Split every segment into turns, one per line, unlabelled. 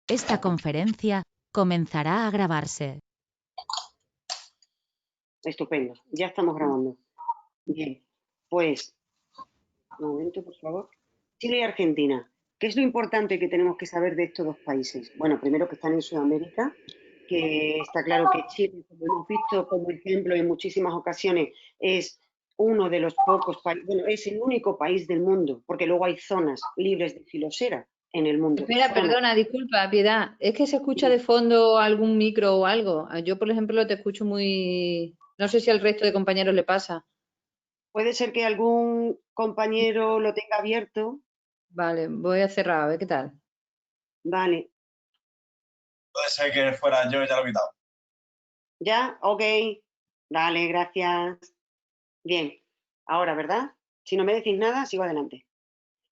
Esta conferencia comenzará a grabarse.
Estupendo, ya estamos grabando. Bien, pues, un momento, por favor. Chile y Argentina. ¿Qué es lo importante que tenemos que saber de estos dos países? Bueno, primero que están en Sudamérica, que está claro que Chile, como hemos visto como ejemplo en muchísimas ocasiones, es uno de los pocos países, bueno, es el único país del mundo, porque luego hay zonas libres de filosera en el mundo.
Espera, perdona, disculpa, Piedad. ¿Es que se escucha de fondo algún micro o algo? Yo, por ejemplo, te escucho muy... No sé si al resto de compañeros le pasa.
Puede ser que algún compañero lo tenga abierto.
Vale, voy a cerrar, a ver qué tal.
Vale.
Puede ser que fuera yo, ya lo he quitado.
¿Ya? Ok. Vale, gracias. Bien. Ahora, ¿verdad? Si no me decís nada, sigo adelante.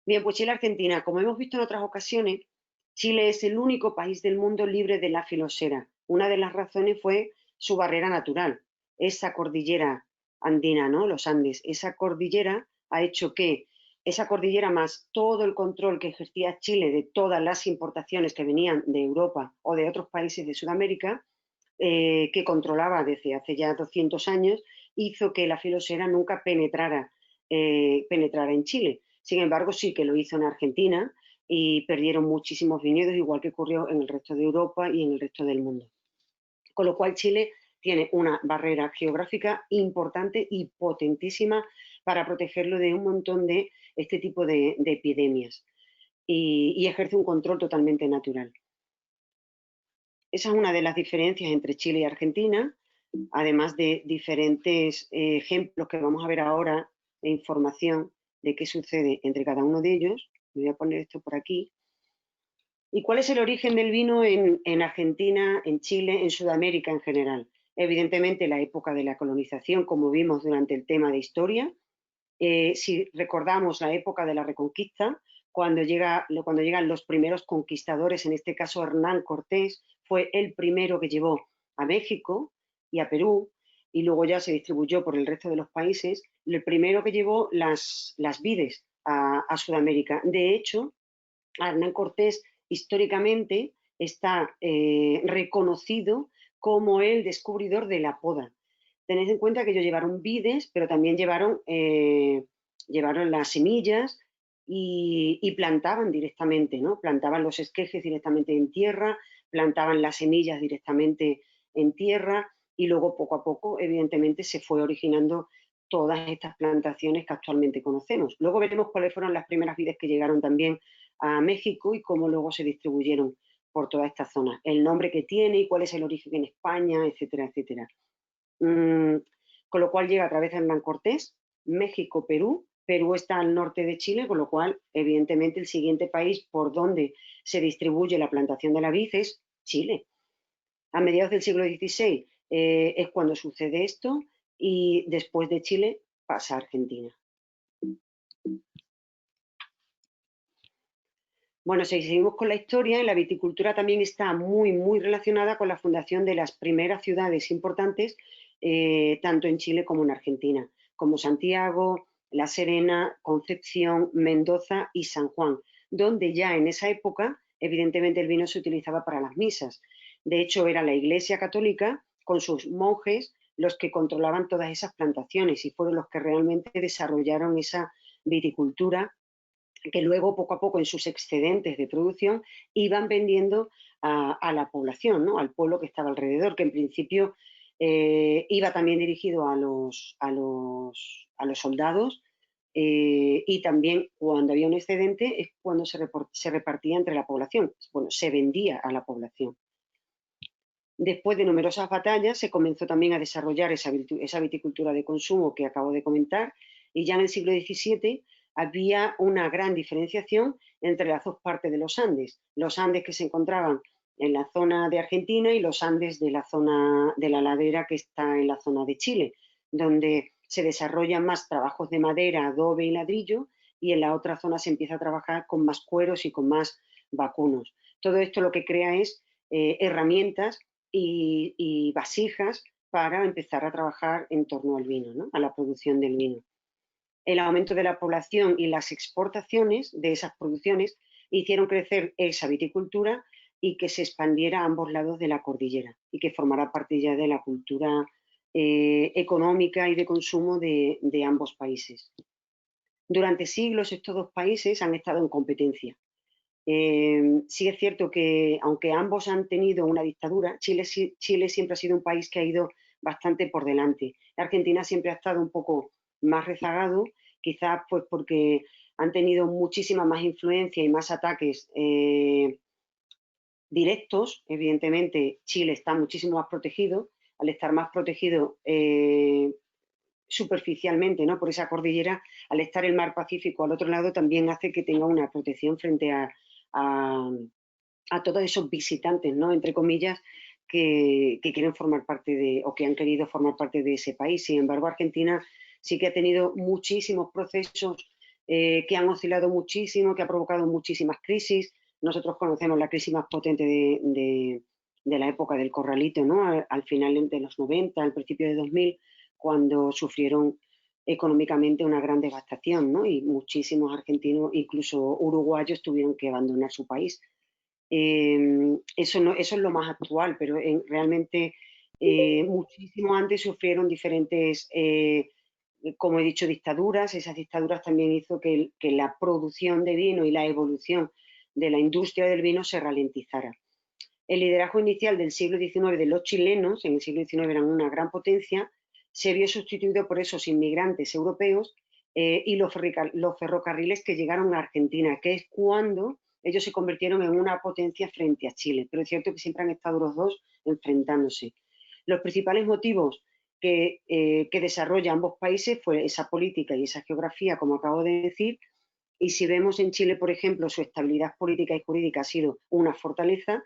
Bien, pues Chile-Argentina. Como hemos visto en otras ocasiones, Chile es el único país del mundo libre de la filosera. Una de las razones fue su barrera natural, esa cordillera andina, ¿no? Los Andes. Esa cordillera ha hecho que esa cordillera más todo el control que ejercía Chile de todas las importaciones que venían de Europa o de otros países de Sudamérica, que controlaba desde hace ya 200 años, hizo que la filosera nunca penetrara en Chile. Sin embargo, sí que lo hizo en Argentina y perdieron muchísimos viñedos, igual que ocurrió en el resto de Europa y en el resto del mundo. Con lo cual, Chile tiene una barrera geográfica importante y potentísima para protegerlo de un montón de este tipo de epidemias y ejerce un control totalmente natural. Esa es una de las diferencias entre Chile y Argentina, además de diferentes ejemplos que vamos a ver ahora de información de qué sucede entre cada uno de ellos. Voy a poner esto por aquí. ¿Y cuál es el origen del vino en Argentina, en Chile, en Sudamérica en general? Evidentemente la época de la colonización, como vimos durante el tema de historia. Si recordamos la época de la Reconquista, cuando llegan los primeros conquistadores, en este caso Hernán Cortés, fue el primero que llevó a México y a Perú, y luego ya se distribuyó por el resto de los países, el primero que llevó las vides a Sudamérica. De hecho, Hernán Cortés históricamente está reconocido como el descubridor de la poda. Tened en cuenta que ellos llevaron vides, pero también llevaron las semillas y plantaban directamente, ¿no? Plantaban los esquejes directamente en tierra, plantaban las semillas directamente en tierra y luego poco a poco, evidentemente, se fue originando todas estas plantaciones que actualmente conocemos. Luego veremos cuáles fueron las primeras vides que llegaron también a México y cómo luego se distribuyeron por toda esta zona, el nombre que tiene y cuál es el origen en España, etcétera, etcétera. Con lo cual llega a través de Hernán Cortés, México, Perú. Perú está al norte de Chile, con lo cual, evidentemente, el siguiente país por donde se distribuye la plantación de la vid es Chile. A mediados del siglo XVI es cuando sucede esto y después de Chile pasa a Argentina. Bueno, si seguimos con la historia, la viticultura también está muy, muy relacionada con la fundación de las primeras ciudades importantes, tanto en Chile como en Argentina, como Santiago, La Serena, Concepción, Mendoza y San Juan, donde ya en esa época, evidentemente, el vino se utilizaba para las misas. De hecho, era la Iglesia Católica, con sus monjes, los que controlaban todas esas plantaciones y fueron los que realmente desarrollaron esa viticultura que luego poco a poco en sus excedentes de producción iban vendiendo a la población, ¿no? Al pueblo que estaba alrededor, que en principio iba también dirigido a los soldados y también cuando había un excedente es cuando se repartía entre la población, bueno, se vendía a la población. Después de numerosas batallas se comenzó también a desarrollar esa viticultura de consumo que acabo de comentar y ya en el siglo XVII había una gran diferenciación entre las dos partes de los Andes que se encontraban en la zona de Argentina y los Andes de la zona de la ladera que está en la zona de Chile, donde se desarrollan más trabajos de madera, adobe y ladrillo, y en la otra zona se empieza a trabajar con más cueros y con más vacunos. Todo esto lo que crea es herramientas y vasijas para empezar a trabajar en torno al vino, ¿no? A la producción del vino. El aumento de la población y las exportaciones de esas producciones hicieron crecer esa viticultura y que se expandiera a ambos lados de la cordillera y que formara parte ya de la cultura económica y de consumo de ambos países. Durante siglos estos dos países han estado en competencia. Sí es cierto que, aunque ambos han tenido una dictadura, Chile siempre ha sido un país que ha ido bastante por delante. Argentina siempre ha estado un poco más rezagado, quizás pues porque han tenido muchísima más influencia y más ataques directos. Evidentemente, Chile está muchísimo más protegido. Al estar más protegido superficialmente, ¿no?, por esa cordillera, al estar el mar Pacífico al otro lado, también hace que tenga una protección frente a todos esos visitantes, ¿no?, entre comillas, que quieren formar parte de, o que han querido formar parte de ese país. Sin embargo, Argentina sí que ha tenido muchísimos procesos que han oscilado muchísimo, que ha provocado muchísimas crisis. Nosotros conocemos la crisis más potente de la época del Corralito, ¿no?, al final de los 90, al principio de 2000, cuando sufrieron económicamente una gran devastación, ¿no?, y muchísimos argentinos, incluso uruguayos, tuvieron que abandonar su país. Eso es lo más actual, pero realmente muchísimo antes sufrieron diferentes, como he dicho, dictaduras. Esas dictaduras también hizo que la producción de vino y la evolución de la industria del vino se ralentizara. El liderazgo inicial del siglo XIX de los chilenos, en el siglo XIX eran una gran potencia, se vio sustituido por esos inmigrantes europeos y los ferrocarriles que llegaron a Argentina, que es cuando ellos se convirtieron en una potencia frente a Chile. Pero es cierto que siempre han estado los dos enfrentándose. Los principales motivos que desarrolla ambos países fue esa política y esa geografía, como acabo de decir, y si vemos en Chile, por ejemplo, su estabilidad política y jurídica ha sido una fortaleza,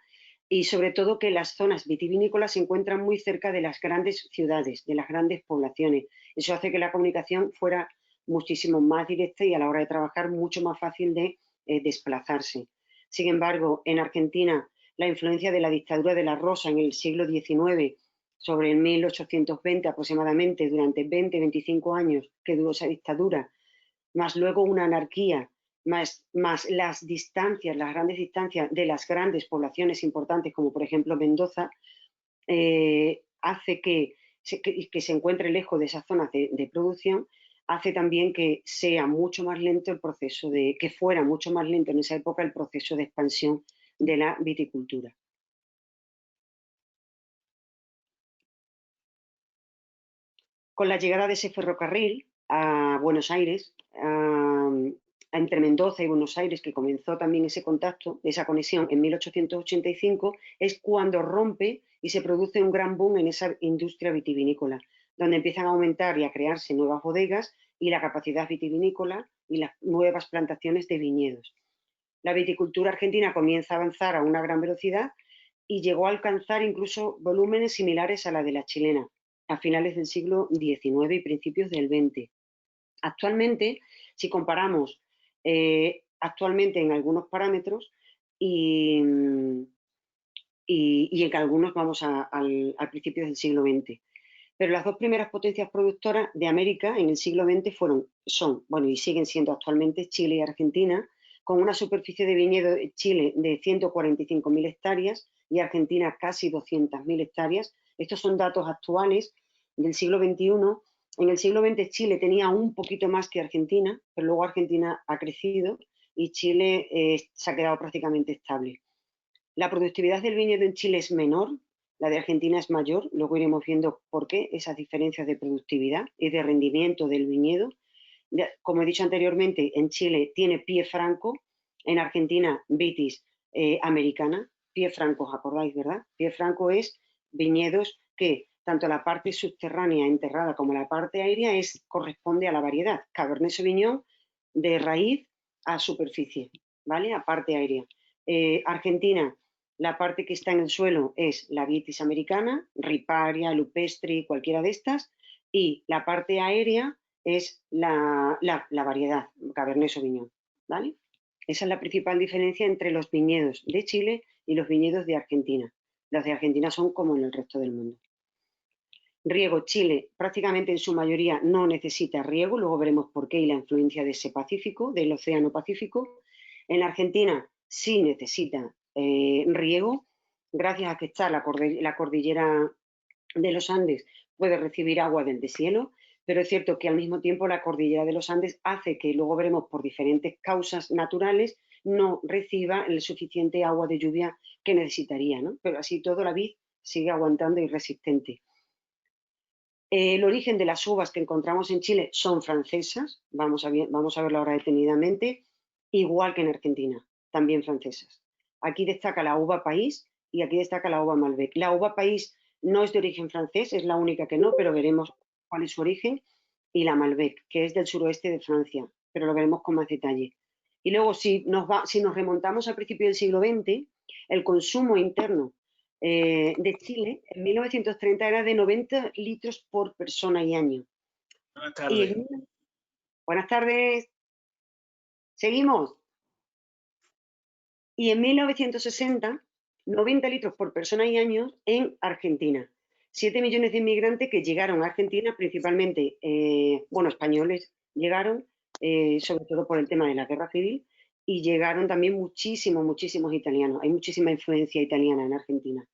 y sobre todo que las zonas vitivinícolas se encuentran muy cerca de las grandes ciudades, de las grandes poblaciones. Eso hace que la comunicación fuera muchísimo más directa y a la hora de trabajar mucho más fácil de desplazarse. Sin embargo, en Argentina, la influencia de la dictadura de la Rosa en el siglo XIX, sobre el 1820 aproximadamente, durante 20-25 años que duró esa dictadura, más luego una anarquía, más las distancias, las grandes distancias de las grandes poblaciones importantes, como por ejemplo Mendoza, hace que se encuentre lejos de esas zonas de producción, hace también que sea mucho más lento el proceso que fuera mucho más lento en esa época el proceso de expansión de la viticultura. Con la llegada de ese ferrocarril a Buenos Aires, entre Mendoza y Buenos Aires, que comenzó también ese contacto, esa conexión en 1885, es cuando rompe y se produce un gran boom en esa industria vitivinícola, donde empiezan a aumentar y a crearse nuevas bodegas y la capacidad vitivinícola y las nuevas plantaciones de viñedos. La viticultura argentina comienza a avanzar a una gran velocidad y llegó a alcanzar incluso volúmenes similares a la de la chilena, a finales del siglo XIX y principios del XX. Actualmente, si comparamos actualmente en algunos parámetros y en algunos vamos al principio del siglo XX. Pero las dos primeras potencias productoras de América en el siglo XX son, y siguen siendo actualmente Chile y Argentina, con una superficie de viñedo de Chile de 145.000 hectáreas y Argentina casi 200.000 hectáreas. Estos son datos actuales del siglo XXI. En el siglo XX Chile tenía un poquito más que Argentina, pero luego Argentina ha crecido y Chile se ha quedado prácticamente estable. La productividad del viñedo en Chile es menor, la de Argentina es mayor, luego iremos viendo por qué esas diferencias de productividad y de rendimiento del viñedo. Como he dicho anteriormente, en Chile tiene pie franco, en Argentina vitis americana. Pie franco, ¿os acordáis, verdad? Pie franco es viñedos que tanto la parte subterránea enterrada como la parte aérea corresponde a la variedad. Cabernet Sauvignon de raíz a superficie, ¿vale? A parte aérea. Argentina, la parte que está en el suelo es la vitis americana, riparia, lupestri, cualquiera de estas, y la parte aérea es la variedad, Cabernet Sauvignon, ¿vale? Esa es la principal diferencia entre los viñedos de Chile y los viñedos de Argentina. Los de Argentina son como en el resto del mundo. Riego, Chile prácticamente en su mayoría no necesita riego, luego veremos por qué y la influencia de ese Pacífico, del Océano Pacífico. En la Argentina sí necesita riego, gracias a que está la cordillera de los Andes, puede recibir agua del deshielo, pero es cierto que al mismo tiempo la cordillera de los Andes hace que, luego veremos por diferentes causas naturales, no reciba el suficiente agua de lluvia que necesitaría, ¿no? Pero así todo la vid sigue aguantando y resistente. El origen de las uvas que encontramos en Chile son francesas, vamos a verlo ahora detenidamente, igual que en Argentina, también francesas. Aquí destaca la uva país y aquí destaca la uva Malbec. La uva país no es de origen francés, es la única que no, pero veremos cuál es su origen, y la Malbec, que es del suroeste de Francia, pero lo veremos con más detalle. Y luego, si nos remontamos al principio del siglo XX, el consumo interno de Chile en 1930 era de 90 litros por persona y año.
Buenas
Y
tardes.
buenas tardes. Seguimos. Y en 1960, 90 litros por persona y año en Argentina. 7 millones de inmigrantes que llegaron a Argentina, principalmente, españoles llegaron, sobre todo por el tema de la guerra civil, y llegaron también muchísimos italianos. Hay muchísima influencia italiana en Argentina.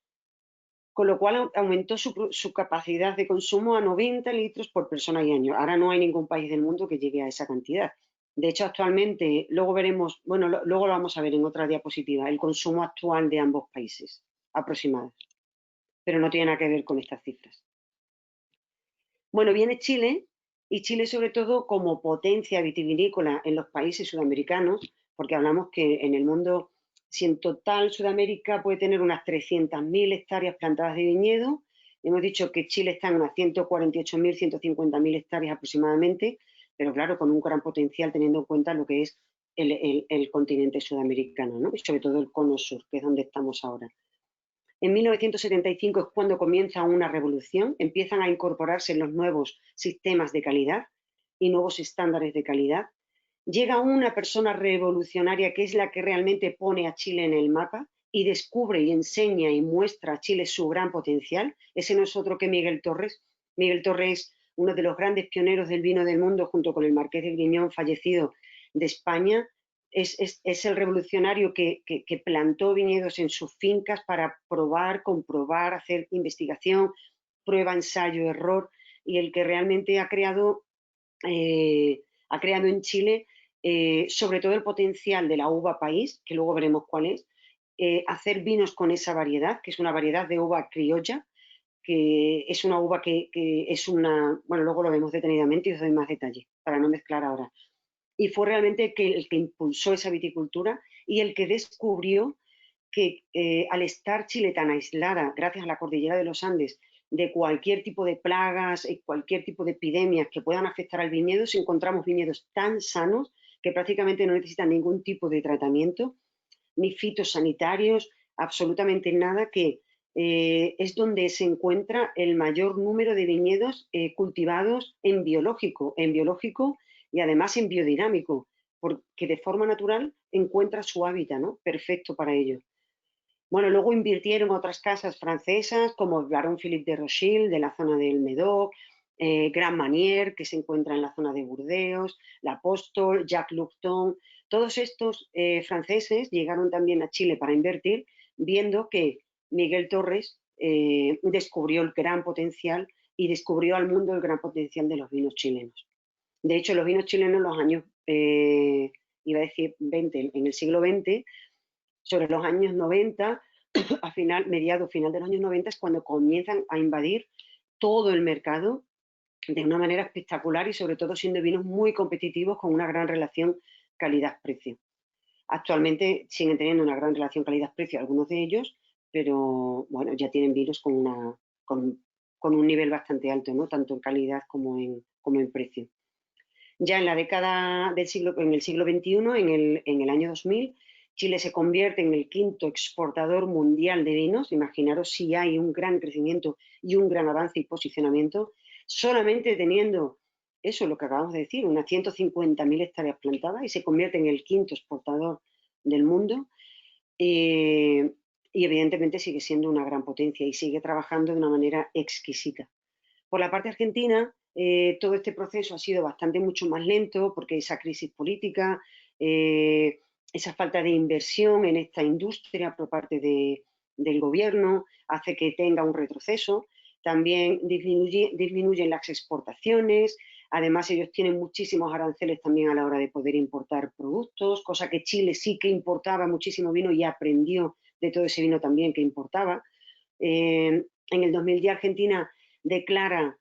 Con lo cual aumentó su capacidad de consumo a 90 litros por persona y año. Ahora no hay ningún país del mundo que llegue a esa cantidad. De hecho, actualmente, luego veremos, luego lo vamos a ver en otra diapositiva, el consumo actual de ambos países, aproximado. Pero no tiene nada que ver con estas cifras. Bueno, viene Chile, y Chile sobre todo como potencia vitivinícola en los países sudamericanos, porque hablamos que en el mundo, si en total Sudamérica puede tener unas 300.000 hectáreas plantadas de viñedo, hemos dicho que Chile está en unas 148.000, 150.000 hectáreas aproximadamente, pero claro, con un gran potencial teniendo en cuenta lo que es el continente sudamericano, ¿no? Y sobre todo el cono sur, que es donde estamos ahora. En 1975 es cuando comienza una revolución, empiezan a incorporarse los nuevos sistemas de calidad y nuevos estándares de calidad. Llega una persona revolucionaria que es la que realmente pone a Chile en el mapa y descubre y enseña y muestra a Chile su gran potencial. Ese no es otro que Miguel Torres. Miguel Torres, uno de los grandes pioneros del vino del mundo, junto con el Marqués de Griñón, fallecido, de España. Es el revolucionario que plantó viñedos en sus fincas para probar, comprobar, hacer investigación, prueba, ensayo, error, y el que realmente ha creado en Chile sobre todo el potencial de la uva país, que luego veremos cuál es, hacer vinos con esa variedad, que es una variedad de uva criolla, que es una uva que es una, luego lo vemos detenidamente y os doy más detalle, para no mezclar ahora. Y fue realmente el que impulsó esa viticultura y el que descubrió que al estar Chile tan aislada, gracias a la cordillera de los Andes, de cualquier tipo de plagas, cualquier tipo de epidemias que puedan afectar al viñedo, si encontramos viñedos tan sanos que prácticamente no necesitan ningún tipo de tratamiento, ni fitosanitarios, absolutamente nada, que es donde se encuentra el mayor número de viñedos cultivados en biológico y además en biodinámico, porque de forma natural encuentra su hábitat, ¿no? Perfecto para ello. Bueno, luego invirtieron otras casas francesas como el Baron Philippe de Rothschild, de la zona del Médoc, Grand Marnier, que se encuentra en la zona de Burdeos, La Apóstol, Jacques Lurton. Todos estos franceses llegaron también a Chile para invertir, viendo que Miguel Torres descubrió el gran potencial y descubrió al mundo el gran potencial de los vinos chilenos. De hecho, los vinos chilenos en los años, iba a decir 20, en el siglo XX, sobre los años 90, mediado final de los años 90, es cuando comienzan a invadir todo el mercado de una manera espectacular y sobre todo siendo vinos muy competitivos con una gran relación calidad-precio. Actualmente siguen teniendo una gran relación calidad-precio algunos de ellos, pero bueno, ya tienen vinos con un nivel bastante alto, ¿no? Tanto en calidad como en precio. Ya en la década del en el siglo XXI, en el año 2000, Chile se convierte en el quinto exportador mundial de vinos. Imaginaros si hay un gran crecimiento y un gran avance y posicionamiento, solamente teniendo eso, lo que acabamos de decir, unas 150.000 hectáreas plantadas, y se convierte en el quinto exportador del mundo. Y evidentemente sigue siendo una gran potencia y sigue trabajando de una manera exquisita. Por la parte argentina, todo este proceso ha sido mucho más lento porque esa crisis política, esa falta de inversión en esta industria por parte del gobierno hace que tenga un retroceso. También disminuyen las exportaciones. Además, ellos tienen muchísimos aranceles también a la hora de poder importar productos, cosa que Chile sí que importaba muchísimo vino y aprendió de todo ese vino también que importaba. En el 2010 Argentina declara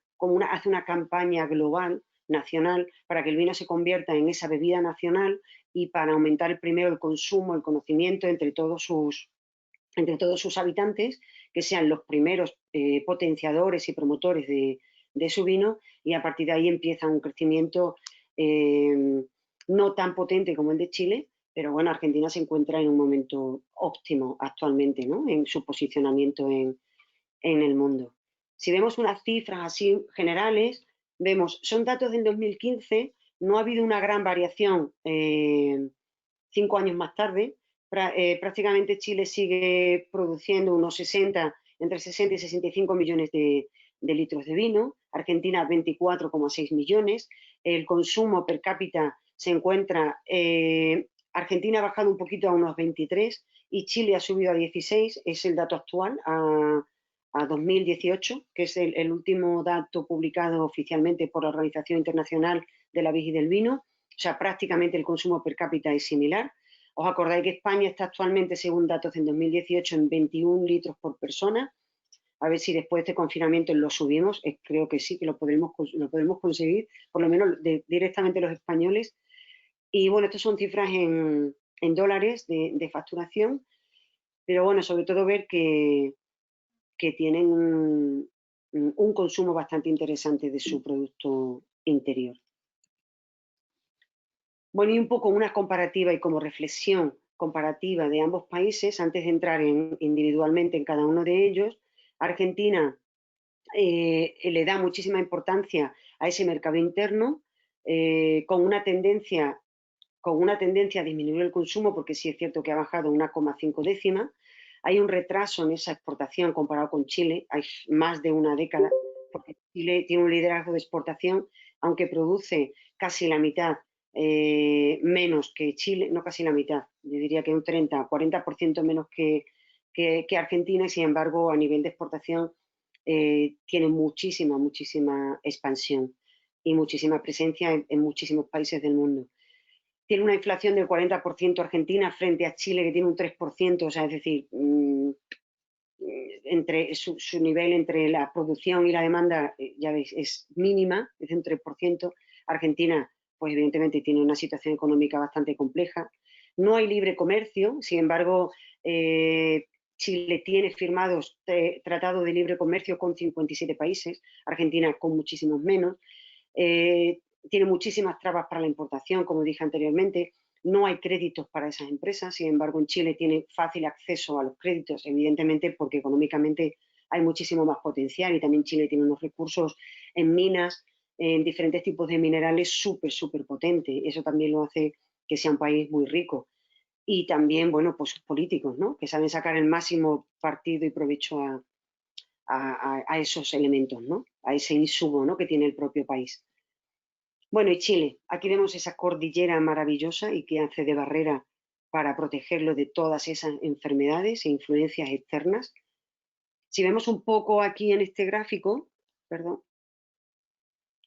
hace una campaña global, nacional, para que el vino se convierta en esa bebida nacional y para aumentar primero el consumo, el conocimiento entre todos sus habitantes, que sean los primeros potenciadores y promotores de su vino, y a partir de ahí empieza un crecimiento no tan potente como el de Chile, pero bueno, Argentina se encuentra en un momento óptimo actualmente, ¿no?, en su posicionamiento en el mundo. Si vemos unas cifras así generales, son datos del 2015, no ha habido una gran variación 5 años más tarde. Prácticamente Chile sigue produciendo entre 60 y 65 millones de litros de vino, Argentina 24,6 millones, el consumo per cápita se encuentra, Argentina ha bajado un poquito a unos 23 y Chile ha subido a 16, es el dato actual, a 2018, que es el último dato publicado oficialmente por la Organización Internacional de la Vid y del Vino. O sea, prácticamente el consumo per cápita es similar. Os acordáis que España está actualmente, según datos del 2018, en 21 litros por persona. A ver si después de este confinamiento lo subimos. Creo que sí, que lo podremos conseguir, por lo menos directamente los españoles. Y bueno, estas son cifras en dólares de facturación, pero bueno, sobre todo ver que tienen un consumo bastante interesante de su producto interior. Bueno, y un poco una comparativa y como reflexión comparativa de ambos países, antes de entrar individualmente en cada uno de ellos. Argentina le da muchísima importancia a ese mercado interno, con una tendencia a disminuir el consumo, porque sí es cierto que ha bajado 1,5 décimas. Hay un retraso en esa exportación comparado con Chile, hay más de una década, porque Chile tiene un liderazgo de exportación, aunque produce casi la mitad menos que Chile, no casi la mitad, yo diría que un 30-40% menos que Argentina, y sin embargo a nivel de exportación tiene muchísima expansión y muchísima presencia en muchísimos países del mundo. Tiene una inflación del 40% Argentina frente a Chile, que tiene un 3%, o sea, es decir, entre su nivel entre la producción y la demanda, ya veis, es mínima, es de un 3%. Argentina, pues evidentemente tiene una situación económica bastante compleja. No hay libre comercio, sin embargo, Chile tiene firmados tratados de libre comercio con 57 países, Argentina con muchísimos menos. Tiene muchísimas trabas para la importación, como dije anteriormente. No hay créditos para esas empresas, sin embargo en Chile tiene fácil acceso a los créditos, evidentemente porque económicamente hay muchísimo más potencial, y también Chile tiene unos recursos en minas, en diferentes tipos de minerales súper potente. Eso también lo hace que sea un país muy rico. Y también, bueno, pues sus políticos, ¿no?, que saben sacar el máximo partido y provecho a esos elementos, ¿no?, a ese insumo, ¿no?, que tiene el propio país. Bueno, y Chile, aquí vemos esa cordillera maravillosa y que hace de barrera para protegerlo de todas esas enfermedades e influencias externas. Si vemos un poco aquí en este gráfico, perdón,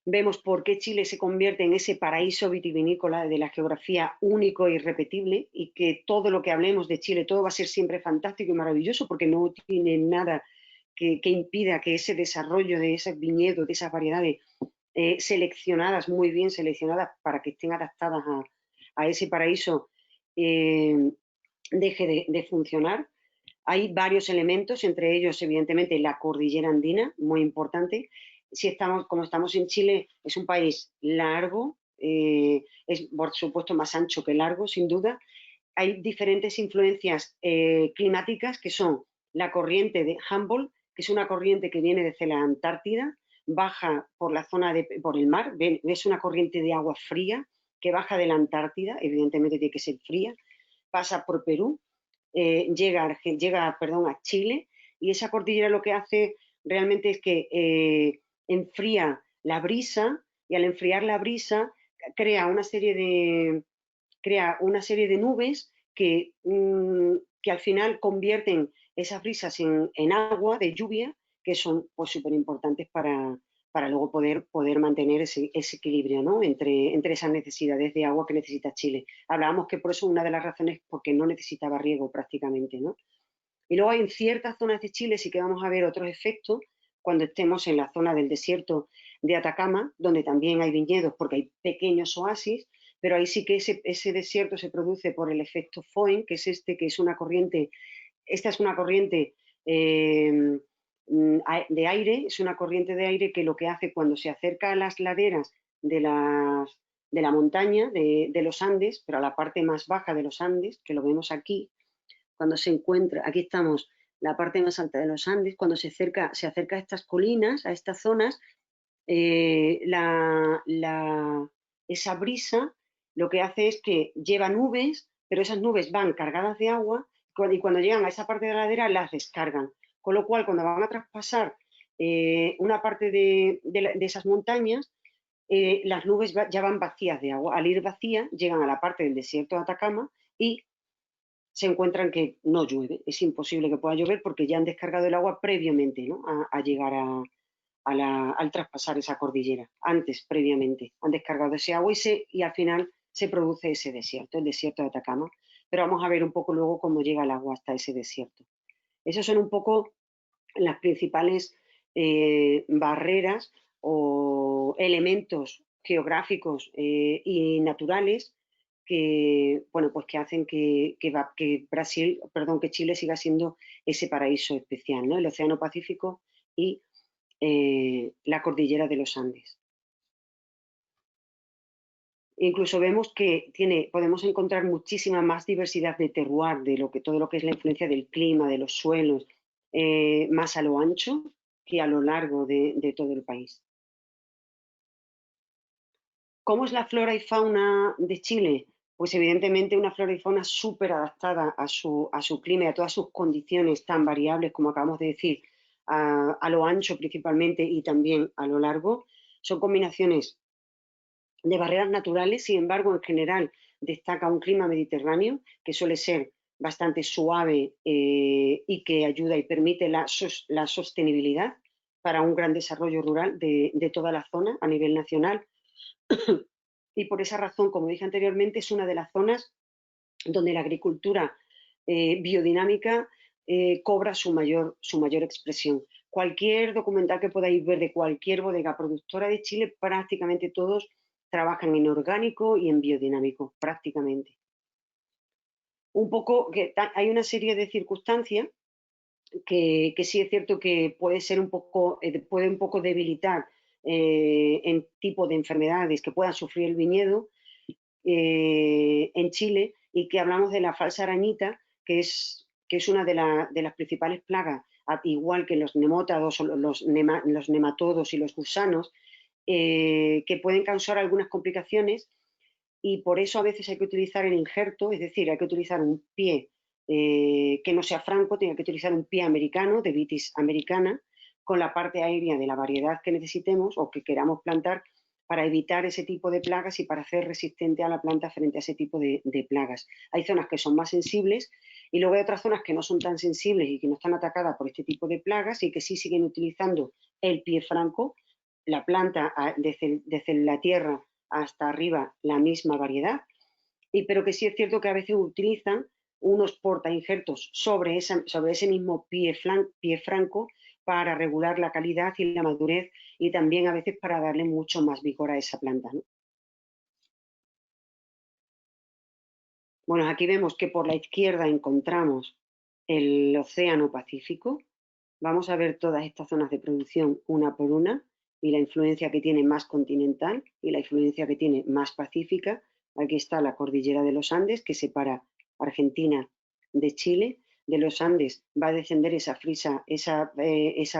vemos por qué Chile se convierte en ese paraíso vitivinícola de la geografía único e irrepetible, y que todo lo que hablemos de Chile, todo va a ser siempre fantástico y maravilloso, porque no tiene nada que impida que ese desarrollo de esos viñedos, de esas variedades seleccionadas, muy bien seleccionadas para que estén adaptadas a ese paraíso, deje de funcionar. Hay varios elementos, entre ellos evidentemente la cordillera andina, muy importante. Como estamos en Chile, es un país largo, es por supuesto más ancho que largo, sin duda. Hay diferentes influencias climáticas, que son la corriente de Humboldt, que es una corriente que viene desde la Antártida, baja por la zona por el mar, ves una corriente de agua fría que baja de la Antártida, evidentemente tiene que ser fría, pasa por Perú, llega a Chile, y esa cordillera lo que hace realmente es que enfría la brisa, y al enfriar la brisa crea una serie crea una serie de nubes que al final convierten esas brisas en agua de lluvia, que son pues súper importantes para luego poder mantener ese equilibrio, ¿no? entre esas necesidades de agua que necesita Chile. Hablábamos que por eso una de las razones porque no necesitaba riego prácticamente, ¿no? Y luego hay en ciertas zonas de Chile sí que vamos a ver otros efectos cuando estemos en la zona del desierto de Atacama, donde también hay viñedos porque hay pequeños oasis, pero ahí sí que ese desierto se produce por el efecto Foehn, que es que es una corriente, esta es una corriente de aire, es una corriente de aire que lo que hace cuando se acerca a las laderas de la montaña, de los Andes, pero a la parte más baja de los Andes, que lo vemos aquí, cuando se encuentra, aquí estamos, la parte más alta de los Andes, cuando se acerca a estas colinas, a estas zonas, esa brisa lo que hace es que lleva nubes, pero esas nubes van cargadas de agua y cuando llegan a esa parte de la ladera las descargan. Con lo cual, cuando van a traspasar una parte de esas montañas, las nubes ya van vacías de agua. Al ir vacías, llegan a la parte del desierto de Atacama y se encuentran que no llueve. Es imposible que pueda llover porque ya han descargado el agua previamente, ¿no? a llegar al traspasar esa cordillera. Antes, previamente, han descargado ese agua y al final se produce ese desierto, el desierto de Atacama. Pero vamos a ver un poco luego cómo llega el agua hasta ese desierto. Esas son un poco las principales barreras o elementos geográficos y naturales que, bueno, pues que hacen que Chile siga siendo ese paraíso especial, ¿no? El Océano Pacífico y la cordillera de los Andes. Incluso vemos que podemos encontrar muchísima más diversidad de terroir, todo lo que es la influencia del clima, de los suelos, más a lo ancho que a lo largo de todo el país. ¿Cómo es la flora y fauna de Chile? Pues evidentemente una flora y fauna súper adaptada a su clima y a todas sus condiciones tan variables, como acabamos de decir, a lo ancho principalmente y también a lo largo. Son combinaciones de barreras naturales, sin embargo, en general destaca un clima mediterráneo que suele ser bastante suave y que ayuda y permite la sostenibilidad para un gran desarrollo rural de toda la zona a nivel nacional. Y por esa razón, como dije anteriormente, es una de las zonas donde la agricultura biodinámica cobra su mayor expresión. Cualquier documental que podáis ver de cualquier bodega productora de Chile, prácticamente todos trabajan en orgánico y en biodinámico, prácticamente. Un poco que hay una serie de circunstancias que sí es cierto que puede ser puede un poco debilitar en tipo de enfermedades que puedan sufrir el viñedo en Chile, y que hablamos de la falsa arañita, que es una de las principales plagas, igual que los nematodos o los nematodos y los gusanos, que pueden causar algunas complicaciones, y por eso a veces hay que utilizar el injerto, es decir, hay que utilizar un pie que no sea franco, tiene que utilizar un pie americano, de vitis americana, con la parte aérea de la variedad que necesitemos o que queramos plantar, para evitar ese tipo de plagas y para hacer resistente a la planta frente a ese tipo de plagas. Hay zonas que son más sensibles y luego hay otras zonas que no son tan sensibles y que no están atacadas por este tipo de plagas y que sí siguen utilizando el pie franco, la planta desde la tierra hasta arriba la misma variedad, pero que sí es cierto que a veces utilizan unos portainjertos sobre ese mismo pie franco para regular la calidad y la madurez, y también a veces para darle mucho más vigor a esa planta, ¿no? Bueno, aquí vemos que por la izquierda encontramos el Océano Pacífico. Vamos a ver todas estas zonas de producción una por una y la influencia que tiene más continental y la influencia que tiene más pacífica. Aquí está la cordillera de los Andes, que separa Argentina de Chile. De los Andes va a descender esa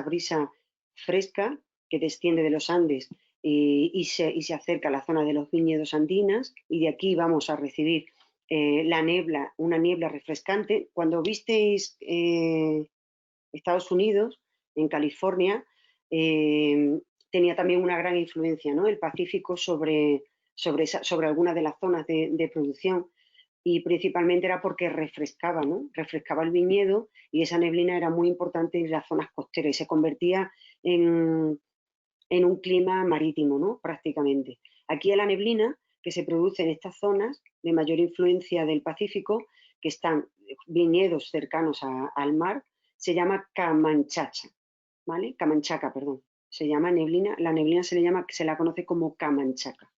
brisa fresca que desciende de los Andes y se acerca a la zona de los viñedos andinas, y de aquí vamos a recibir una niebla refrescante. Cuando visteis Estados Unidos, en California, tenía también una gran influencia, ¿no? El Pacífico sobre sobre algunas de las zonas de producción, y principalmente era porque refrescaba, ¿no? Refrescaba el viñedo, y esa neblina era muy importante en las zonas costeras y se convertía en un clima marítimo, ¿no? Prácticamente. Aquí la neblina que se produce en estas zonas de mayor influencia del Pacífico, que están viñedos cercanos al mar, se llama camanchaca, ¿vale? Camanchaca, perdón. Se llama neblina, la neblina se la conoce como camanchaca.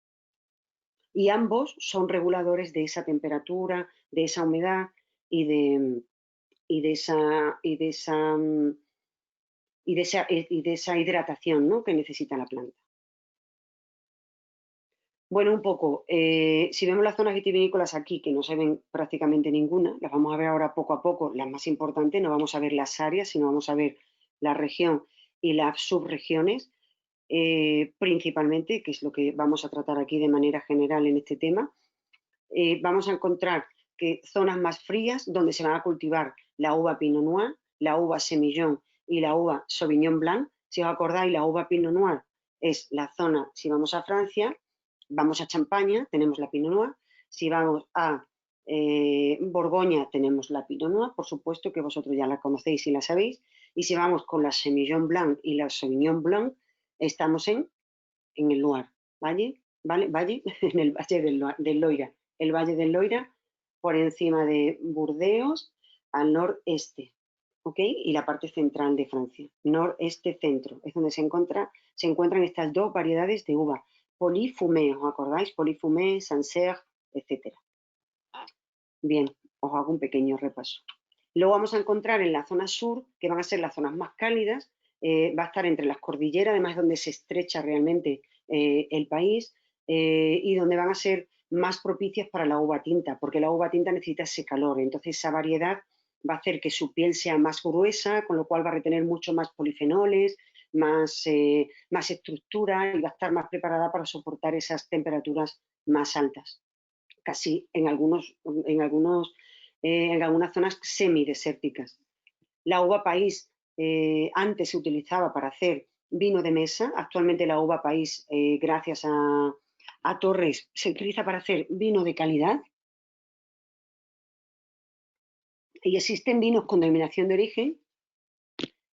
Y ambos son reguladores de esa temperatura, de esa humedad y de esa hidratación, ¿no? Que necesita la planta. Bueno, un poco, si vemos las zonas vitivinícolas aquí, que no se ven prácticamente ninguna, las vamos a ver ahora poco a poco, las más importantes, no vamos a ver las áreas, sino vamos a ver la región y las subregiones, principalmente, que es lo que vamos a tratar aquí de manera general en este tema. Vamos a encontrar que zonas más frías, donde se van a cultivar la uva Pinot Noir, la uva Semillon y la uva Sauvignon Blanc. Si os acordáis, la uva Pinot Noir es la zona, si vamos a Francia, vamos a Champaña, tenemos la Pinot Noir. Si vamos a Borgoña, tenemos la Pinot Noir, por supuesto que vosotros ya la conocéis y la sabéis. Y si vamos con la Semillon Blanc y la Sauvignon Blanc, estamos en el Loire, ¿vale? Valle, en el Valle del Loira. El Valle del Loira, por encima de Burdeos, al noreste, ¿ok? Y la parte central de Francia, noreste-centro, es donde se encuentran estas dos variedades de uva. Polifumé, ¿os acordáis? Polifumé, Sancerre, etc. Bien, os hago un pequeño repaso. Luego vamos a encontrar en la zona sur, que van a ser las zonas más cálidas, va a estar entre las cordilleras, además donde se estrecha realmente el país, y donde van a ser más propicias para la uva tinta, porque la uva tinta necesita ese calor, entonces esa variedad va a hacer que su piel sea más gruesa, con lo cual va a retener mucho más polifenoles, más estructura, y va a estar más preparada para soportar esas temperaturas más altas, casi en algunas zonas semidesérticas. La uva país antes se utilizaba para hacer vino de mesa, actualmente la uva país, gracias a Torres, se utiliza para hacer vino de calidad, y existen vinos con denominación de origen,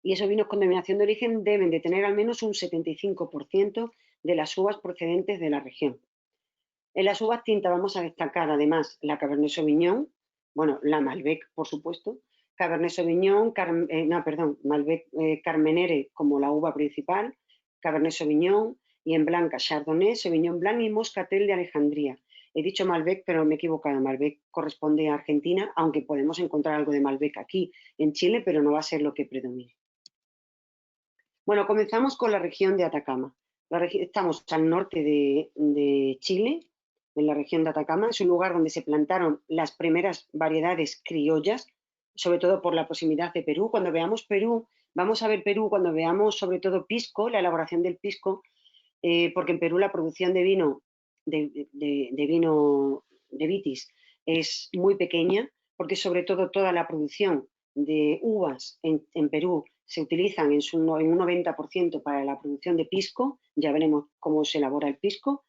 y esos vinos con denominación de origen deben de tener al menos un 75% de las uvas procedentes de la región. En las uvas tintas vamos a destacar además la Cabernet Sauvignon, bueno, la Malbec, por supuesto, Cabernet Sauvignon, Malbec Carmenere como la uva principal, Cabernet Sauvignon, y en blanca Chardonnay, Sauvignon Blanc y Moscatel de Alejandría. He dicho Malbec, pero me he equivocado, Malbec corresponde a Argentina, aunque podemos encontrar algo de Malbec aquí en Chile, pero no va a ser lo que predomine. Bueno, comenzamos con la región de Atacama. Estamos al norte de Chile, en la región de Atacama. Es un lugar donde se plantaron las primeras variedades criollas, sobre todo por la proximidad de Perú. Cuando veamos Perú, vamos a ver Perú cuando veamos sobre todo pisco, la elaboración del pisco, porque en Perú la producción de vino, de vitis, es muy pequeña, porque sobre todo toda la producción de uvas en Perú se utilizan en un 90% para la producción de pisco. Ya veremos cómo se elabora el pisco.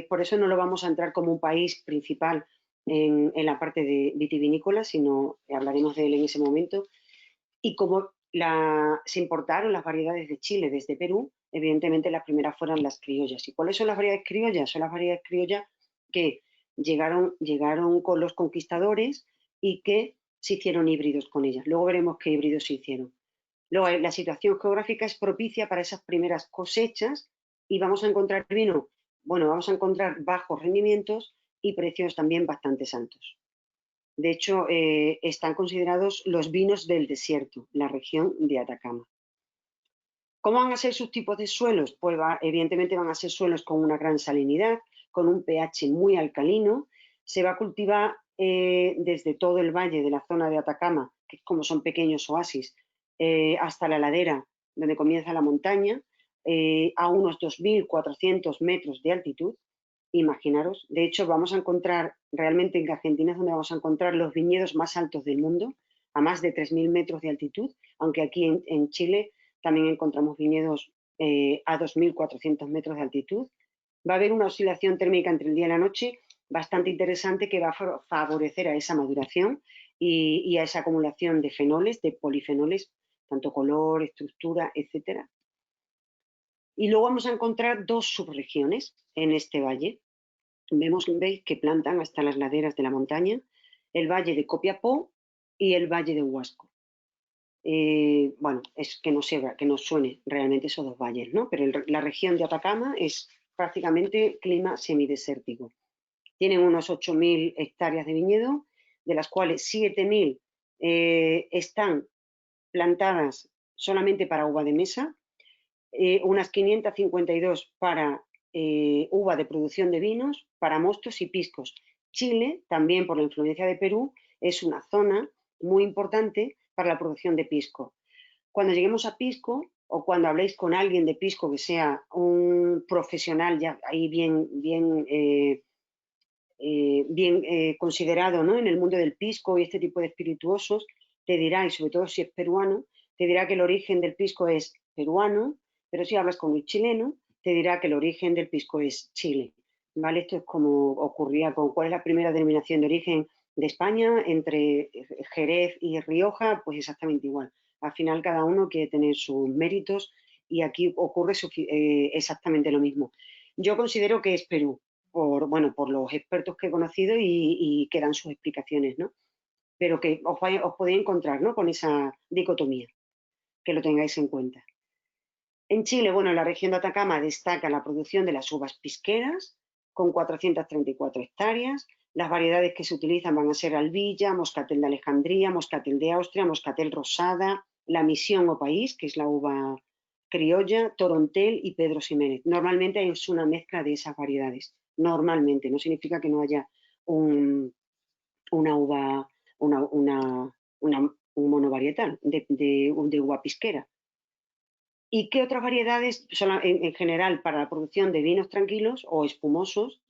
Por eso no lo vamos a entrar como un país principal en la parte de vitivinícola, sino hablaremos de él en ese momento. Y como se importaron las variedades de Chile desde Perú, evidentemente las primeras fueron las criollas. ¿Y cuáles son las variedades criollas? Son las variedades criollas que llegaron con los conquistadores y que se hicieron híbridos con ellas. Luego veremos qué híbridos se hicieron. Luego, la situación geográfica es propicia para esas primeras cosechas, y vamos a encontrar vamos a encontrar bajos rendimientos y precios también bastante altos. De hecho, están considerados los vinos del desierto, la región de Atacama. ¿Cómo van a ser sus tipos de suelos? Pues evidentemente van a ser suelos con una gran salinidad, con un pH muy alcalino. Se va a cultivar desde todo el valle de la zona de Atacama, que como son pequeños oasis, hasta la ladera donde comienza la montaña, a unos 2.400 metros de altitud. Imaginaros, de hecho vamos a encontrar, realmente en Argentina es donde vamos a encontrar los viñedos más altos del mundo, a más de 3.000 metros de altitud, aunque aquí en Chile también encontramos viñedos a 2.400 metros de altitud. va a haber una oscilación térmica entre el día y la noche bastante interesante que va a favorecer a esa maduración y a esa acumulación de fenoles, de polifenoles, tanto color, estructura, etcétera. Y luego vamos a encontrar dos subregiones en este valle. Veis que plantan hasta las laderas de la montaña, el valle de Copiapó y el valle de Huasco. Bueno, es que no suene realmente esos dos valles, ¿no? Pero la región de Atacama es prácticamente clima semidesértico. Tienen unos 8.000 hectáreas de viñedo, de las cuales 7.000 están plantadas solamente para uva de mesa, unas 552 para uva de producción de vinos, para mostos y piscos. Chile, también por la influencia de Perú, es una zona muy importante para la producción de pisco. Cuando lleguemos a pisco, o cuando habléis con alguien de pisco que sea un profesional ya ahí bien considerado, ¿no?, en el mundo del pisco y este tipo de espirituosos, te dirá, y sobre todo si es peruano, te dirá que el origen del pisco es peruano, pero si hablas con un chileno, te dirá que el origen del pisco es Chile. ¿Vale? Esto es como ocurría con cuál es la primera denominación de origen de España entre Jerez y Rioja, pues exactamente igual. Al final cada uno quiere tener sus méritos y aquí ocurre exactamente lo mismo. Yo considero que es Perú, por los expertos que he conocido y que dan sus explicaciones, ¿no? Pero que os podéis encontrar, ¿no?, con esa dicotomía, que lo tengáis en cuenta. En Chile, bueno, en la región de Atacama destaca la producción de las uvas pisqueras, con 434 hectáreas. Las variedades que se utilizan van a ser Albilla, Moscatel de Alejandría, Moscatel de Austria, Moscatel Rosada, La Misión o País, que es la uva criolla, Torontel y Pedro Ximénez. Normalmente es una mezcla de esas variedades. Normalmente, no significa que no haya un monovarietal de uva pisquera. ¿Y qué otras variedades son en general para la producción de vinos tranquilos o espumosos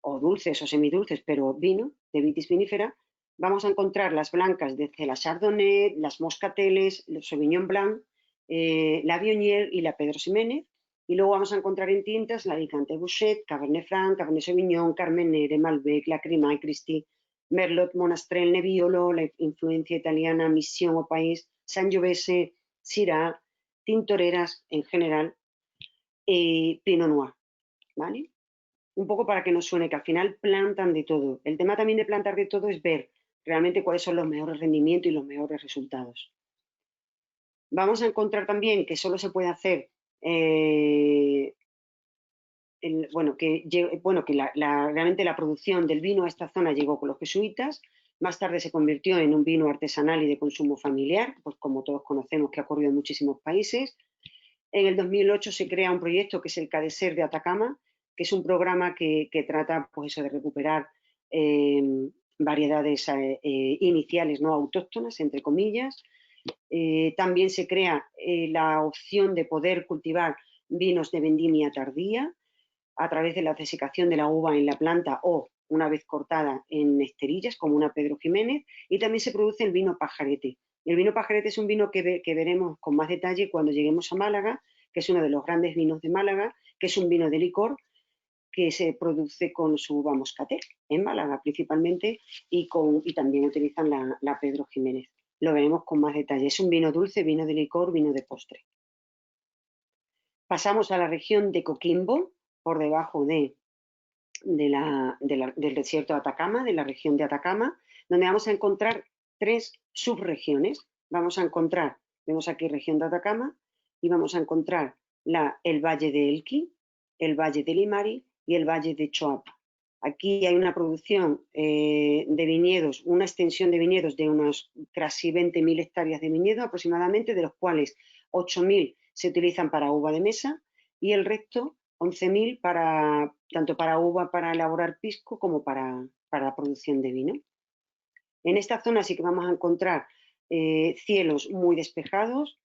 o dulces o semidulces, pero vino, de vitis vinifera? Vamos a encontrar las blancas desde la Chardonnay, las Moscateles, el Sauvignon Blanc, la Viognier y la Pedro Ximénez. Y luego vamos a encontrar en tintas la Alicante Bouschet, Cabernet Franc, Cabernet Sauvignon, Carmenere, Malbec, Lacryma, Christie, Merlot, Monastrell, Nebbiolo, la influencia italiana, Mission o País, Sangiovese, Syrah, tintoreras en general, Pinot Noir, ¿vale? Un poco para que nos suene que al final plantan de todo. El tema también de plantar de todo es ver realmente cuáles son los mejores rendimientos y los mejores resultados. Vamos a encontrar también que solo se puede hacer, realmente la producción del vino a esta zona llegó con los jesuitas, más tarde se convirtió en un vino artesanal y de consumo familiar, pues como todos conocemos que ha ocurrido en muchísimos países. En el 2008 se crea un proyecto que es el CADESER de Atacama, que es un programa que trata, pues eso, de recuperar variedades iniciales no autóctonas, entre comillas. También se crea la opción de poder cultivar vinos de vendimia tardía a través de la desecación de la uva en la planta o una vez cortada en esterillas, como una Pedro Ximénez, y también se produce el vino pajarete. El vino pajarete es un vino que veremos con más detalle cuando lleguemos a Málaga, que es uno de los grandes vinos de Málaga, que es un vino de licor que se produce con su uva moscatel, en Málaga principalmente, y también utilizan la Pedro Ximénez. Lo veremos con más detalle. Es un vino dulce, vino de licor, vino de postre. Pasamos a la región de Coquimbo, por debajo del desierto de Atacama, de la región de Atacama, donde vamos a encontrar tres subregiones. Vamos a encontrar, vemos aquí región de Atacama, y vamos a encontrar el valle de Elqui, el valle de Limari y el valle de Choapa. Aquí hay una producción de viñedos, una extensión de viñedos de unos casi 20.000 hectáreas de viñedo aproximadamente, de los cuales 8.000 se utilizan para uva de mesa y el resto 11.000 tanto para uva para elaborar pisco como para la producción de vino. En esta zona sí que vamos a encontrar cielos muy despejados,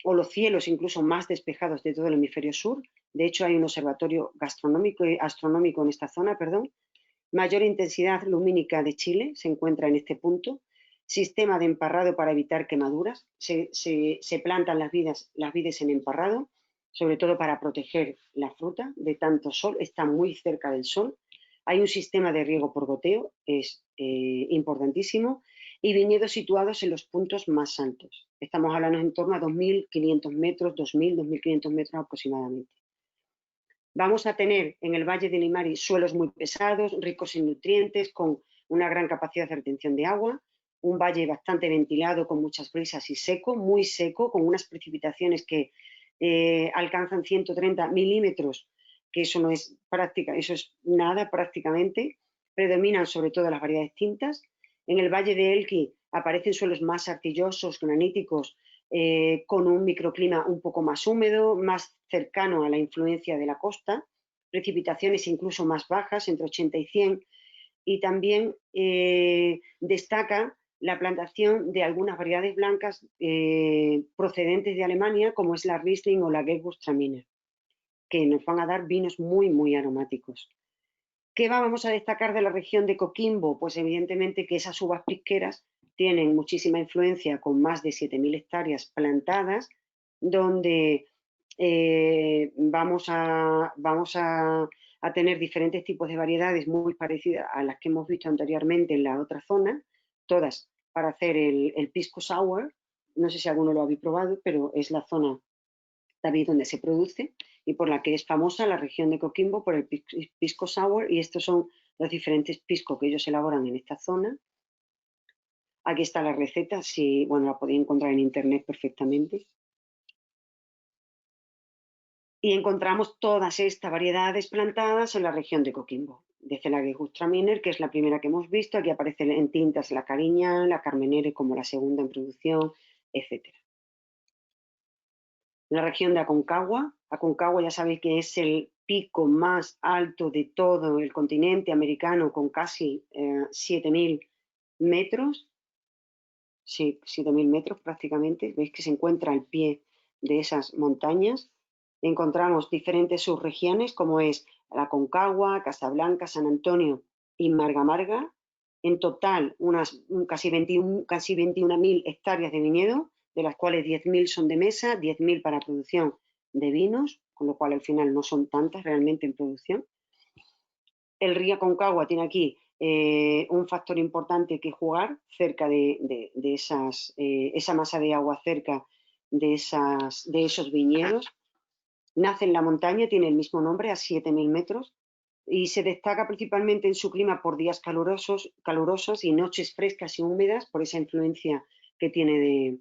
o los cielos incluso más despejados de todo el hemisferio sur. De hecho, hay un observatorio astronómico en esta zona, perdón. Mayor intensidad lumínica de Chile se encuentra en este punto. Sistema de emparrado para evitar quemaduras. Se plantan las vides en emparrado. sobre todo para proteger la fruta de tanto sol, está muy cerca del sol. Hay un sistema de riego por goteo, es importantísimo, y viñedos situados en los puntos más altos. Estamos hablando en torno a 2.500 metros, 2.000, 2.500 metros aproximadamente. Vamos a tener en el Valle de Limari suelos muy pesados, ricos en nutrientes, con una gran capacidad de retención de agua, un valle bastante ventilado con muchas brisas y seco, muy seco, con unas precipitaciones que alcanzan 130 milímetros, que eso no es práctica, eso es nada prácticamente. Predominan sobre todo las variedades tintas. En el Valle de Elqui aparecen suelos más arcillosos, graníticos, con un microclima un poco más húmedo, más cercano a la influencia de la costa, precipitaciones incluso más bajas, entre 80 y 100, y también destaca la plantación de algunas variedades blancas procedentes de Alemania, como es la Riesling o la Gewürztraminer, que nos van a dar vinos muy, muy aromáticos. ¿Qué vamos a destacar de la región de Coquimbo? Pues evidentemente que esas uvas pisqueras tienen muchísima influencia, con más de 7.000 hectáreas plantadas, donde vamos a tener diferentes tipos de variedades muy parecidas a las que hemos visto anteriormente en la otra zona, todas para hacer el pisco sour. No sé si alguno lo habéis probado, pero es la zona también donde se produce y por la que es famosa la región de Coquimbo por el pisco sour, y estos son los diferentes piscos que ellos elaboran en esta zona. Aquí está la receta, si, bueno, la podéis encontrar en internet perfectamente. Y encontramos todas estas variedades plantadas en la región de Coquimbo. Desde la Gewürztraminer, que es la primera que hemos visto, aquí aparecen en tintas la Cariñán, la Carmenere como la segunda en producción, etc. La región de Aconcagua ya sabéis que es el pico más alto de todo el continente americano, con casi 7.000 metros. Sí, 7.000 metros prácticamente. Veis que se encuentra al pie de esas montañas. Encontramos diferentes subregiones, como es la Aconcagua, Casablanca, San Antonio y Marga Marga. En total, casi 21.000 hectáreas de viñedo, de las cuales 10.000 son de mesa, 10.000 para producción de vinos, con lo cual al final no son tantas realmente en producción. El río Aconcagua tiene aquí un factor importante que jugar cerca de esa masa de agua cerca de esos viñedos. Nace en la montaña, tiene el mismo nombre, a 7.000 metros, y se destaca principalmente en su clima por días calurosos y noches frescas y húmedas, por esa influencia que tiene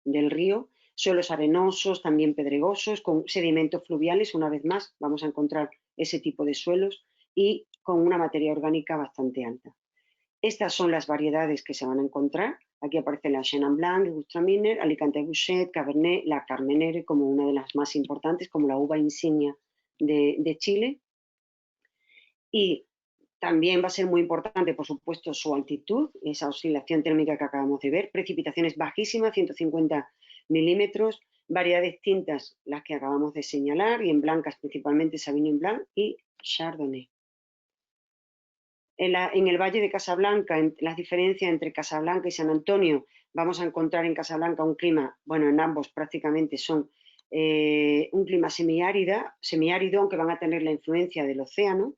del río. Suelos arenosos, también pedregosos, con sedimentos fluviales, una vez más vamos a encontrar ese tipo de suelos, y con una materia orgánica bastante alta. Estas son las variedades que se van a encontrar. Aquí aparece la Chenin Blanc, Gewürztraminer, Alicante Bouschet, Cabernet, la Carmenere como una de las más importantes, como la uva insignia de Chile. Y también va a ser muy importante, por supuesto, su altitud, esa oscilación térmica que acabamos de ver, precipitaciones bajísimas, 150 milímetros, variedades tintas, las que acabamos de señalar, y en blancas principalmente Sauvignon Blanc y Chardonnay. En el Valle de Casablanca, las diferencias entre Casablanca y San Antonio, vamos a encontrar en Casablanca un clima, bueno, en ambos prácticamente son un clima semiárido, aunque van a tener la influencia del océano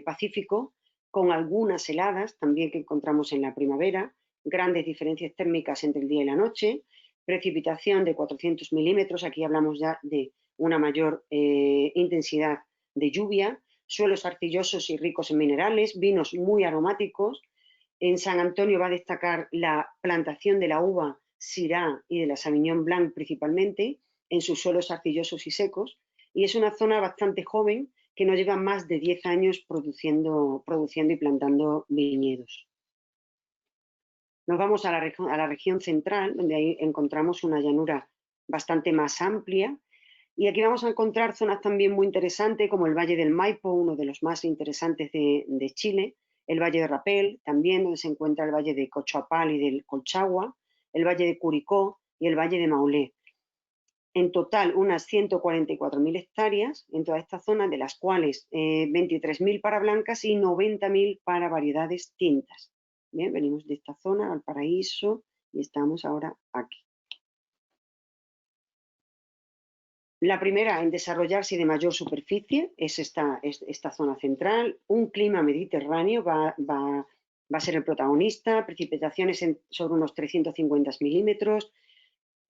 Pacífico, con algunas heladas también que encontramos en la primavera, grandes diferencias térmicas entre el día y la noche, precipitación de 400 milímetros, aquí hablamos ya de una mayor intensidad de lluvia, suelos arcillosos y ricos en minerales, vinos muy aromáticos. En San Antonio va a destacar la plantación de la uva Syrah y de la Sauvignon Blanc principalmente, en sus suelos arcillosos y secos, y es una zona bastante joven que no lleva más de 10 años produciendo y plantando viñedos. Nos vamos a la región central, donde ahí encontramos una llanura bastante más amplia, y aquí vamos a encontrar zonas también muy interesantes, como el Valle del Maipo, uno de los más interesantes de Chile, el Valle de Rapel, también donde se encuentra el Valle de Cochoapal y del Colchagua, el Valle de Curicó y el Valle de Maulé. En total, unas 144.000 hectáreas en toda esta zona, de las cuales 23.000 para blancas y 90.000 para variedades tintas. Bien, venimos de esta zona, Valparaíso, y estamos ahora aquí. La primera en desarrollarse de mayor superficie es esta zona central. Un clima mediterráneo va a ser el protagonista, precipitaciones sobre unos 350 milímetros.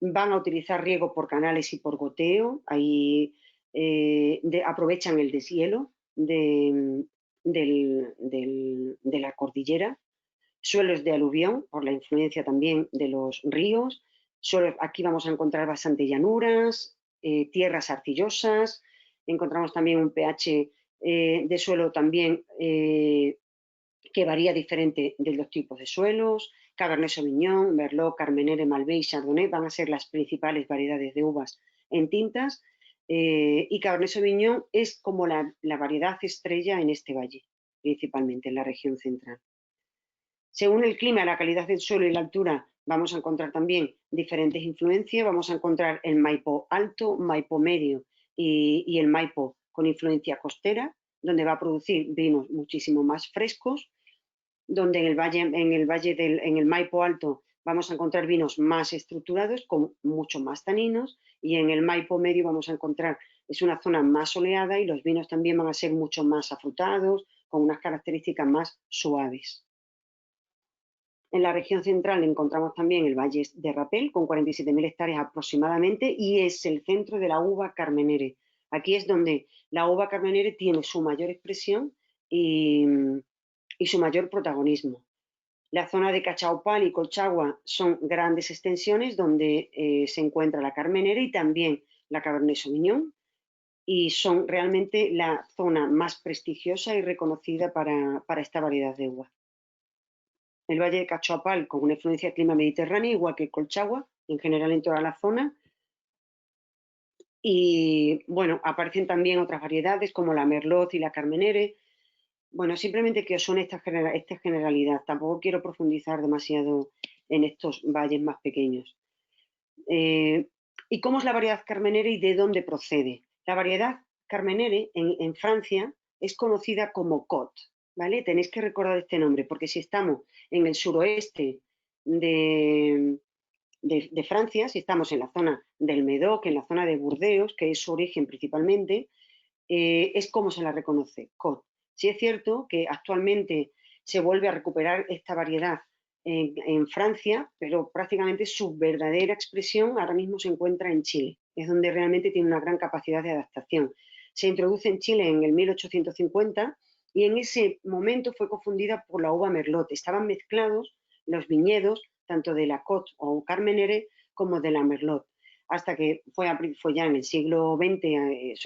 Van a utilizar riego por canales y por goteo. Ahí aprovechan el deshielo de la cordillera. Suelos de aluvión, por la influencia también de los ríos. Aquí vamos a encontrar bastante llanuras, tierras arcillosas. Encontramos también un pH de suelo también que varía diferente de los tipos de suelos. Cabernet Sauvignon, Merlot, Carmenere, Malbec y Chardonnay van a ser las principales variedades de uvas en tintas. Y Cabernet Sauvignon es como la variedad estrella en este valle, principalmente en la región central. Según el clima, la calidad del suelo y la altura, vamos a encontrar también diferentes influencias. Vamos a encontrar el Maipo alto, Maipo medio y el Maipo con influencia costera, donde va a producir vinos muchísimo más frescos, donde en el Maipo alto vamos a encontrar vinos más estructurados con mucho más taninos, y en el Maipo medio vamos a encontrar, es una zona más soleada y los vinos también van a ser mucho más afrutados, con unas características más suaves. En la región central encontramos también el Valle de Rapel, con 47.000 hectáreas aproximadamente, y es el centro de la uva Carmenere. Aquí es donde la uva Carmenere tiene su mayor expresión y su mayor protagonismo. La zona de Cachaupal y Colchagua son grandes extensiones donde se encuentra la Carmenere y también la Cabernet Sauvignon, y son realmente la zona más prestigiosa y reconocida para esta variedad de uva. El Valle de Cachaupal con una influencia de clima mediterráneo, igual que Colchagua, en general en toda la zona. Y bueno, aparecen también otras variedades como la Merlot y la Carmenere. Bueno, simplemente que os suene esta generalidad. Tampoco quiero profundizar demasiado en estos valles más pequeños. ¿Y cómo es la variedad Carmenere y de dónde procede? La variedad Carmenere en Francia es conocida como Côte, ¿vale? Tenéis que recordar este nombre, porque si estamos en el suroeste de Francia, si estamos en la zona del Médoc, en la zona de Burdeos, que es su origen principalmente, es como se la reconoce, Côte. Sí es cierto que actualmente se vuelve a recuperar esta variedad en Francia, pero prácticamente su verdadera expresión ahora mismo se encuentra en Chile. Es donde realmente tiene una gran capacidad de adaptación. Se introduce en Chile en el 1850 y en ese momento fue confundida por la uva Merlot. Estaban mezclados los viñedos, tanto de la Côte o Carmenere como de la Merlot, hasta que fue ya en el siglo XX,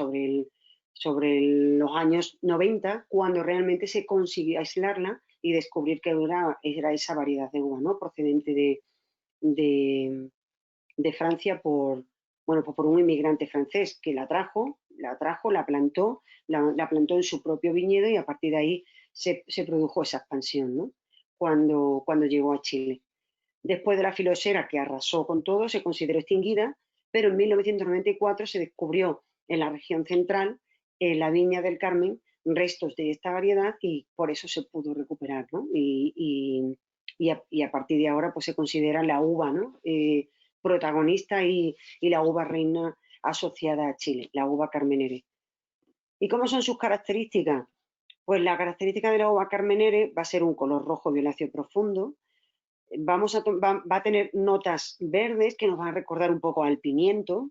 sobre los años 90, cuando realmente se consiguió aislarla y descubrir que era esa variedad de uva, ¿no? Procedente de Francia por un inmigrante francés que la trajo, la plantó en su propio viñedo, y a partir de ahí se produjo esa expansión, ¿no? Cuando llegó a Chile. Después de la filosera, que arrasó con todo, se consideró extinguida, pero en 1994 se descubrió en la región central, en la Viña del Carmen, restos de esta variedad, y por eso se pudo recuperar, ¿no? Y a partir de ahora pues se considera la uva, ¿no? Protagonista y la uva reina asociada a Chile, la uva Carmenere. ¿Y cómo son sus características? Pues la característica de la uva Carmenere va a ser un color rojo violáceo profundo. Va a tener notas verdes que nos van a recordar un poco al pimiento,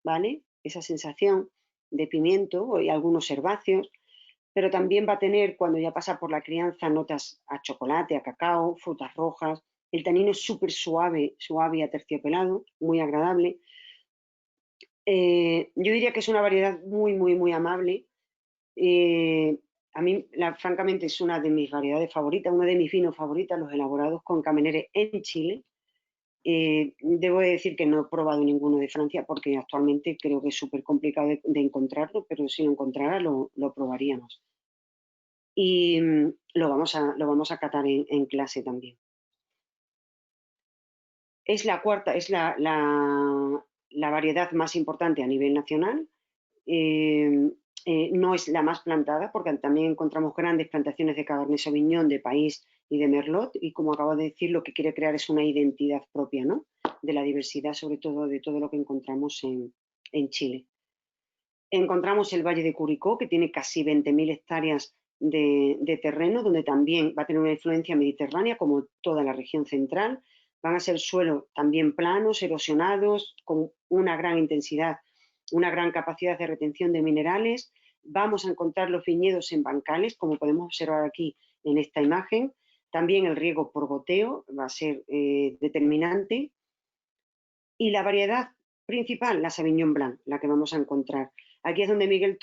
¿vale? Esa sensación de pimiento y algunos herbáceos, pero también va a tener, cuando ya pasa por la crianza, notas a chocolate, a cacao, frutas rojas. El tanino es súper suave y aterciopelado, muy agradable. Yo diría que es una variedad muy, muy, muy amable. A mí, francamente, es una de mis variedades favoritas, uno de mis vinos favoritos, los elaborados con Carmenere en Chile. Debo decir que no he probado ninguno de Francia, porque actualmente creo que es súper complicado de encontrarlo, pero si lo encontrara lo probaríamos. Y lo vamos a catar en clase también. Es la cuarta, es la variedad más importante a nivel nacional. No es la más plantada, porque también encontramos grandes plantaciones de Cabernet Sauvignon de País y de Merlot, y como acabo de decir, lo que quiere crear es una identidad propia, ¿no? De la diversidad, sobre todo de todo lo que encontramos en Chile. Encontramos el Valle de Curicó, que tiene casi 20.000 hectáreas de terreno, donde también va a tener una influencia mediterránea, como toda la región central. Van a ser suelos también planos, erosionados, con una gran intensidad, una gran capacidad de retención de minerales. Vamos a encontrar los viñedos en bancales, como podemos observar aquí en esta imagen. También el riego por goteo va a ser determinante. Y la variedad principal, la Sauvignon Blanc, la que vamos a encontrar. Aquí es donde Miguel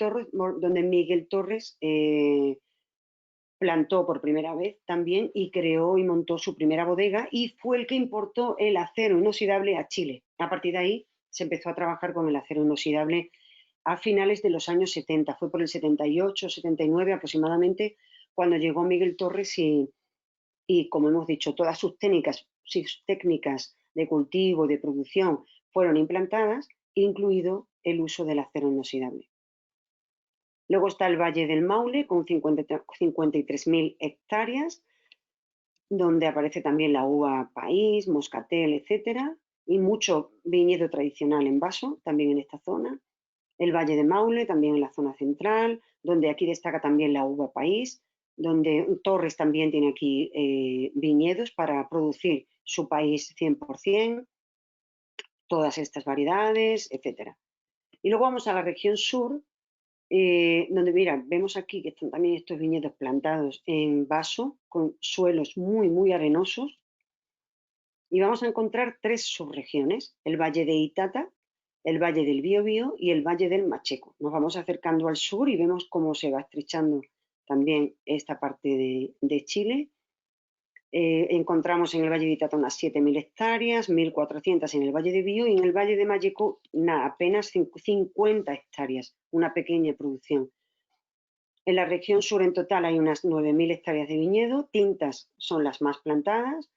Torres plantó por primera vez también y creó y montó su primera bodega y fue el que importó el acero inoxidable a Chile. A partir de ahí se empezó a trabajar con el acero inoxidable a finales de los años 70. Fue por el 78, 79 aproximadamente cuando llegó Miguel Torres y como hemos dicho, todas sus técnicas de cultivo, de producción, fueron implantadas, incluido el uso del acero inoxidable. Luego está el Valle del Maule, con 53.000 hectáreas, donde aparece también la uva país, moscatel, etcétera, y mucho viñedo tradicional en vaso, también en esta zona. El Valle de Maule, también en la zona central, donde aquí destaca también la uva país, donde Torres también tiene aquí viñedos para producir su país 100%, todas estas variedades, etcétera. Y luego vamos a la región sur, donde, mira, vemos aquí que están también estos viñedos plantados en vaso, con suelos muy, muy arenosos. Y vamos a encontrar tres subregiones, el Valle de Itata, el Valle del Biobío y el Valle del Macheco. Nos vamos acercando al sur y vemos cómo se va estrechando también esta parte de Chile. Encontramos en el Valle de Itata unas 7.000 hectáreas, 1.400 en el Valle de Biobío y en el Valle de Macheco apenas 50 hectáreas, una pequeña producción. En la región sur en total hay unas 9.000 hectáreas de viñedo, tintas son las más plantadas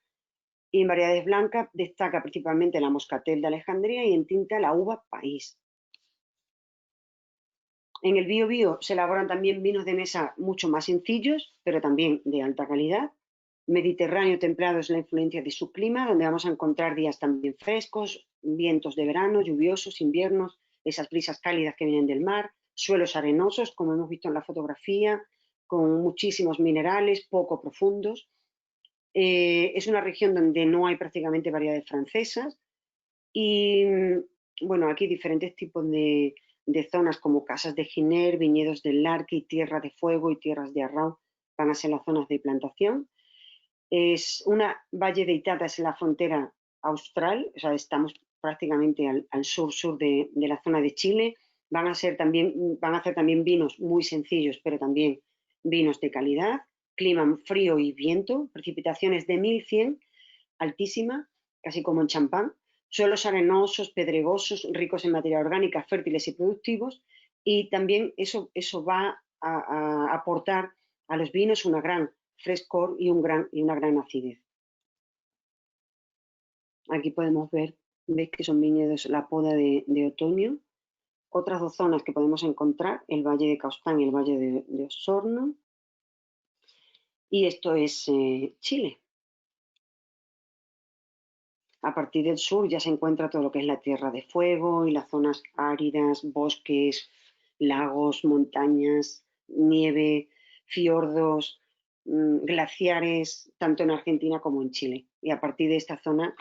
y en variedades blancas destaca principalmente la moscatel de Alejandría y en tinta la uva país. En el Biobío se elaboran también vinos de mesa mucho más sencillos, pero también de alta calidad. Mediterráneo templado es la influencia de su clima, donde vamos a encontrar días también frescos, vientos de verano, lluviosos, inviernos, esas brisas cálidas que vienen del mar, suelos arenosos, como hemos visto en la fotografía, con muchísimos minerales, poco profundos. Es una región donde no hay prácticamente variedades francesas y, bueno, aquí diferentes tipos de zonas como casas de Giner, viñedos del Larqui, tierra de fuego y tierras de Arrau van a ser las zonas de plantación. Es una Valle de Itata, es la frontera austral, o sea, estamos prácticamente al sur de la zona de Chile. Van a hacer también vinos muy sencillos, pero también vinos de calidad. Clima frío y viento, precipitaciones de 1100, altísima, casi como en champán. Suelos arenosos, pedregosos, ricos en materia orgánica, fértiles y productivos. Y también eso va a aportar a los vinos una gran frescor y una gran acidez. Aquí podemos ver, veis que son viñedos la poda de otoño. Otras dos zonas que podemos encontrar, el Valle de Caustán y el Valle de Osorno. Y esto es Chile. A partir del sur ya se encuentra todo lo que es la Tierra de Fuego y las zonas áridas, bosques, lagos, montañas, nieve, fiordos, glaciares, tanto en Argentina como en Chile. Y a partir de esta zona,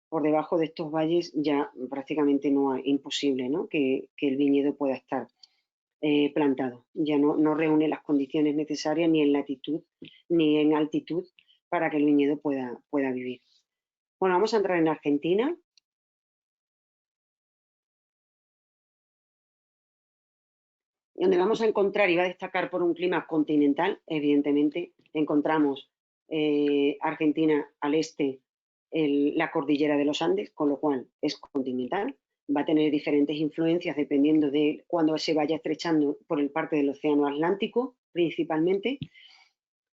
por debajo de estos valles, ya prácticamente imposible, ¿no? que el viñedo pueda estar plantado. Ya no reúne las condiciones necesarias ni en latitud ni en altitud para que el viñedo pueda vivir. Bueno, vamos a entrar en Argentina. Donde vamos a encontrar y va a destacar por un clima continental, evidentemente, encontramos Argentina al este, la cordillera de los Andes, con lo cual es continental. Va a tener diferentes influencias dependiendo de cuándo se vaya estrechando por el parte del océano Atlántico, principalmente,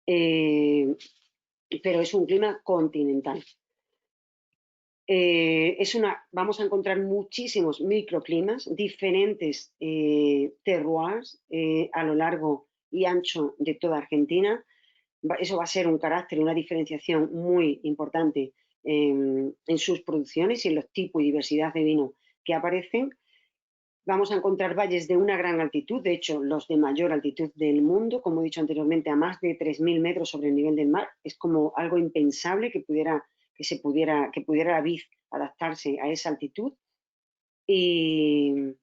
pero es un clima continental. Vamos a encontrar muchísimos microclimas, diferentes terroirs a lo largo y ancho de toda Argentina. Eso va a ser un carácter, una diferenciación muy importante en sus producciones y en los tipos y diversidad de vino que aparecen. Vamos a encontrar valles de una gran altitud, de hecho, los de mayor altitud del mundo, como he dicho anteriormente, a más de 3.000 metros sobre el nivel del mar. Es como algo impensable que pudiera la vid adaptarse a esa altitud. Y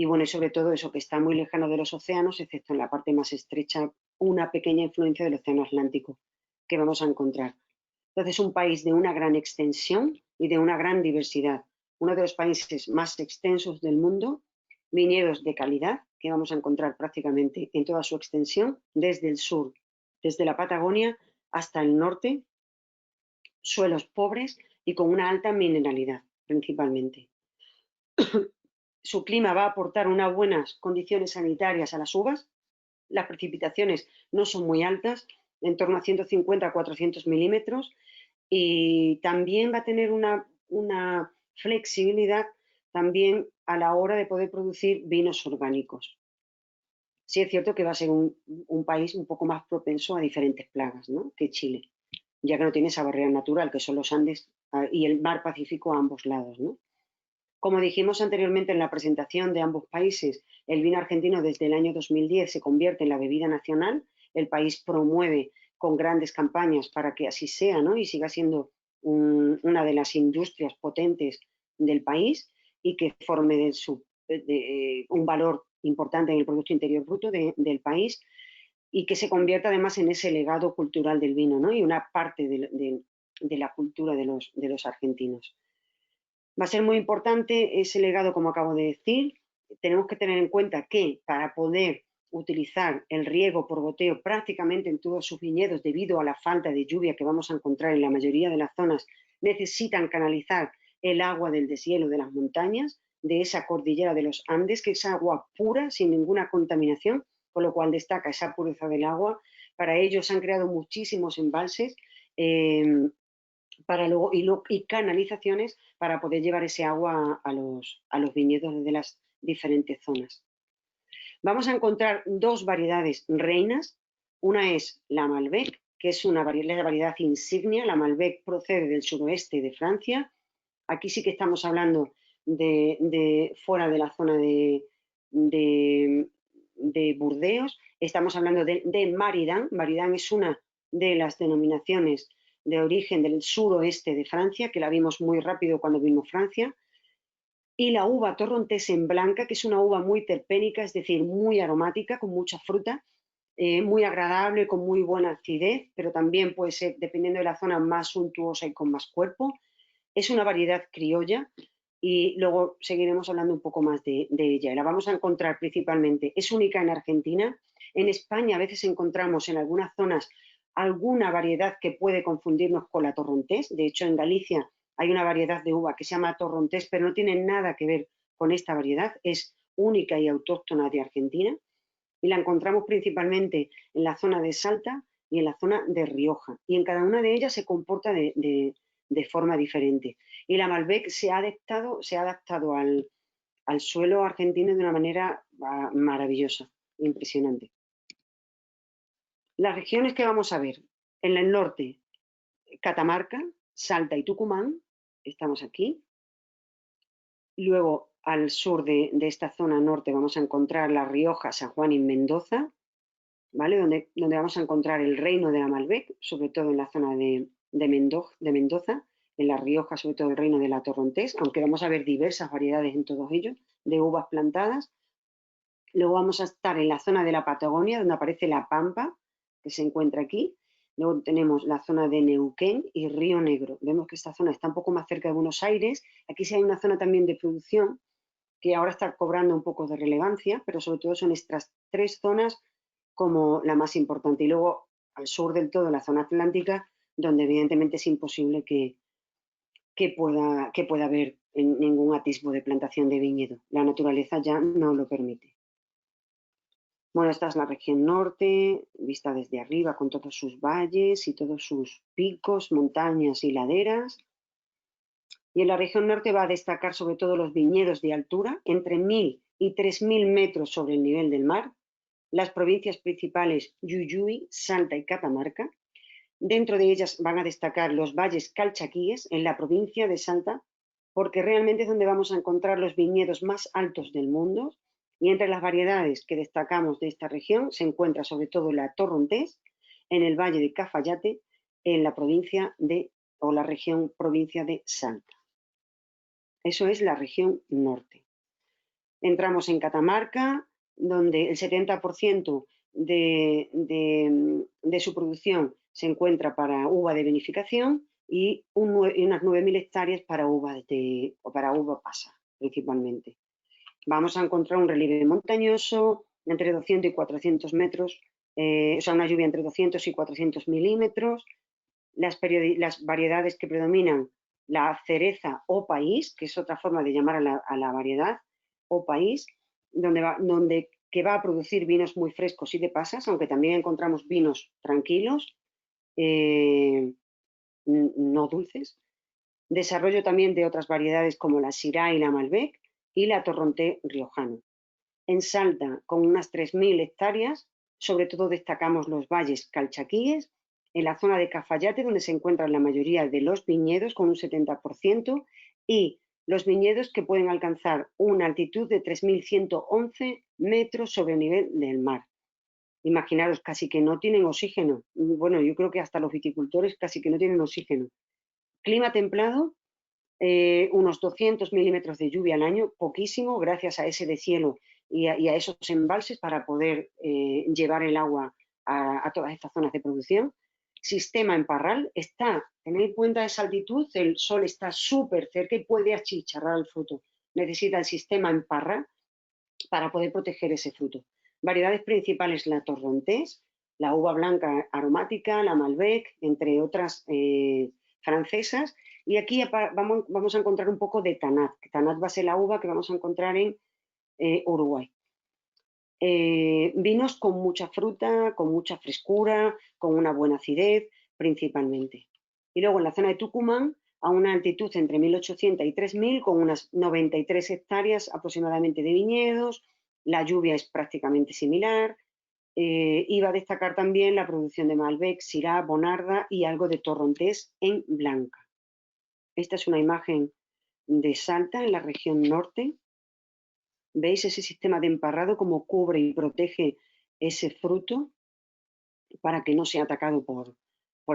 bueno, y sobre todo eso, que está muy lejano de los océanos, excepto en la parte más estrecha, una pequeña influencia del océano Atlántico que vamos a encontrar. Entonces, un país de una gran extensión y de una gran diversidad. Uno de los países más extensos del mundo, viñedos de calidad que vamos a encontrar prácticamente en toda su extensión, desde el sur, desde la Patagonia hasta el norte, suelos pobres y con una alta mineralidad, principalmente. Su clima va a aportar unas buenas condiciones sanitarias a las uvas. Las precipitaciones no son muy altas, en torno a 150 a 400 milímetros, y también va a tener una flexibilidad también a la hora de poder producir vinos orgánicos. Sí es cierto que va a ser un país un poco más propenso a diferentes plagas, ¿no?, que Chile, ya que no tiene esa barrera natural, que son los Andes y el mar Pacífico a ambos lados, ¿no? Como dijimos anteriormente en la presentación de ambos países, el vino argentino desde el año 2010 se convierte en la bebida nacional. El país promueve con grandes campañas para que así sea, ¿no?, y siga siendo una de las industrias potentes del país y que forme un valor importante en el Producto Interior Bruto del país, y que se convierta además en ese legado cultural del vino, ¿no?, y una parte de la cultura de los argentinos. Va a ser muy importante ese legado, como acabo de decir. Tenemos que tener en cuenta que para poder utilizar el riego por goteo prácticamente en todos sus viñedos, debido a la falta de lluvia que vamos a encontrar en la mayoría de las zonas, necesitan canalizar el agua del deshielo de las montañas, de esa cordillera de los Andes, que es agua pura, sin ninguna contaminación, con lo cual destaca esa pureza del agua. Para ello se han creado muchísimos embalses y canalizaciones para poder llevar ese agua a los viñedos desde las diferentes zonas. Vamos a encontrar dos variedades reinas. Una es la Malbec, que es la variedad insignia. La Malbec procede del suroeste de Francia. Aquí sí que estamos hablando de fuera de la zona de Burdeos. Estamos hablando de Maridán. Maridán es una de las denominaciones de origen del suroeste de Francia, que la vimos muy rápido cuando vimos Francia. Y la uva torrontés en blanca, que es una uva muy terpénica, es decir, muy aromática, con mucha fruta, muy agradable, con muy buena acidez, pero también puede ser, dependiendo de la zona, más suntuosa y con más cuerpo. Es una variedad criolla y luego seguiremos hablando un poco más de ella. La vamos a encontrar principalmente, es única en Argentina. En España a veces encontramos en algunas zonas alguna variedad que puede confundirnos con la torrontés. De hecho, en Galicia hay una variedad de uva que se llama torrontés, pero no tiene nada que ver con esta variedad. Es única y autóctona de Argentina y la encontramos principalmente en la zona de Salta y en la zona de Rioja. Y en cada una de ellas se comporta de forma diferente. Y la Malbec se ha adaptado al suelo argentino de una manera maravillosa, impresionante. Las regiones que vamos a ver: en el norte, Catamarca, Salta y Tucumán, estamos aquí. Luego, al sur de esta zona norte vamos a encontrar La Rioja, San Juan y Mendoza, ¿vale?, donde vamos a encontrar el reino de la Malbec, sobre todo en la zona de Mendoza, en La Rioja sobre todo el reino de la torrontés, aunque vamos a ver diversas variedades en todos ellos, de uvas plantadas. Luego vamos a estar en la zona de la Patagonia, donde aparece la Pampa, que se encuentra aquí. Luego tenemos la zona de Neuquén y Río Negro. Vemos que esta zona está un poco más cerca de Buenos Aires. Aquí sí hay una zona también de producción que ahora está cobrando un poco de relevancia, pero sobre todo son estas tres zonas como la más importante. Y luego al sur del todo la zona atlántica, donde evidentemente es imposible que pueda haber ningún atisbo de plantación de viñedo. La naturaleza ya no lo permite. Bueno, esta es la región norte, vista desde arriba con todos sus valles y todos sus picos, montañas y laderas. Y en la región norte va a destacar sobre todo los viñedos de altura, entre 1.000 y 3.000 metros sobre el nivel del mar, las provincias principales Jujuy, Salta y Catamarca. Dentro de ellas van a destacar los valles calchaquíes en la provincia de Salta, porque realmente es donde vamos a encontrar los viñedos más altos del mundo, y entre las variedades que destacamos de esta región se encuentra sobre todo la Torrontés, en el valle de Cafayate, en la provincia o la región provincia de Salta. Eso es la región norte. Entramos en Catamarca, donde el 70% de su producción se encuentra para uva de vinificación y unas 9.000 hectáreas para uva pasa, principalmente. Vamos a encontrar un relieve montañoso entre 200 y 400 metros, o sea, una lluvia entre 200 y 400 milímetros. Las variedades que predominan, la cereza o país, que es otra forma de llamar a la variedad, o país, que va a producir vinos muy frescos y de pasas, aunque también encontramos vinos tranquilos, no dulces. Desarrollo también de otras variedades como la Syrah y la Malbec y la Torrontés riojano. En Salta, con unas 3.000 hectáreas, sobre todo destacamos los valles calchaquíes, en la zona de Cafayate, donde se encuentran la mayoría de los viñedos, con un 70%, y los viñedos que pueden alcanzar una altitud de 3.111 metros sobre el nivel del mar. Imaginaros, casi que no tienen oxígeno. Bueno, yo creo que hasta los viticultores casi que no tienen oxígeno. Clima templado, unos 200 milímetros de lluvia al año, poquísimo, gracias a ese deshielo y a esos embalses para poder llevar el agua a todas estas zonas de producción. Sistema en parral, tened en cuenta esa altitud, el sol está súper cerca y puede achicharrar el fruto. Necesita el sistema en parra para poder proteger ese fruto. Variedades principales, la Torrontés, la uva blanca aromática, la Malbec, entre otras francesas. Y aquí vamos a encontrar un poco de Tanat. Tanat va a ser la uva que vamos a encontrar en Uruguay. Vinos con mucha fruta, con mucha frescura, con una buena acidez, principalmente. Y luego en la zona de Tucumán, a una altitud entre 1.800 y 3.000, con unas 93 hectáreas aproximadamente de viñedos. La lluvia es prácticamente similar. Iba a destacar también la producción de Malbec, Syrah, Bonarda y algo de Torrontés en blanca. Esta es una imagen de Salta, en la región norte. ¿Veis ese sistema de emparrado como cubre y protege ese fruto para que no sea atacado por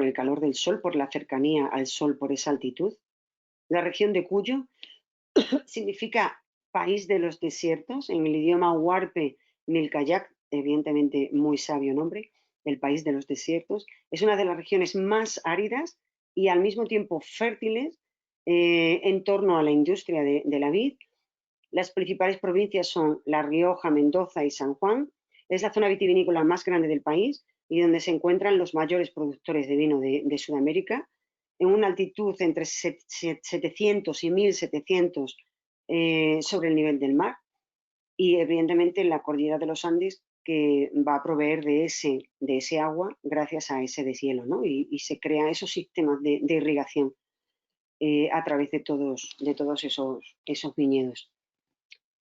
el calor del sol, por la cercanía al sol, por esa altitud? La región de Cuyo significa país de los desiertos, en el idioma huarpe Milkayak, evidentemente muy sabio nombre, el país de los desiertos. Es una de las regiones más áridas y al mismo tiempo fértiles en torno a la industria de la vid. Las principales provincias son La Rioja, Mendoza y San Juan. Es la zona vitivinícola más grande del país y donde se encuentran los mayores productores de vino de Sudamérica, en una altitud entre 700 y 1.700 sobre el nivel del mar, y evidentemente en la cordillera de los Andes, que va a proveer de ese agua gracias a ese deshielo, ¿no? Y se crean esos sistemas de irrigación a través de todos esos viñedos.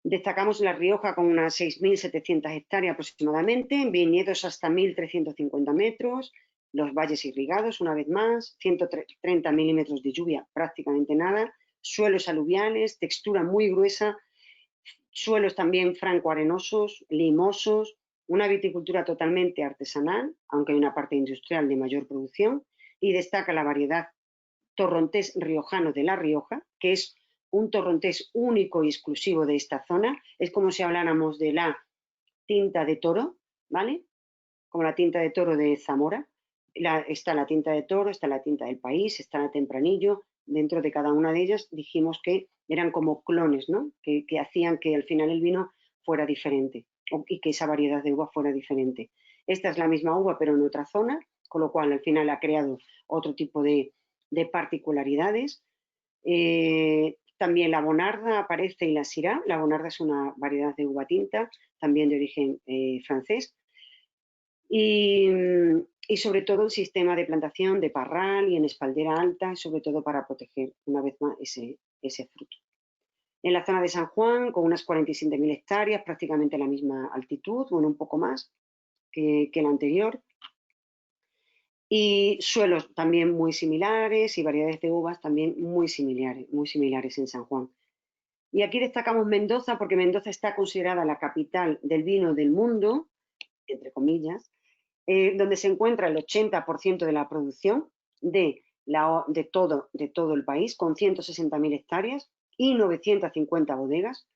Destacamos La Rioja con unas 6.700 hectáreas aproximadamente, en viñedos hasta 1.350 metros, los valles irrigados, una vez más, 130 milímetros de lluvia, prácticamente nada, suelos aluviales, textura muy gruesa, suelos también franco-arenosos, limosos, una viticultura totalmente artesanal, aunque hay una parte industrial de mayor producción, y destaca la variedad Torrontés riojano de La Rioja, que es un torrontés único y exclusivo de esta zona. Es como si habláramos de la tinta de toro, ¿vale? Como la tinta de toro de Zamora. Está la tinta de toro, está la tinta del país, está la tempranillo. Dentro de cada una de ellas dijimos que eran como clones, ¿no? Que hacían que al final el vino fuera diferente y que esa variedad de uva fuera diferente. Esta es la misma uva, pero en otra zona, con lo cual al final ha creado otro tipo de particularidades. También la Bonarda aparece y la Syrah. La Bonarda es una variedad de uva tinta, también de origen francés. Y sobre todo el sistema de plantación de parral y en espaldera alta, sobre todo para proteger una vez más ese fruto. En la zona de San Juan, con unas 47.000 hectáreas, prácticamente la misma altitud, bueno, un poco más que la anterior. Y suelos también muy similares y variedades de uvas también muy similares en San Juan. Y aquí destacamos Mendoza porque Mendoza está considerada la capital del vino del mundo, entre comillas, donde se encuentra el 80% de la producción de todo el país, con 160.000 hectáreas y 950 bodegas.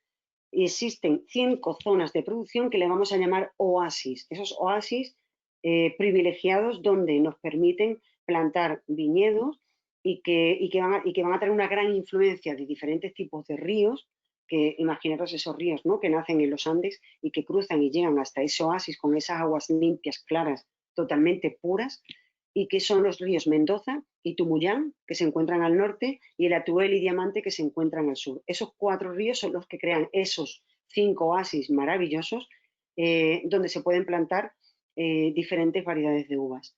Y existen 5 zonas de producción que le vamos a llamar oasis. Esos oasis privilegiados donde nos permiten plantar viñedos y que van a tener una gran influencia de diferentes tipos de ríos, que imaginaros esos ríos, ¿no?, que nacen en los Andes y que cruzan y llegan hasta ese oasis con esas aguas limpias, claras, totalmente puras, y que son los ríos Mendoza y Tumuyán, que se encuentran al norte, y el Atuel y Diamante, que se encuentran al sur. Esos 4 ríos son los que crean esos 5 oasis maravillosos donde se pueden plantar diferentes variedades de uvas.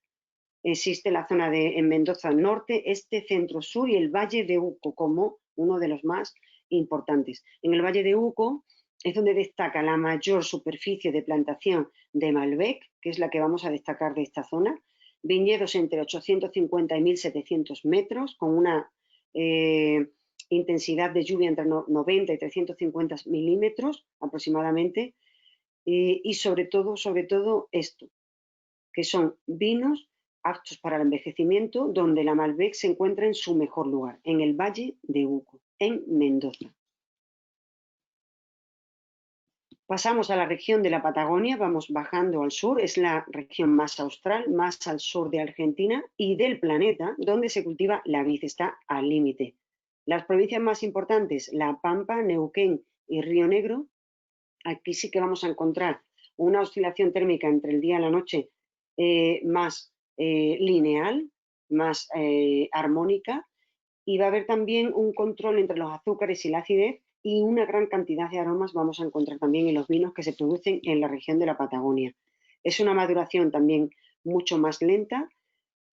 Existe la zona en Mendoza norte, este, centro, sur y el Valle de Uco como uno de los más importantes. En el Valle de Uco es donde destaca la mayor superficie de plantación de Malbec, que es la que vamos a destacar de esta zona. Viñedos entre 850 y 1.700 metros, con una intensidad de lluvia entre 90 y 350 milímetros aproximadamente. Y sobre todo esto, que son vinos aptos para el envejecimiento, donde la Malbec se encuentra en su mejor lugar, en el Valle de Uco, en Mendoza. Pasamos a la región de la Patagonia, vamos bajando al sur, es la región más austral, más al sur de Argentina y del planeta, donde se cultiva la vid, está al límite. Las provincias más importantes, La Pampa, Neuquén y Río Negro, aquí sí que vamos a encontrar una oscilación térmica entre el día y la noche más lineal, más armónica, y va a haber también un control entre los azúcares y la acidez, y una gran cantidad de aromas vamos a encontrar también en los vinos que se producen en la región de la Patagonia. Es una maduración también mucho más lenta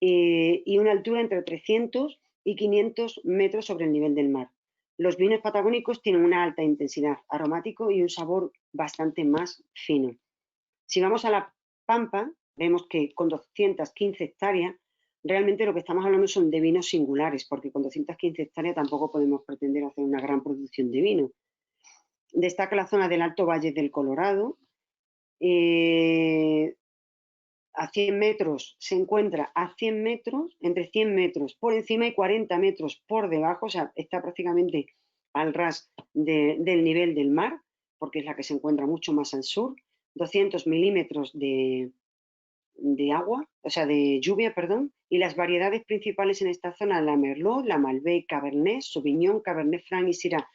y una altura entre 300 y 500 metros sobre el nivel del mar. Los vinos patagónicos tienen una alta intensidad aromático y un sabor bastante más fino. Si vamos a La Pampa, vemos que con 215 hectáreas, realmente lo que estamos hablando son de vinos singulares, porque con 215 hectáreas tampoco podemos pretender hacer una gran producción de vino. Destaca la zona del Alto Valle del Colorado. A 100 metros se encuentra a 100 metros, entre 100 metros por encima y 40 metros por debajo, o sea, está prácticamente al ras del nivel del mar, porque es la que se encuentra mucho más al sur. 200 milímetros de agua, o sea, de lluvia, perdón, y las variedades principales en esta zona, la Merlot, la Malbec, Cabernet, Sauvignon, Cabernet Franc y Syrah.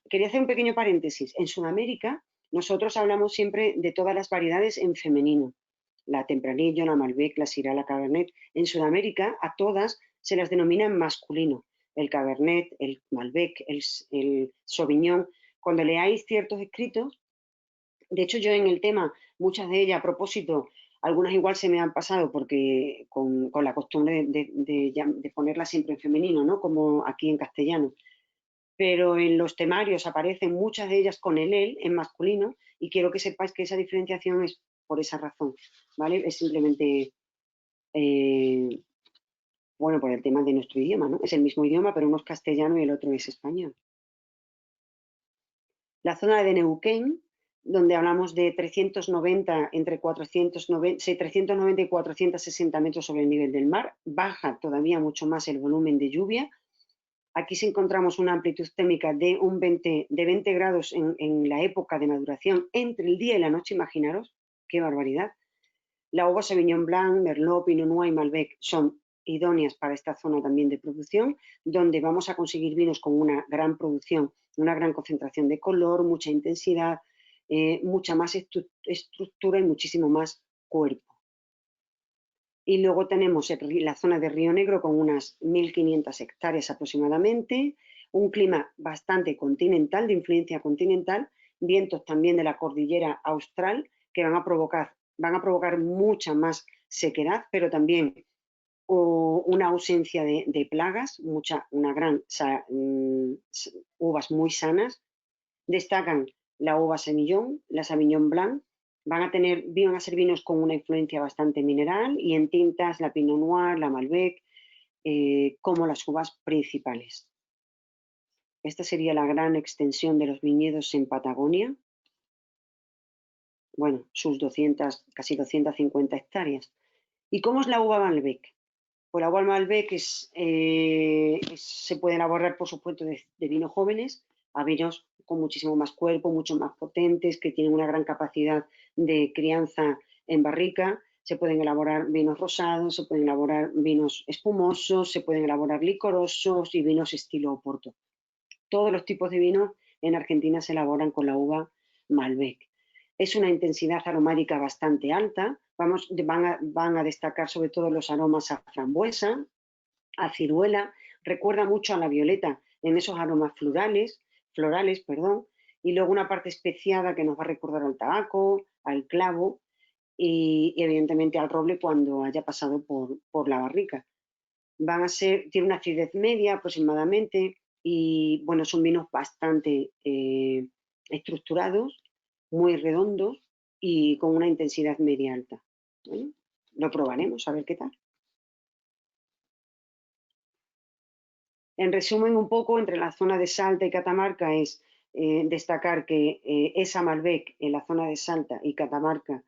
Quería hacer un pequeño paréntesis. En Sudamérica, nosotros hablamos siempre de todas las variedades en femenino. La Tempranillo, la Malbec, la Syrah, la Cabernet. En Sudamérica, a todas se las denomina en masculino. El Cabernet, el Malbec, el Sauvignon. Cuando leáis ciertos escritos, de hecho yo en el tema, muchas de ellas a propósito, algunas igual se me han pasado porque con la costumbre de ponerlas siempre en femenino, ¿no?, como aquí en castellano. Pero en los temarios aparecen muchas de ellas con el él en masculino, y quiero que sepáis que esa diferenciación es por esa razón, ¿vale? Es simplemente, bueno, por el tema de nuestro idioma, ¿no? Es el mismo idioma, pero uno es castellano y el otro es español. La zona de Neuquén, donde hablamos de 390 y 460 metros sobre el nivel del mar, baja todavía mucho más el volumen de lluvia. Aquí sí encontramos una amplitud térmica de 20 grados en la época de maduración entre el día y la noche, imaginaros, qué barbaridad. La uva Sauvignon Blanc, Merlot, Pinot Noir y Malbec son idóneas para esta zona también de producción, donde vamos a conseguir vinos con una gran producción, una gran concentración de color, mucha intensidad, mucha más estructura y muchísimo más cuerpo. Y luego tenemos la zona de Río Negro con unas 1.500 hectáreas aproximadamente, un clima bastante continental, de influencia continental, vientos también de la cordillera austral que van a provocar mucha más sequedad, pero también una ausencia de plagas, uvas muy sanas. Destacan la uva Semillón, la Sauvignon Blanc, van a ser vinos con una influencia bastante mineral y en tintas la Pinot Noir, la Malbec, como las uvas principales. Esta sería la gran extensión de los viñedos en Patagonia. Bueno, sus casi 250 hectáreas. ¿Y cómo es la uva Malbec? Pues la uva Malbec se puede elaborar, por supuesto, de vinos jóvenes a vinos con muchísimo más cuerpo, mucho más potentes, que tienen una gran capacidad de crianza en barrica. Se pueden elaborar vinos rosados, se pueden elaborar vinos espumosos, se pueden elaborar licorosos y vinos estilo Oporto. Todos los tipos de vinos en Argentina se elaboran con la uva Malbec. Es una intensidad aromática bastante alta. Van a destacar sobre todo los aromas a frambuesa, a ciruela. Recuerda mucho a la violeta en esos aromas florales, y luego una parte especiada que nos va a recordar al tabaco, al clavo y evidentemente al roble cuando haya pasado por la barrica. Tiene una acidez media aproximadamente y bueno, son vinos bastante estructurados, muy redondos y con una intensidad media alta. Bueno, lo probaremos a ver qué tal. En resumen, un poco entre la zona de Salta y Catamarca es destacar que esa Malbec en la zona de Salta y Catamarca,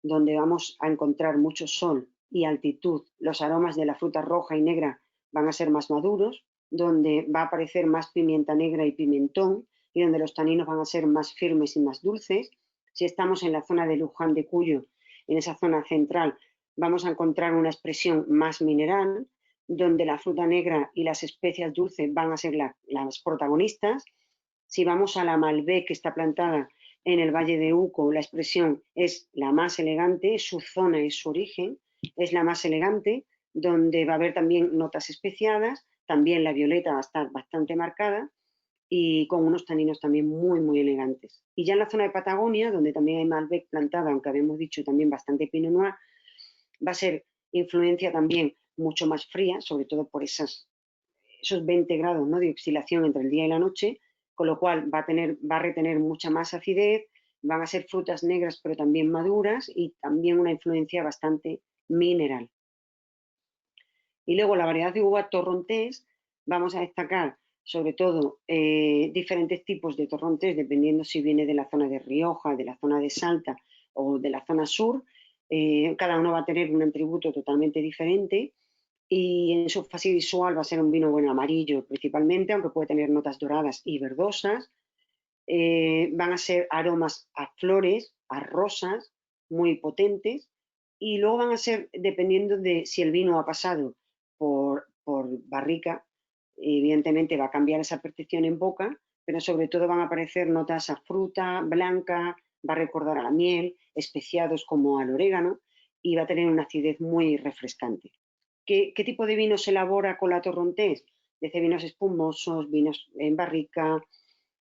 donde vamos a encontrar mucho sol y altitud, los aromas de la fruta roja y negra van a ser más maduros, donde va a aparecer más pimienta negra y pimentón y donde los taninos van a ser más firmes y más dulces. Si estamos en la zona de Luján de Cuyo, en esa zona central, vamos a encontrar una expresión más mineral, donde la fruta negra y las especias dulces van a ser las protagonistas. Si vamos a la Malbec, que está plantada en el Valle de Uco, la expresión es la más elegante, su zona y su origen es la más elegante, donde va a haber también notas especiadas, también la violeta va a estar bastante marcada y con unos taninos también muy, muy elegantes. Y ya en la zona de Patagonia, donde también hay Malbec plantada, aunque habíamos dicho también bastante Pinot Noir, va a ser influencia también mucho más fría, sobre todo por esos 20 grados, ¿no?, de oscilación entre el día y la noche, con lo cual va a retener mucha más acidez, van a ser frutas negras pero también maduras y también una influencia bastante mineral. Y luego la variedad de uva torrontés, vamos a destacar sobre todo diferentes tipos de torrontés, dependiendo si viene de la zona de Rioja, de la zona de Salta o de la zona sur. Cada uno va a tener un atributo totalmente diferente y en su fase visual va a ser un vino bueno amarillo principalmente, aunque puede tener notas doradas y verdosas. Van a ser aromas a flores, a rosas, muy potentes, y luego van a ser, dependiendo de si el vino ha pasado por barrica, evidentemente va a cambiar esa percepción en boca, pero sobre todo van a aparecer notas a fruta blanca, va a recordar a la miel, especiados como al orégano, y va a tener una acidez muy refrescante. ¿Qué tipo de vino se elabora con la torrontés? Desde vinos espumosos, vinos en barrica,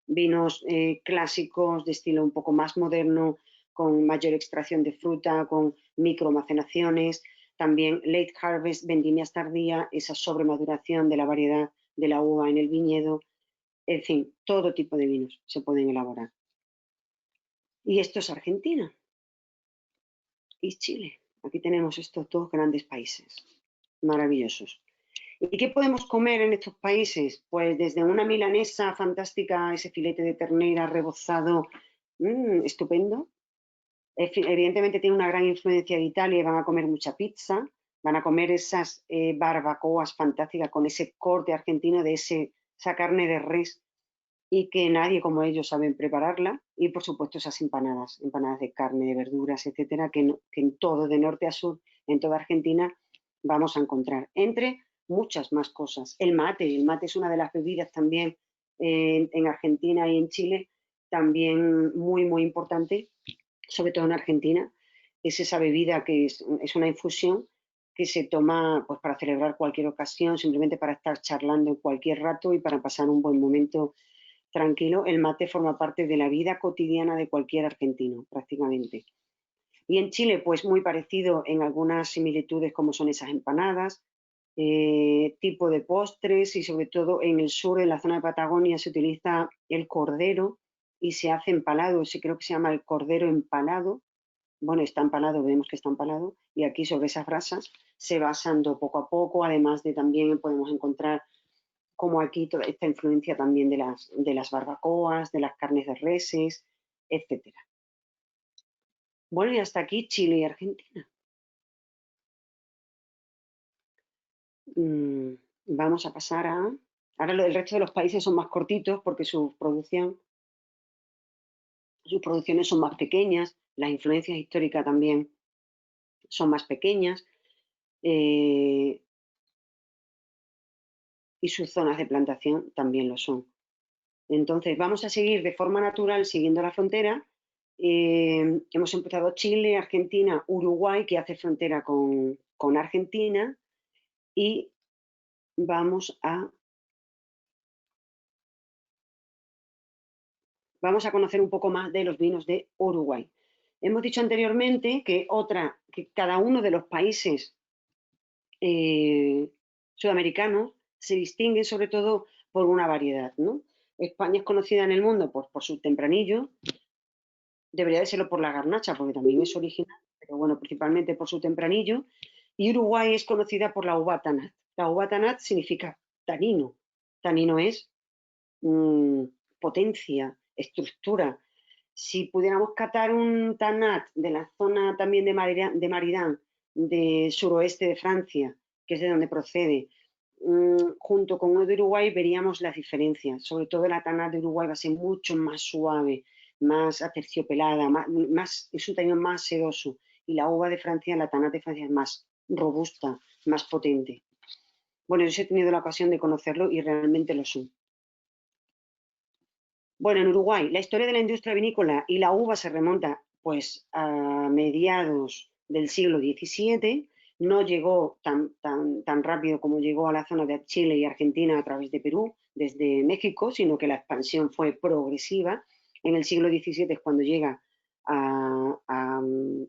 vinos clásicos de estilo un poco más moderno, con mayor extracción de fruta, con micromacenaciones, también late harvest, vendimias tardía, esa sobremaduración de la variedad de la uva en el viñedo, en fin, todo tipo de vinos se pueden elaborar. Y esto es Argentina y Chile. Aquí tenemos estos dos grandes países maravillosos. ¿Y qué podemos comer en estos países? Pues desde una milanesa fantástica, ese filete de ternera rebozado, estupendo. Evidentemente tiene una gran influencia de Italia y van a comer mucha pizza, van a comer esas barbacoas fantásticas con ese corte argentino de esa carne de res y que nadie como ellos saben prepararla. Y por supuesto esas empanadas de carne, de verduras, etcétera, que en todo, de norte a sur, en toda Argentina, vamos a encontrar. Entre muchas más cosas. El mate es una de las bebidas también en Argentina y en Chile, también muy, muy importante, sobre todo en Argentina. Es esa bebida que es una infusión que se toma pues, para celebrar cualquier ocasión, simplemente para estar charlando en cualquier rato y para pasar un buen momento tranquilo. El mate forma parte de la vida cotidiana de cualquier argentino, prácticamente. Y en Chile, pues muy parecido en algunas similitudes como son esas empanadas, tipo de postres y sobre todo en el sur, en la zona de Patagonia, se utiliza el cordero y se hace empalado, creo que se llama el cordero empalado, bueno, está empalado, vemos que está empalado, y aquí sobre esas brasas se va asando poco a poco, además de también podemos encontrar como aquí toda esta influencia también de las barbacoas, de las carnes de reses, etcétera. Bueno, y hasta aquí Chile y Argentina. Vamos a pasar a... Ahora el resto de los países son más cortitos porque sus producciones son más pequeñas, las influencias históricas también son más pequeñas y sus zonas de plantación también lo son. Entonces vamos a seguir de forma natural siguiendo la frontera. Hemos empezado Chile, Argentina, Uruguay, que hace frontera con Argentina, y vamos a conocer un poco más de los vinos de Uruguay. Hemos dicho anteriormente que cada uno de los países sudamericanos se distingue sobre todo por una variedad, ¿no? España es conocida en el mundo por su tempranillo, debería de serlo por la garnacha, porque también es original, pero bueno, principalmente por su tempranillo, y Uruguay es conocida por la uva tanat. La uva tanat significa tanino. Tanino es potencia, estructura. Si pudiéramos catar un tanat de la zona también de Maridán, de suroeste de Francia, que es de donde procede, junto con uno de Uruguay, veríamos las diferencias. Sobre todo la tanat de Uruguay va a ser mucho más suave, más aterciopelada, es un tanino más sedoso. Y la uva de Francia, la tanat de Francia es más robusta, más potente. Bueno, yo he tenido la ocasión de conocerlo y realmente lo son. Bueno, en Uruguay, la historia de la industria vinícola y la uva se remonta pues a mediados del siglo XVII. No llegó tan rápido como llegó a la zona de Chile y Argentina a través de Perú, desde México, sino que la expansión fue progresiva. En el siglo XVII es cuando llega a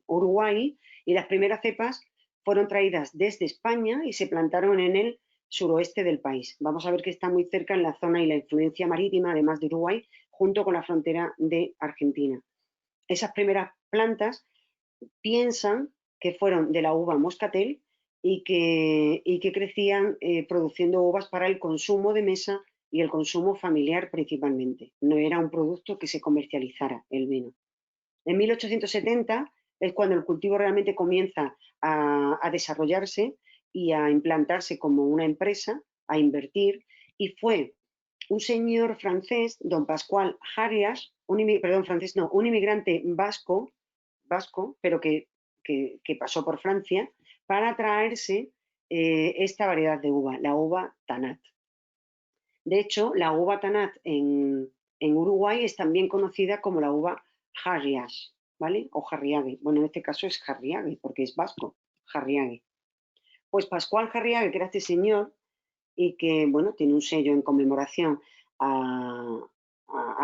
Uruguay, y las primeras cepas fueron traídas desde España y se plantaron en el suroeste del país. Vamos a ver que está muy cerca en la zona y la influencia marítima, además de Uruguay, junto con la frontera de Argentina. Esas primeras plantas piensan que fueron de la uva moscatel y que crecían produciendo uvas para el consumo de mesa y el consumo familiar principalmente. No era un producto que se comercializara el vino. En 1870 es cuando el cultivo realmente comienza a desarrollarse y a implantarse como una empresa, a invertir, y fue un señor francés, don Pascual Jarrias, un inmigrante vasco, pero que pasó por Francia, para traerse esta variedad de uva, la uva tanat. De hecho, la uva tanat en Uruguay es también conocida como la uva Jarrias, ¿vale? O Jarriague. Bueno, en este caso es Jarriague, porque es vasco, Jarriague. Pues Pascual Jarriague, que era este señor, y que, bueno, tiene un sello en conmemoración a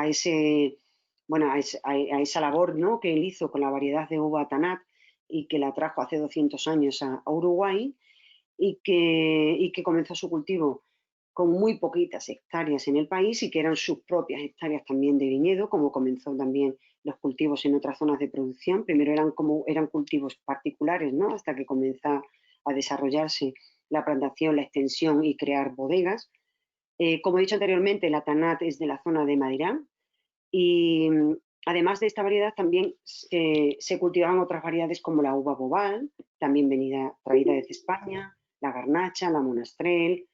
esa labor, ¿no?, que él hizo con la variedad de uva tanat y que la trajo hace 200 años a Uruguay, y que comenzó su cultivo con muy poquitas hectáreas en el país y que eran sus propias hectáreas también de viñedo, como comenzó también los cultivos en otras zonas de producción. Primero eran cultivos particulares, ¿no?, hasta que comenzó a desarrollarse la plantación, la extensión y crear bodegas. Como he dicho anteriormente, la tanat es de la zona de Madirán, y además de esta variedad también se cultivaban otras variedades como la uva bobal, también traída desde España, la garnacha, la monastrell,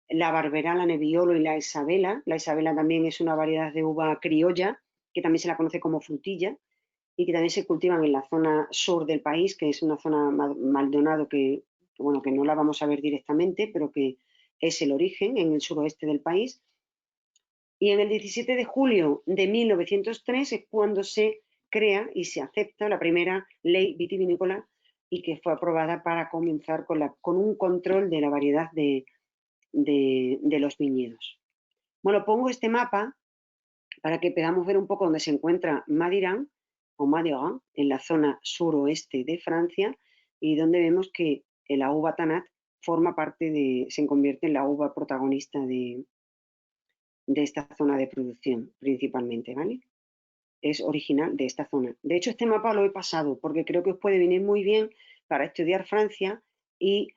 la barberá, la nebbiolo y la isabela. La isabela también es una variedad de uva criolla, que también se la conoce como frutilla, y que también se cultivan en la zona sur del país, que es una zona Maldonado que no la vamos a ver directamente, pero que es el origen en el suroeste del país. Y en el 17 de julio de 1903 es cuando se crea y se acepta la primera ley vitivinícola, y que fue aprobada para comenzar con un control de la variedad de los viñedos. Bueno, pongo este mapa para que podamos ver un poco dónde se encuentra Madirán o Madiran, en la zona suroeste de Francia, y donde vemos que la uva tanat se convierte en la uva protagonista de esta zona de producción principalmente, ¿vale? es original de esta zona. De hecho, este mapa lo he pasado porque creo que os puede venir muy bien para estudiar Francia y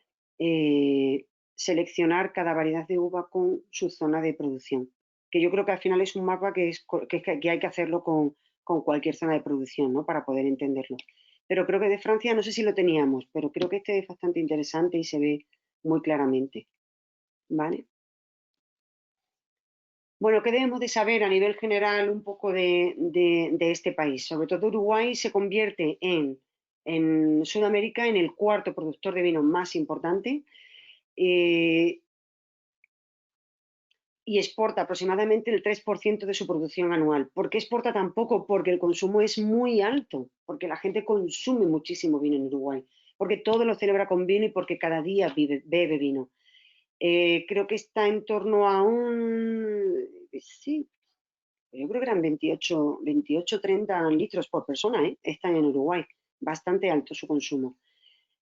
seleccionar cada variedad de uva con su zona de producción. Que yo creo que al final es un mapa que hay que hacerlo con cualquier zona de producción, ¿no? Para poder entenderlo. Pero creo que de Francia no sé si lo teníamos, pero creo que este es bastante interesante y se ve muy claramente. ¿Vale? Bueno, ¿qué debemos de saber a nivel general un poco de este país? Sobre todo Uruguay se convierte en Sudamérica en el cuarto productor de vino más importante y exporta aproximadamente el 3% de su producción anual. ¿Por qué exporta tan poco? Porque el consumo es muy alto, porque la gente consume muchísimo vino en Uruguay, porque todo lo celebra con vino y porque cada día bebe vino. Creo que está en torno a sí, yo creo que eran 28, 30 litros por persona, están en Uruguay, bastante alto su consumo.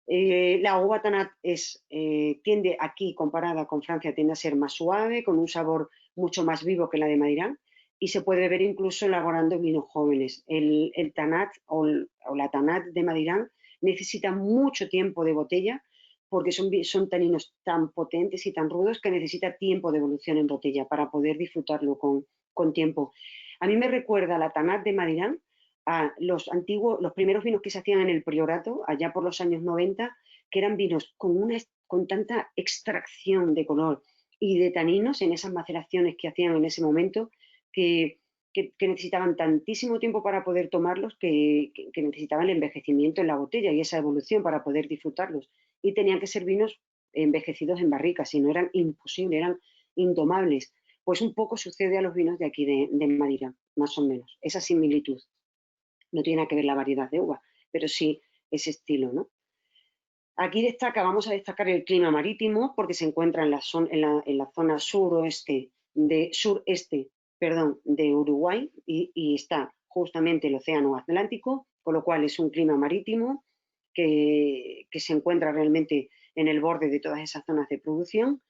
La uva Tanat tiende aquí, comparada con Francia, tiende a ser más suave, con un sabor mucho más vivo que la de Madirán, y se puede beber incluso elaborando vinos jóvenes. El Tanat o la Tanat de Madirán necesita mucho tiempo de botella porque son taninos tan potentes y tan rudos que necesita tiempo de evolución en botella para poder disfrutarlo con tiempo. A mí me recuerda la Tanat de Madirán a los primeros vinos que se hacían en el Priorato, allá por los años 90, que eran vinos con tanta extracción de color y de taninos en esas maceraciones que hacían en ese momento, que necesitaban tantísimo tiempo para poder tomarlos, que necesitaban el envejecimiento en la botella y esa evolución para poder disfrutarlos. Y tenían que ser vinos envejecidos en barricas, si no eran imposibles, eran indomables. Pues un poco sucede a los vinos de aquí de Madeira, más o menos, esa similitud. No tiene nada que ver la variedad de uva, pero sí ese estilo, ¿no? Aquí vamos a destacar el clima marítimo porque se encuentra en la zona sureste de Uruguay y está justamente el Océano Atlántico, con lo cual es un clima marítimo que se encuentra realmente en el borde de todas esas zonas de producción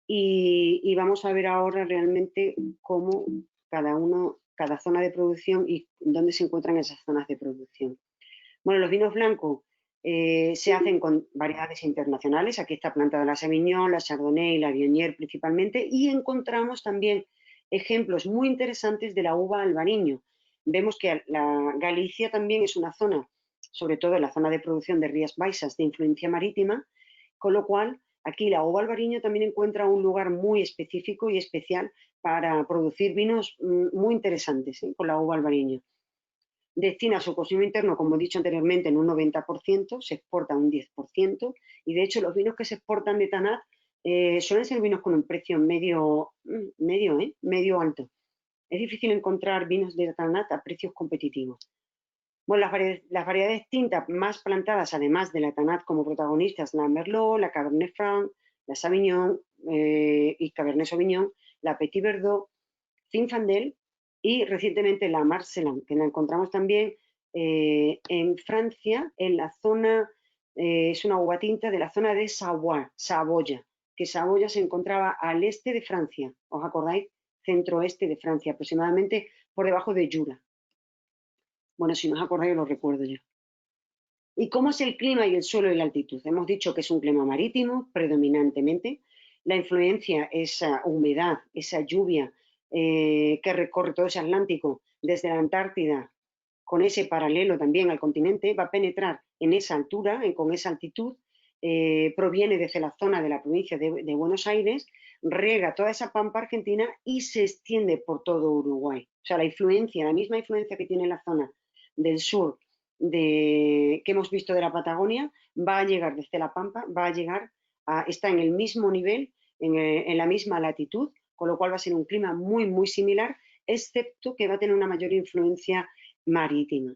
y vamos a ver ahora realmente cómo cada zona de producción y dónde se encuentran esas zonas de producción. Bueno, los vinos blancos se hacen con variedades internacionales. Aquí está plantada la Sauvignon, la Chardonnay y la Viognier principalmente. Y encontramos también ejemplos muy interesantes de la uva albariño. Vemos que la Galicia también es una zona, sobre todo la zona de producción de Rías Baixas, de influencia marítima, con lo cual aquí la uva albariño también encuentra un lugar muy específico y especial para producir vinos muy interesantes con la uva albariño. Destina su consumo interno, como he dicho anteriormente, en un 90%, se exporta un 10%, y de hecho los vinos que se exportan de Tanat suelen ser vinos con un precio medio alto. Es difícil encontrar vinos de Tanat a precios competitivos. Bueno, las variedades tintas más plantadas, además de la Tanat como protagonistas, la Merlot, la Cabernet Franc, la Sauvignon y Cabernet Sauvignon, la Petit Verdot, Zinfandel y recientemente la Marselan, que la encontramos también en Francia, en la zona, es una uva tinta de la zona de Saboya, que Saboya se encontraba al este de Francia, ¿os acordáis? Centro-oeste de Francia, aproximadamente por debajo de Jura. Bueno, si no os acordáis, lo recuerdo yo. ¿Y cómo es el clima y el suelo y la altitud? Hemos dicho que es un clima marítimo, predominantemente. La influencia, esa humedad, esa lluvia que recorre todo ese Atlántico desde la Antártida, con ese paralelo también al continente, va a penetrar en esa altura, con esa altitud, proviene desde la zona de la provincia de Buenos Aires, riega toda esa pampa argentina y se extiende por todo Uruguay. O sea, la misma influencia que tiene la zona del sur que hemos visto de la Patagonia, va a llegar desde la Pampa, está en el mismo nivel, en la misma latitud, con lo cual va a ser un clima muy, muy similar, excepto que va a tener una mayor influencia marítima.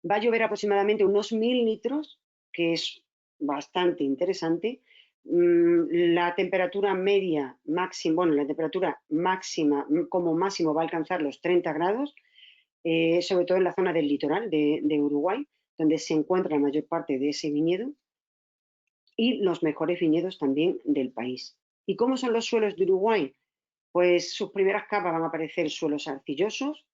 Va a llover aproximadamente unos 1000 litros, que es bastante interesante. La temperatura máxima como máximo va a alcanzar los 30 grados, sobre todo en la zona del litoral de Uruguay, donde se encuentra la mayor parte de ese viñedo y los mejores viñedos también del país. ¿Y cómo son los suelos de Uruguay? Pues sus primeras capas van a aparecer suelos arcillosos,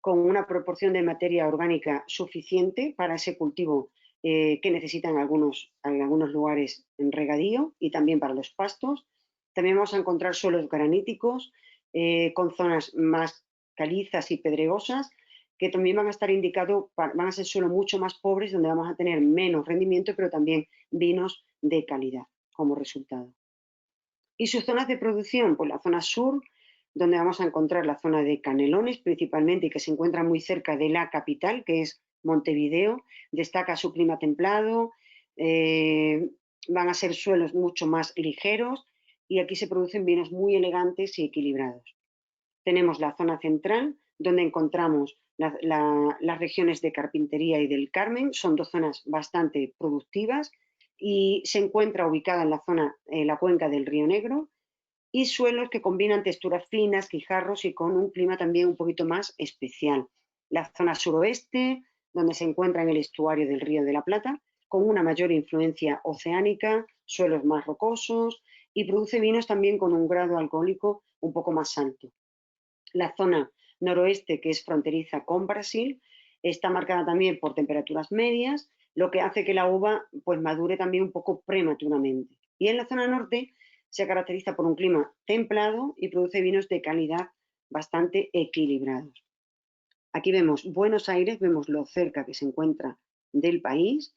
con una proporción de materia orgánica suficiente para ese cultivo que necesitan en algunos lugares en regadío y también para los pastos. También vamos a encontrar suelos graníticos con zonas más calizas y pedregosas que también van a estar indicados, van a ser suelos mucho más pobres donde vamos a tener menos rendimiento, pero también vinos de calidad como resultado. ¿Y sus zonas de producción? Pues la zona sur, donde vamos a encontrar la zona de Canelones principalmente y que se encuentra muy cerca de la capital, que es Montevideo. Destaca su clima templado, van a ser suelos mucho más ligeros y aquí se producen vinos muy elegantes y equilibrados. Tenemos la zona central, donde encontramos las regiones de Carpintería y del Carmen, son dos zonas bastante productivas y se encuentra ubicada en la zona, la cuenca del Río Negro, y suelos que combinan texturas finas, guijarros y con un clima también un poquito más especial. La zona suroeste, donde se encuentra en el estuario del Río de la Plata, con una mayor influencia oceánica, suelos más rocosos y produce vinos también con un grado alcohólico un poco más alto. La zona noroeste, que es fronteriza con Brasil, está marcada también por temperaturas medias, lo que hace que la uva pues madure también un poco prematuramente. Y en la zona norte se caracteriza por un clima templado y produce vinos de calidad bastante equilibrados. Aquí vemos Buenos Aires, vemos lo cerca que se encuentra del país,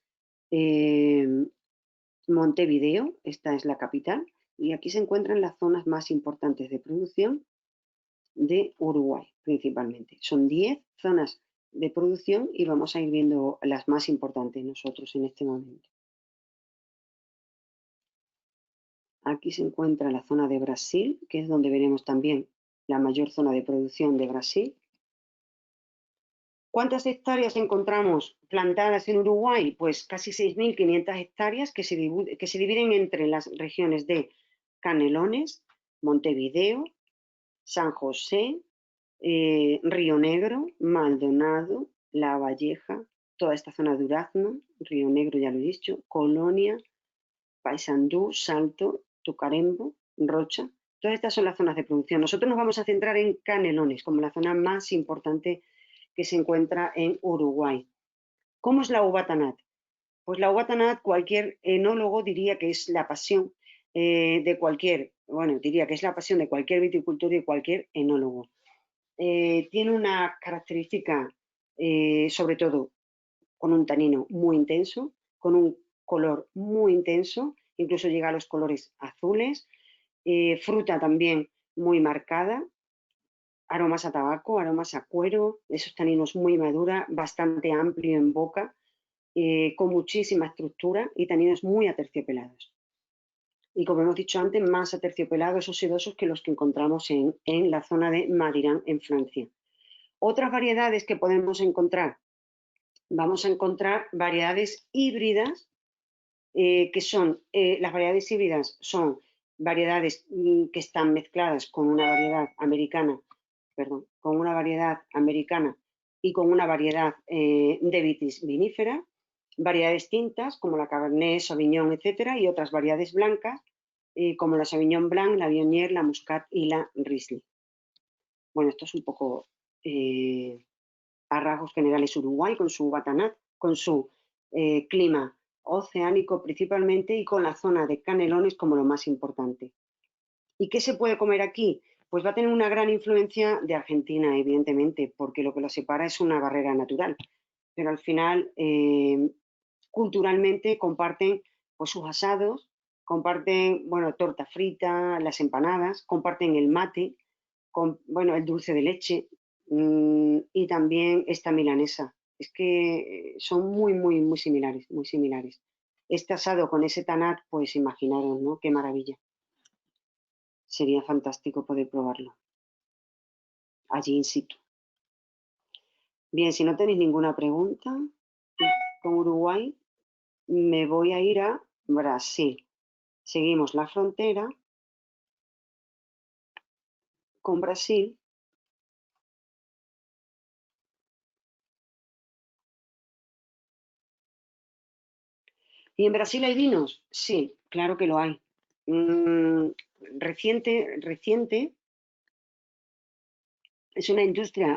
Montevideo, esta es la capital, y aquí se encuentran las zonas más importantes de producción de Uruguay principalmente. Son 10 zonas de producción y vamos a ir viendo las más importantes nosotros en este momento. Aquí se encuentra la zona de Brasil, que es donde veremos también la mayor zona de producción de Brasil. ¿Cuántas hectáreas encontramos plantadas en Uruguay? Pues casi 6.500 hectáreas que se dividen entre las regiones de Canelones, Montevideo, San José, Río Negro, Maldonado, La Valleja, toda esta zona de Durazno, Río Negro ya lo he dicho, Colonia, Paysandú, Salto, Tucarembo, Rocha. Todas estas son las zonas de producción. Nosotros nos vamos a centrar en Canelones como la zona más importante que se encuentra en Uruguay. ¿Cómo es la uva Tanat? Pues la uva Tanat, cualquier enólogo diría que es la pasión de cualquier viticultor y de cualquier enólogo. Tiene una característica, sobre todo, con un tanino muy intenso, con un color muy intenso, incluso llega a los colores azules, fruta también muy marcada, aromas a tabaco, aromas a cuero, esos taninos muy madura, bastante amplio en boca, con muchísima estructura y taninos muy aterciopelados. Y como hemos dicho antes, más aterciopelados o sedosos que los que encontramos en la zona de Madiran, en Francia. Otras variedades que podemos encontrar, vamos a encontrar variedades híbridas, que son, las variedades híbridas son variedades que están mezcladas con una variedad americana, y con una variedad de vitis vinífera, variedades tintas como la Cabernet, Sauvignon, etcétera, y otras variedades blancas como la Sauvignon Blanc, la Viognier, la Muscat y la Riesling. Bueno, esto es un poco a rasgos generales Uruguay con su uva Tanat, con su clima oceánico principalmente y con la zona de Canelones como lo más importante. ¿Y qué se puede comer aquí? Pues va a tener una gran influencia de Argentina, evidentemente, porque lo que lo separa es una barrera natural. Pero al final, culturalmente comparten pues, sus asados, comparten, bueno, torta frita, las empanadas, comparten el mate, el dulce de leche y también esta milanesa. Es que son muy, muy, muy similares, muy similares. Este asado con ese tanat, pues imaginaros, ¿no? Qué maravilla. Sería fantástico poder probarlo allí in situ. Bien, si no tenéis ninguna pregunta con Uruguay, me voy a ir a Brasil. Seguimos la frontera con Brasil. ¿Y en Brasil hay vinos? Sí, claro que lo hay. Reciente, es una industria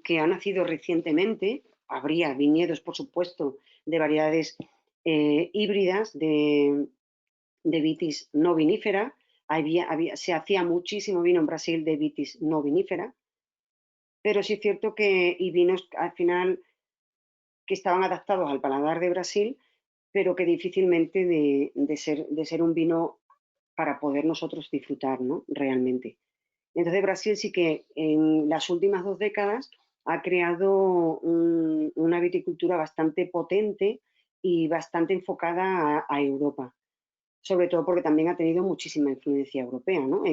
que ha nacido recientemente. Habría viñedos, por supuesto, de variedades híbridas de vitis no vinífera. Se hacía muchísimo vino en Brasil de vitis no vinífera, pero sí es cierto que y vinos al final que estaban adaptados al paladar de Brasil, pero que difícilmente de ser un vino para poder nosotros disfrutar, ¿no? Realmente. Entonces Brasil sí que en las últimas 2 décadas ha creado una viticultura bastante potente y bastante enfocada a Europa, sobre todo porque también ha tenido muchísima influencia europea, ¿no?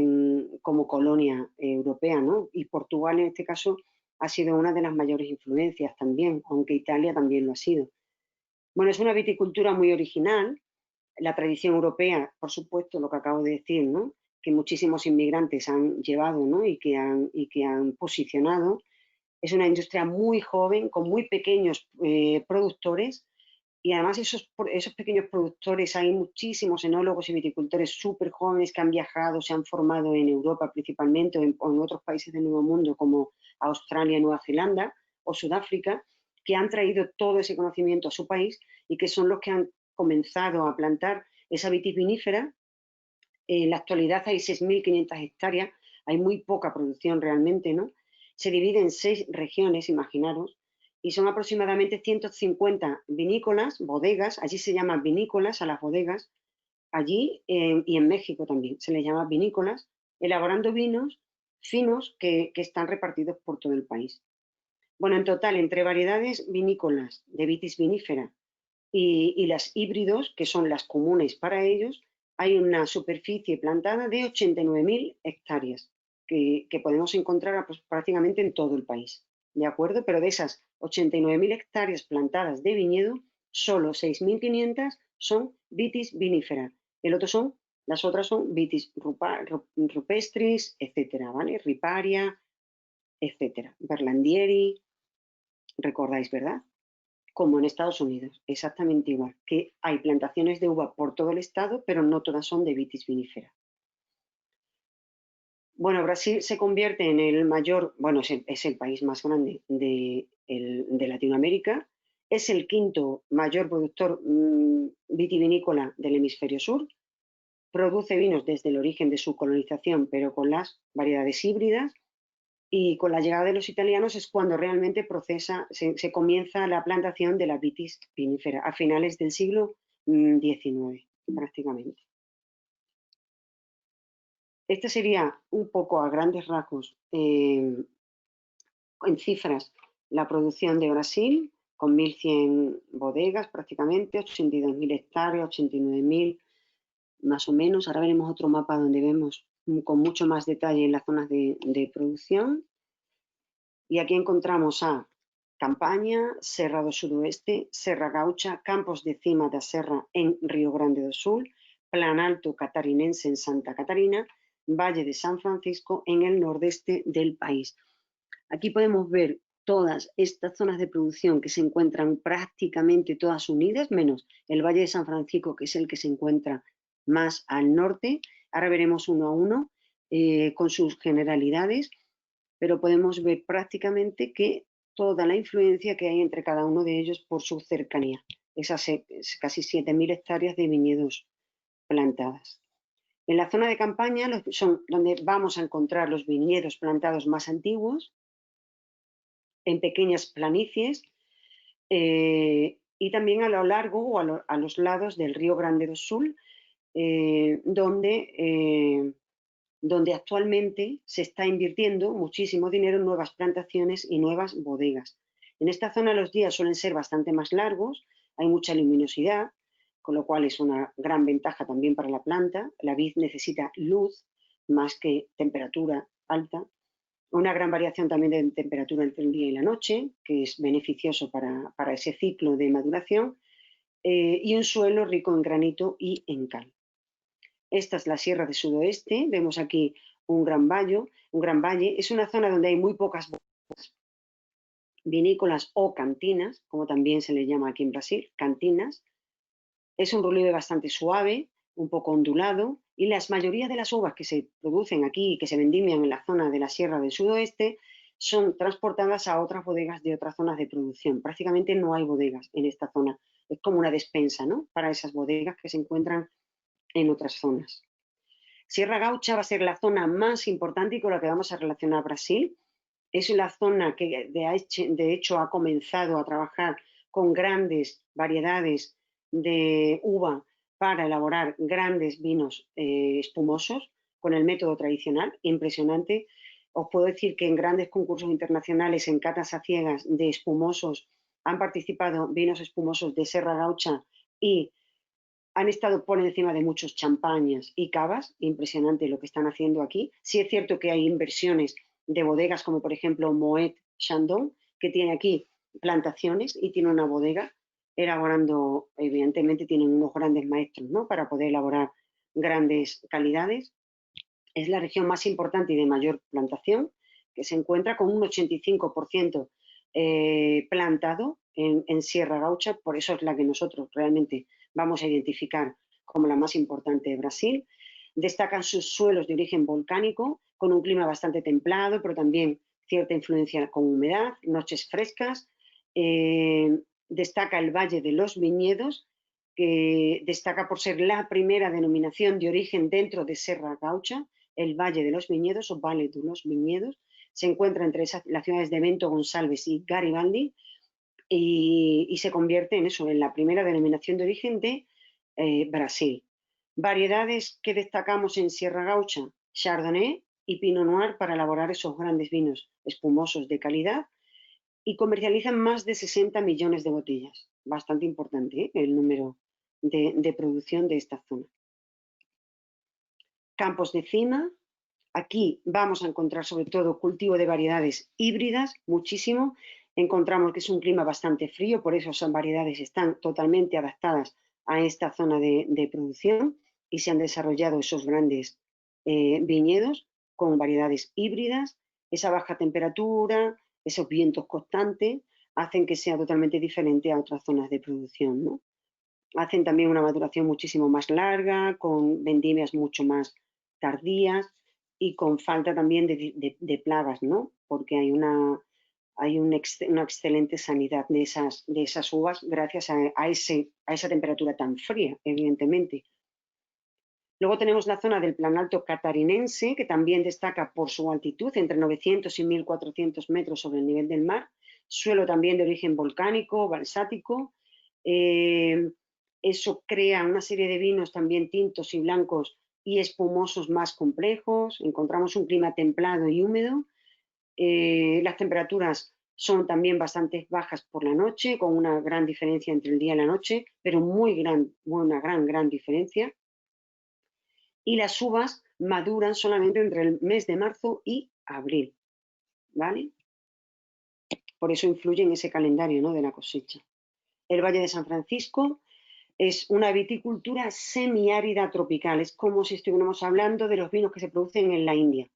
Como colonia europea, ¿no? Y Portugal en este caso ha sido una de las mayores influencias también, aunque Italia también lo ha sido. Bueno, es una viticultura muy original. La tradición europea, por supuesto, lo que acabo de decir, ¿no? Que muchísimos inmigrantes han llevado, ¿no? y que han posicionado. Es una industria muy joven, con muy pequeños productores, y además esos pequeños productores, hay muchísimos enólogos y viticultores súper jóvenes que han viajado, se han formado en Europa principalmente o en otros países del Nuevo Mundo como Australia, Nueva Zelanda o Sudáfrica, que han traído todo ese conocimiento a su país y que son los que han comenzado a plantar esa vitis vinífera. En la actualidad hay 6.500 hectáreas, hay muy poca producción realmente, ¿no? Se divide en 6 regiones, imaginaros, y son aproximadamente 150 vinícolas, bodegas, allí se llaman vinícolas a las bodegas, allí y en México también se les llama vinícolas, elaborando vinos finos que están repartidos por todo el país. Bueno, en total, entre variedades vinícolas de vitis vinífera y las híbridos, que son las comunes para ellos, hay una superficie plantada de 89.000 hectáreas que podemos encontrar pues, prácticamente en todo el país, ¿de acuerdo? Pero de esas 89.000 hectáreas plantadas de viñedo, solo 6.500 son vitis vinífera. Las otras son vitis rupestris, etcétera, ¿vale? Riparia, etcétera. Berlandieri, recordáis, ¿verdad? Como en Estados Unidos, exactamente igual, que hay plantaciones de uva por todo el estado, pero no todas son de vitis vinífera. Bueno, Brasil se convierte en el mayor, bueno, es el país más grande de Latinoamérica, es el 5º mayor productor vitivinícola del hemisferio sur, produce vinos desde el origen de su colonización, pero con las variedades híbridas, y con la llegada de los italianos es cuando realmente se comienza la plantación de la vitis vinífera, a finales del siglo XIX, prácticamente. Este sería un poco a grandes rasgos, en cifras, la producción de Brasil, con 1.100 bodegas prácticamente, 82.000 hectáreas, 89.000 más o menos. Ahora veremos otro mapa donde vemos con mucho más detalle en las zonas de producción. Y aquí encontramos a Campaña, Serra do Sudoeste, Serra Gaucha, Campos de Cima da Serra en Río Grande do Sul, Planalto Catarinense en Santa Catarina, Valle de San Francisco en el nordeste del país. Aquí podemos ver todas estas zonas de producción que se encuentran prácticamente todas unidas, menos el Valle de San Francisco, que es el que se encuentra más al norte. Ahora veremos uno a uno con sus generalidades, pero podemos ver prácticamente que toda la influencia que hay entre cada uno de ellos por su cercanía, esas casi 7.000 hectáreas de viñedos plantadas. En la zona de Campaña son donde vamos a encontrar los viñedos plantados más antiguos, en pequeñas planicies, y también a lo largo o a los lados del Río Grande do Sul, donde actualmente se está invirtiendo muchísimo dinero en nuevas plantaciones y nuevas bodegas. En esta zona los días suelen ser bastante más largos, hay mucha luminosidad, con lo cual es una gran ventaja también para la planta. La vid necesita luz más que temperatura alta. Una gran variación también de temperatura entre el día y la noche, que es beneficioso para ese ciclo de maduración, y un suelo rico en granito y en cal. Esta es la Sierra de Sudoeste, vemos aquí un gran valle. Es una zona donde hay muy pocas bodegas vinícolas o cantinas, como también se le llama aquí en Brasil, cantinas. Es un relieve bastante suave, un poco ondulado, y la mayoría de las uvas que se producen aquí y que se vendimian en la zona de la Sierra del Sudoeste son transportadas a otras bodegas de otras zonas de producción. Prácticamente no hay bodegas en esta zona. Es como una despensa, ¿no?, para esas bodegas que se encuentran en otras zonas. Sierra Gaucha va a ser la zona más importante y con la que vamos a relacionar Brasil. Es la zona que de hecho ha comenzado a trabajar con grandes variedades de uva para elaborar grandes vinos espumosos con el método tradicional, impresionante. Os puedo decir que en grandes concursos internacionales, en catas a ciegas de espumosos, han participado vinos espumosos de Serra Gaucha y han estado por encima de muchos champañas y cavas. Impresionante lo que están haciendo aquí. Sí es cierto que hay inversiones de bodegas como por ejemplo Moet Chandon, que tiene aquí plantaciones y tiene una bodega elaborando, evidentemente tienen unos grandes maestros, ¿no?, para poder elaborar grandes calidades. Es la región más importante y de mayor plantación, que se encuentra con un 85% plantado en Sierra Gaucha, por eso es la que nosotros realmente vamos a identificar como la más importante de Brasil. Destacan sus suelos de origen volcánico, con un clima bastante templado, pero también cierta influencia con humedad, noches frescas. Destaca el Valle de los Viñedos, que destaca por ser la primera denominación de origen dentro de Serra Gaucha, el Valle de los Viñedos o Valle de los Viñedos. Se encuentra entre las ciudades de Bento Gonçalves y Garibaldi y se convierte en eso, en la primera denominación de origen de Brasil. Variedades que destacamos en Sierra Gaucha: Chardonnay y Pinot Noir para elaborar esos grandes vinos espumosos de calidad, y comercializan más de 60 millones de botellas. Bastante importante el número de producción de esta zona. Campos de cima. Aquí vamos a encontrar sobre todo cultivo de variedades híbridas, muchísimo. Encontramos que es un clima bastante frío, por eso esas variedades están totalmente adaptadas a esta zona de producción y se han desarrollado esos grandes viñedos con variedades híbridas. Esa baja temperatura, esos vientos constantes, hacen que sea totalmente diferente a otras zonas de producción, ¿no? Hacen también una maduración muchísimo más larga, con vendimias mucho más tardías y con falta también de plagas, ¿no?, porque hay una excelente sanidad de esas uvas gracias a esa temperatura tan fría, evidentemente. Luego tenemos la zona del Planalto Catarinense, que también destaca por su altitud, entre 900 y 1400 metros sobre el nivel del mar, suelo también de origen volcánico, balsático. Eso crea una serie de vinos también tintos y blancos y espumosos más complejos. Encontramos un clima templado y húmedo. Las temperaturas son también bastante bajas por la noche, con una gran diferencia entre el día y la noche, pero una gran diferencia. Y las uvas maduran solamente entre el mes de marzo y abril, ¿vale? Por eso influye en ese calendario, ¿no?, de la cosecha. El Valle de San Francisco es una viticultura semiárida tropical, es como si estuviéramos hablando de los vinos que se producen en la India.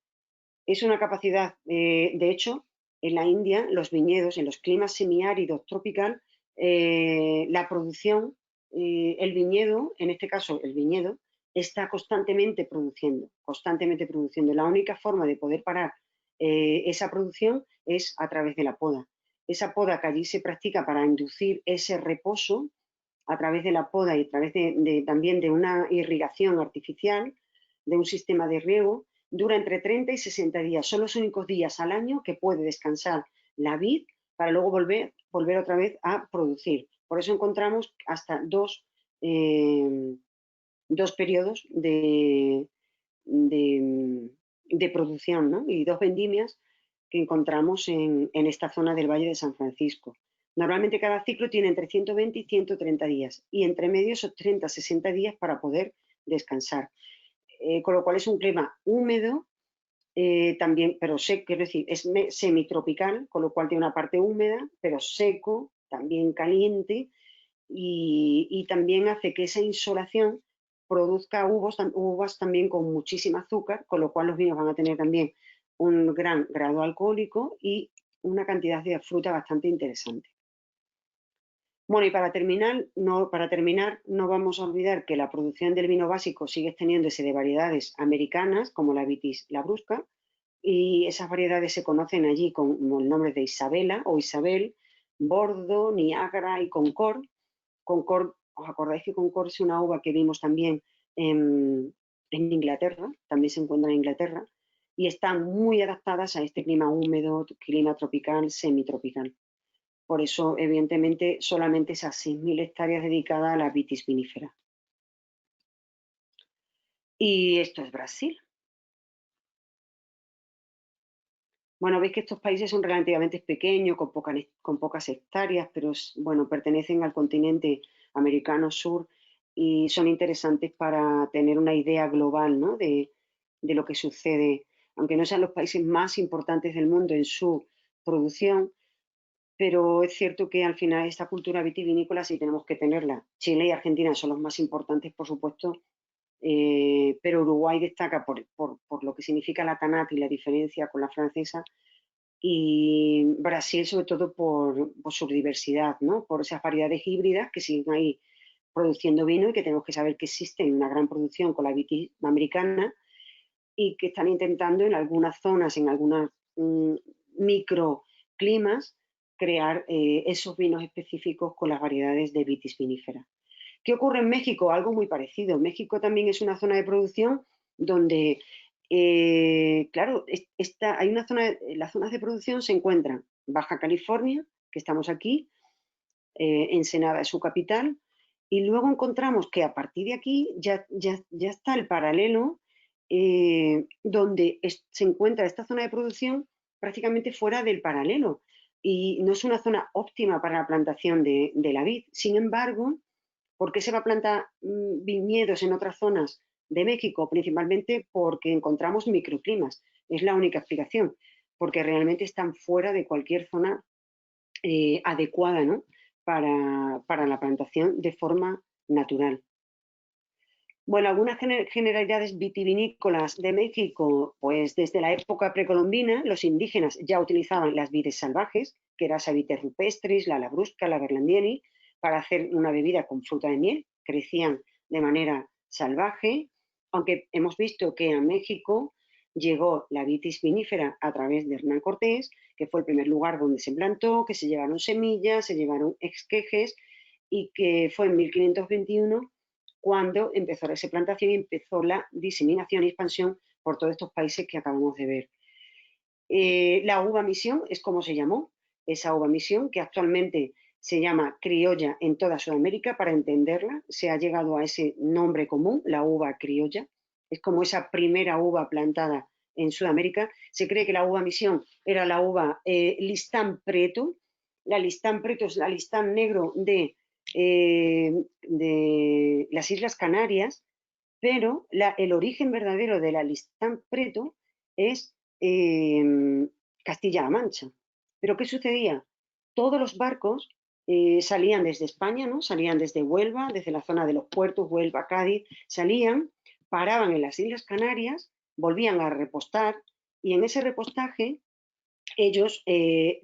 Es una capacidad, de hecho, en la India, los viñedos, en los climas semiáridos tropical, la producción, el viñedo, en este caso el viñedo, está constantemente produciendo. La única forma de poder parar esa producción es a través de la poda. Esa poda que allí se practica para inducir ese reposo, a través de la poda y a través también de una irrigación artificial, de un sistema de riego, dura entre 30 y 60 días. Son los únicos días al año que puede descansar la vid para luego volver otra vez a producir. Por eso encontramos hasta dos periodos de producción, ¿no?, y dos vendimias que encontramos en esta zona del Valle de San Francisco. Normalmente cada ciclo tiene entre 120 y 130 días y entre medio esos 30 a 60 días para poder descansar. Con lo cual es un clima húmedo, también, pero seco, quiero decir, es semitropical, con lo cual tiene una parte húmeda, pero seco, también caliente, y también hace que esa insolación produzca uvas también con muchísima azúcar, con lo cual los vinos van a tener también un gran grado alcohólico y una cantidad de fruta bastante interesante. Bueno, y para terminar, no vamos a olvidar que la producción del vino básico sigue extendiéndose de variedades americanas, como la Vitis Labrusca, y esas variedades se conocen allí con el nombre de Isabela o Isabel, Bordo, Niagara y Concord. Concord, ¿os acordáis que Concord es una uva que vimos también en Inglaterra? También se encuentra en Inglaterra y están muy adaptadas a este clima húmedo, clima tropical, semitropical. Por eso, evidentemente, solamente esas 6.000 hectáreas dedicadas a la vitis vinífera. Y esto es Brasil. Bueno, veis que estos países son relativamente pequeños, con pocas hectáreas, pero bueno, pertenecen al continente americano sur y son interesantes para tener una idea global, ¿no? de lo que sucede, aunque no sean los países más importantes del mundo en su producción, pero es cierto que al final esta cultura vitivinícola sí tenemos que tenerla. Chile y Argentina son los más importantes, por supuesto, pero Uruguay destaca por lo que significa la TANAT y la diferencia con la francesa, y Brasil sobre todo por su diversidad, ¿no? Por esas variedades híbridas que siguen ahí produciendo vino y que tenemos que saber que existen una gran producción con la vitis americana y que están intentando en algunas zonas, en algunos microclimas, crear esos vinos específicos con las variedades de vitis vinífera. ¿Qué ocurre en México? Algo muy parecido. México también es una zona de producción donde, claro, hay una zona, las zonas de producción se encuentran Baja California, que estamos aquí, Ensenada es su capital, y luego encontramos que a partir de aquí ya está el paralelo, donde se encuentra esta zona de producción prácticamente fuera del paralelo, y no es una zona óptima para la plantación de la vid. Sin embargo, ¿por qué se va a plantar viñedos en otras zonas de México? Principalmente porque encontramos microclimas. Es la única explicación, porque realmente están fuera de cualquier zona adecuada, ¿no? para la plantación de forma natural. Bueno, algunas generalidades vitivinícolas de México, pues desde la época precolombina los indígenas ya utilizaban las vides salvajes, que era Sabites rupestris, la labrusca, la berlandieri, para hacer una bebida con fruta de miel. Crecían de manera salvaje, aunque hemos visto que a México llegó la vitis vinífera a través de Hernán Cortés, que fue el primer lugar donde se plantó, que se llevaron semillas, se llevaron esquejes y que fue en 1521 cuando empezó esa plantación y empezó la diseminación y expansión por todos estos países que acabamos de ver. La uva misión es como se llamó, esa uva misión, que actualmente se llama criolla en toda Sudamérica. Para entenderla, se ha llegado a ese nombre común, la uva criolla. Es como esa primera uva plantada en Sudamérica. Se cree que la uva misión era la uva listán preto. La listán preto es la listán negro de las Islas Canarias, pero el origen verdadero de la listán preto es Castilla-La Mancha. ¿Pero qué sucedía? Todos los barcos salían desde España, ¿no? Salían desde Huelva, desde la zona de los puertos, Huelva, Cádiz, salían, paraban en las Islas Canarias, volvían a repostar y en ese repostaje ellos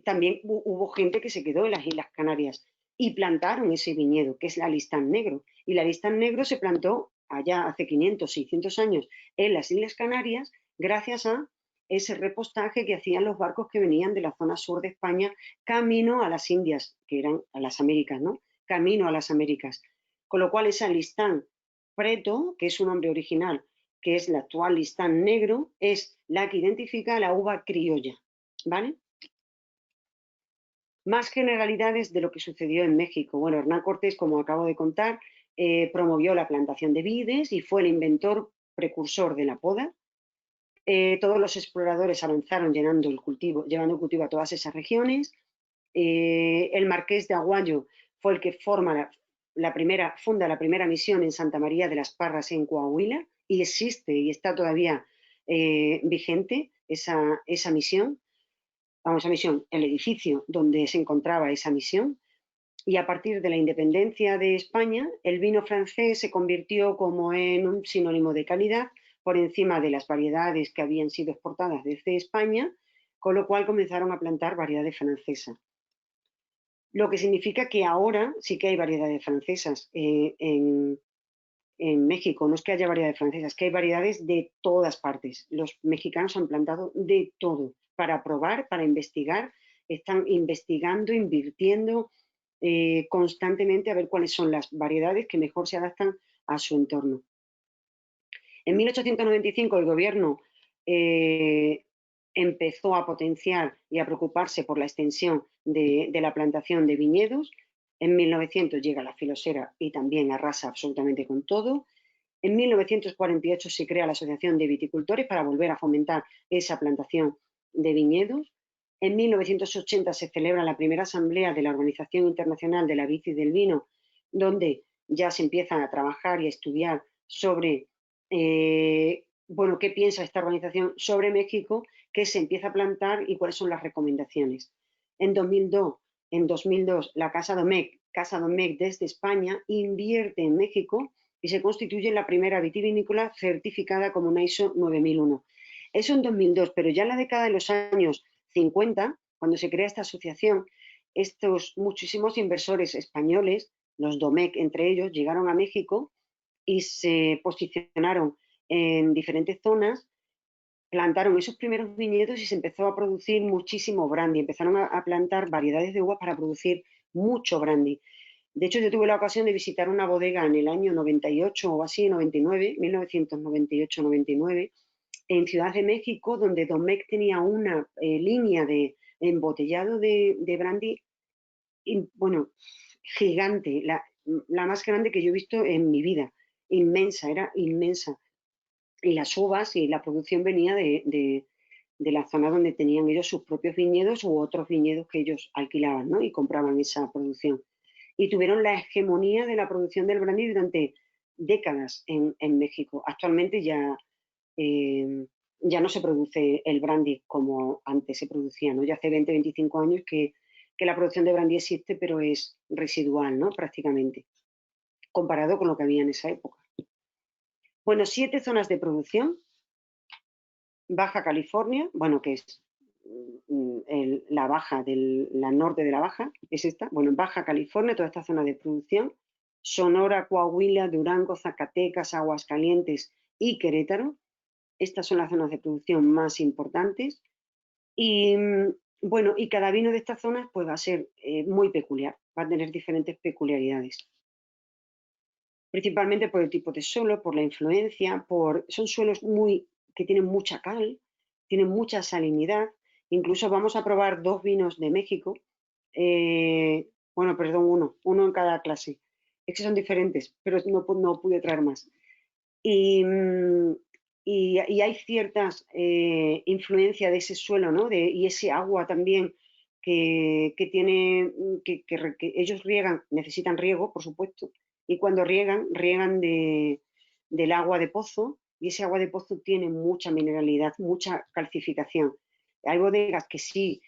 también hubo gente que se quedó en las Islas Canarias y plantaron ese viñedo, que es la listán negro. Y la listán negro se plantó allá hace 500, 600 años en las Islas Canarias gracias a ese repostaje que hacían los barcos que venían de la zona sur de España camino a las Indias, que eran a las Américas, ¿no? Camino a las Américas. Con lo cual esa listán preto, que es su nombre original, que es la actual listán negro, es la que identifica la uva criolla, ¿vale? Más generalidades de lo que sucedió en México. Bueno, Hernán Cortés, como acabo de contar, promovió la plantación de vides y fue el inventor precursor de la poda. Todos los exploradores avanzaron llevando el cultivo a todas esas regiones. El marqués de Aguayo fue el que funda la primera misión en Santa María de las Parras, en Coahuila, y existe y está todavía vigente esa misión. Vamos, esa misión, el edificio donde se encontraba esa misión. Y a partir de la independencia de España, el vino francés se convirtió como en un sinónimo de calidad por encima de las variedades que habían sido exportadas desde España, con lo cual comenzaron a plantar variedades francesas. Lo que significa que ahora sí que hay variedades francesas en en México. No es que haya variedades francesas, es que hay variedades de todas partes. Los mexicanos han plantado de todo para probar, para investigar. Están investigando, invirtiendo constantemente a ver cuáles son las variedades que mejor se adaptan a su entorno. En 1895 el gobierno empezó a potenciar y a preocuparse por la extensión de la plantación de viñedos. En 1900 llega la filosera y también arrasa absolutamente con todo. En 1948 se crea la Asociación de Viticultores para volver a fomentar esa plantación de viñedos. En 1980 se celebra la primera asamblea de la Organización Internacional de la Vid y del Vino, donde ya se empiezan a trabajar y a estudiar sobre, bueno, qué piensa esta organización sobre México, qué se empieza a plantar y cuáles son las recomendaciones. En 2002 la Casa Domecq desde España invierte en México y se constituye la primera vitivinícola certificada como una ISO 9001. Eso en 2002, pero ya en la década de los años 50, cuando se crea esta asociación, estos muchísimos inversores españoles, los Domecq entre ellos, llegaron a México y se posicionaron en diferentes zonas, plantaron esos primeros viñedos y se empezó a producir muchísimo brandy. Empezaron a plantar variedades de uvas para producir mucho brandy. De hecho, yo tuve la ocasión de visitar una bodega en el año 98 o así, 99, 1998-99, en Ciudad de México, donde Domecq tenía una línea de embotellado de brandy, bueno, gigante, la más grande que yo he visto en mi vida, inmensa, era inmensa. Y las uvas y la producción venía de la zona donde tenían ellos sus propios viñedos u otros viñedos que ellos alquilaban, ¿no? Y compraban esa producción. Y tuvieron la hegemonía de la producción del brandy durante décadas en México. Actualmente ya no se produce el brandy como antes se producía, ¿no? Ya hace 20, 25 años que la producción de brandy existe, pero es residual, ¿no? Prácticamente, comparado con lo que había en esa época. Bueno, 7 zonas de producción. Baja California, bueno, que es la baja la norte de la baja, es esta. Bueno, Baja California, toda esta zona de producción. Sonora, Coahuila, Durango, Zacatecas, Aguascalientes y Querétaro. Estas son las zonas de producción más importantes. Y bueno, y cada vino de estas zonas pues va a ser muy peculiar, va a tener diferentes peculiaridades. Principalmente por el tipo de suelo, por la influencia, son suelos que tienen mucha cal, tienen mucha salinidad. Incluso vamos a probar 2 vinos de México. Bueno, perdón, uno en cada clase. Es que son diferentes, pero no pude traer más. Y hay ciertas influencias de ese suelo, ¿no? Y ese agua también que ellos riegan, necesitan riego, por supuesto, y cuando riegan del agua de pozo, y ese agua de pozo tiene mucha mineralidad, mucha calcificación. Hay bodegas que sí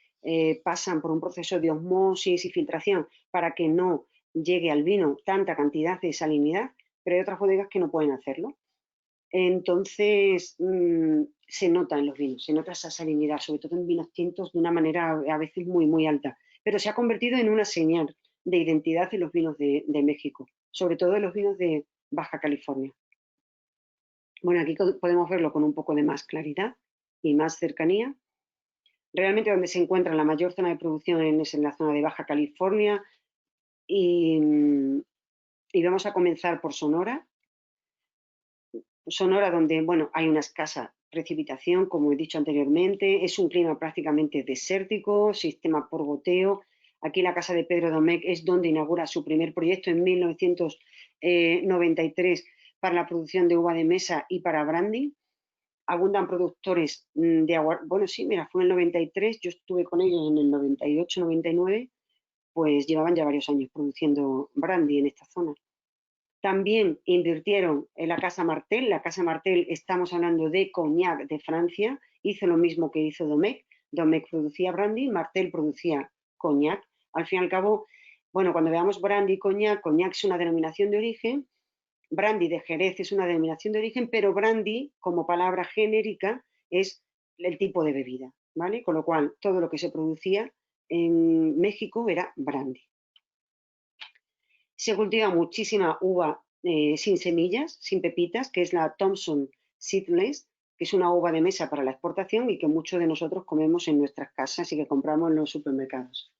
pasan por un proceso de osmosis y filtración para que no llegue al vino tanta cantidad de salinidad, pero hay otras bodegas que no pueden hacerlo. Entonces, se nota en los vinos, se nota esa salinidad, sobre todo en vinos tintos, de una manera a veces muy, muy alta. Pero se ha convertido en una señal de identidad de los vinos de México, sobre todo en los vinos de Baja California. Bueno, aquí podemos verlo con un poco de más claridad y más cercanía. Realmente donde se encuentra la mayor zona de producción es en la zona de Baja California y vamos a comenzar por Sonora. Sonora, donde bueno, hay una escasa precipitación, como he dicho anteriormente, es un clima prácticamente desértico, sistema por goteo. Aquí la casa de Pedro Domecq es donde inaugura su primer proyecto en 1993 para la producción de uva de mesa y para brandy. Abundan productores de agua. Bueno, sí, mira, fue en el 93, yo estuve con ellos en el 98-99, pues llevaban ya varios años produciendo brandy en esta zona. También invirtieron en la Casa Martel. La Casa Martel, estamos hablando de Cognac de Francia, hizo lo mismo que hizo Domecq. Domecq producía brandy, Martel producía Cognac. Al fin y al cabo, bueno, cuando veamos brandy y Cognac, Cognac es una denominación de origen, brandy de Jerez es una denominación de origen, pero brandy, como palabra genérica, es el tipo de bebida, ¿vale? Con lo cual, todo lo que se producía en México era brandy. Se cultiva muchísima uva sin semillas, sin pepitas, que es la Thompson Seedless, que es una uva de mesa para la exportación y que muchos de nosotros comemos en nuestras casas y que compramos en los supermercados.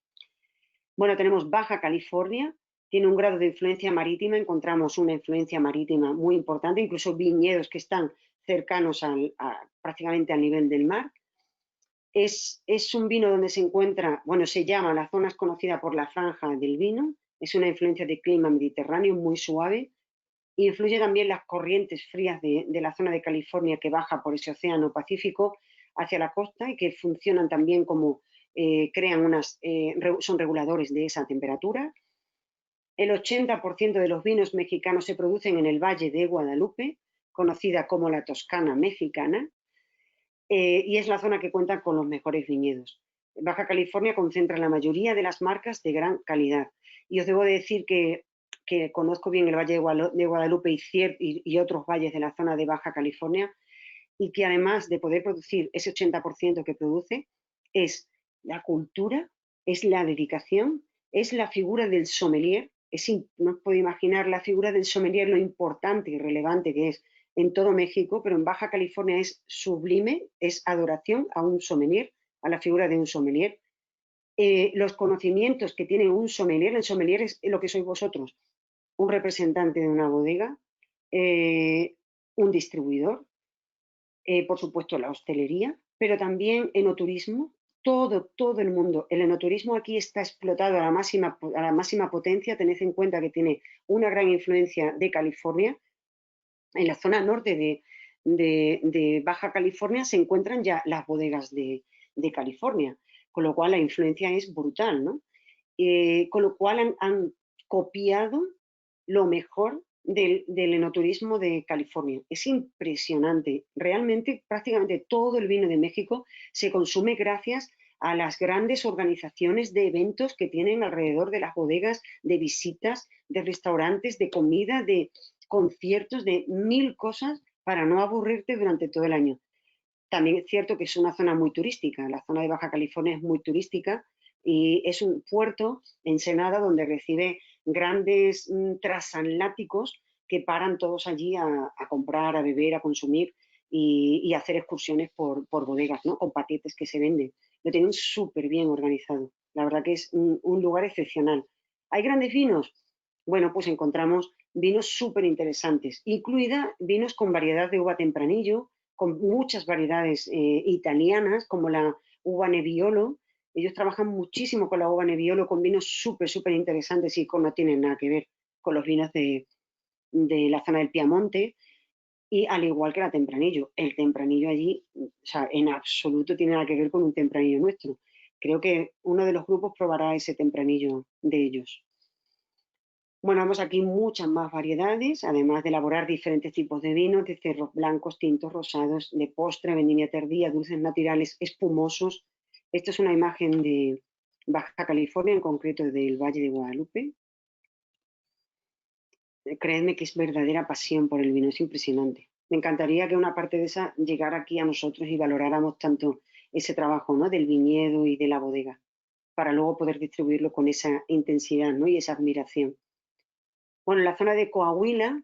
Bueno, tenemos Baja California, tiene un grado de influencia marítima, encontramos una influencia marítima muy importante, incluso viñedos que están cercanos prácticamente al nivel del mar. Es un vino donde se encuentra, bueno, se llama, la zona es conocida por la franja del vino, es una influencia de clima mediterráneo muy suave, influye también las corrientes frías de la zona de California que baja por ese océano Pacífico hacia la costa y que funcionan también como son reguladores de esa temperatura. El 80% de los vinos mexicanos se producen en el Valle de Guadalupe, conocida como la Toscana mexicana, y es la zona que cuenta con los mejores viñedos. Baja California concentra la mayoría de las marcas de gran calidad. Y os debo decir que conozco bien el Valle de Guadalupe y otros valles de la zona de Baja California, y que además de poder producir ese 80% que produce, es la cultura, es la dedicación, es la figura del sommelier. No os puedo imaginar la figura del sommelier, lo importante y relevante que es en todo México, pero en Baja California es sublime, es adoración a un sommelier, a la figura de un sommelier. Los conocimientos que tiene un sommelier, el sommelier es lo que sois vosotros, un representante de una bodega, un distribuidor, por supuesto la hostelería, pero también enoturismo, todo el mundo. El enoturismo aquí está explotado a la máxima potencia. Tened en cuenta que tiene una gran influencia de California. En la zona norte de Baja California se encuentran ya las bodegas de California, con lo cual la influencia es brutal, ¿no? Con lo cual han copiado lo mejor del enoturismo de California. Es impresionante. Realmente prácticamente todo el vino de México se consume gracias a las grandes organizaciones de eventos que tienen alrededor de las bodegas, de visitas, de restaurantes, de comida, de conciertos, de 1000 cosas para no aburrirte durante todo el año. También es cierto que es una zona muy turística. La zona de Baja California es muy turística y es un puerto, Ensenada, donde recibe grandes transatlánticos que paran todos allí a comprar, a beber, a consumir y a hacer excursiones por bodegas, ¿no? Con paquetes que se venden. Lo tienen súper bien organizado. La verdad que es un lugar excepcional. ¿Hay grandes vinos? Bueno, pues encontramos vinos súper interesantes, incluida vinos con variedad de uva tempranillo, con muchas variedades italianas, como la uva Nebbiolo. Ellos trabajan muchísimo con la uva Nebbiolo, con vinos súper interesantes y no tienen nada que ver con los vinos de la zona del Piamonte, y al igual que la Tempranillo. El Tempranillo allí, o sea, en absoluto tiene nada que ver con un Tempranillo nuestro. Creo que uno de los grupos probará ese Tempranillo de ellos. Bueno, vemos aquí muchas más variedades, además de elaborar diferentes tipos de vinos, de cerros blancos, tintos, rosados, de postre, vendimia tardía, dulces naturales, espumosos. Esta es una imagen de Baja California, en concreto del Valle de Guadalupe. Creedme que es verdadera pasión por el vino, es impresionante. Me encantaría que una parte de esa llegara aquí a nosotros y valoráramos tanto ese trabajo, ¿no?, del viñedo y de la bodega, para luego poder distribuirlo con esa intensidad, ¿no?, y esa admiración. Bueno, en la zona de Coahuila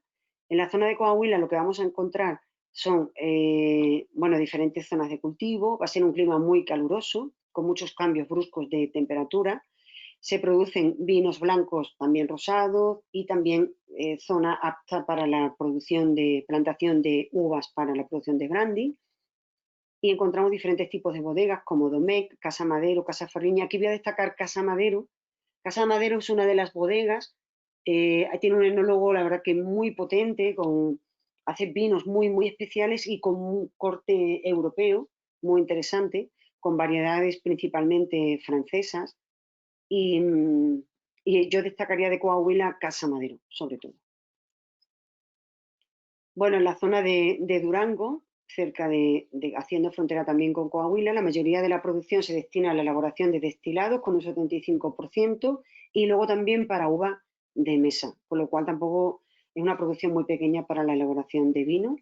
lo que vamos a encontrar son diferentes zonas de cultivo. Va a ser un clima muy caluroso, con muchos cambios bruscos de temperatura. Se producen vinos blancos, también rosados, y también zona apta para la plantación de uvas para la producción de brandy. Y encontramos diferentes tipos de bodegas como Domecq, Casa Madero, Casa Ferriña. Aquí voy a destacar Casa Madero. Casa Madero es una de las bodegas. Tiene un enólogo, la verdad, que muy potente, hace vinos muy especiales y con un corte europeo muy interesante, con variedades principalmente francesas. Y yo destacaría de Coahuila Casa Madero, sobre todo. Bueno, en la zona de Durango, cerca haciendo frontera también con Coahuila, la mayoría de la producción se destina a la elaboración de destilados con un 75% y luego también para uva de mesa, con lo cual tampoco es una producción muy pequeña para la elaboración de vino,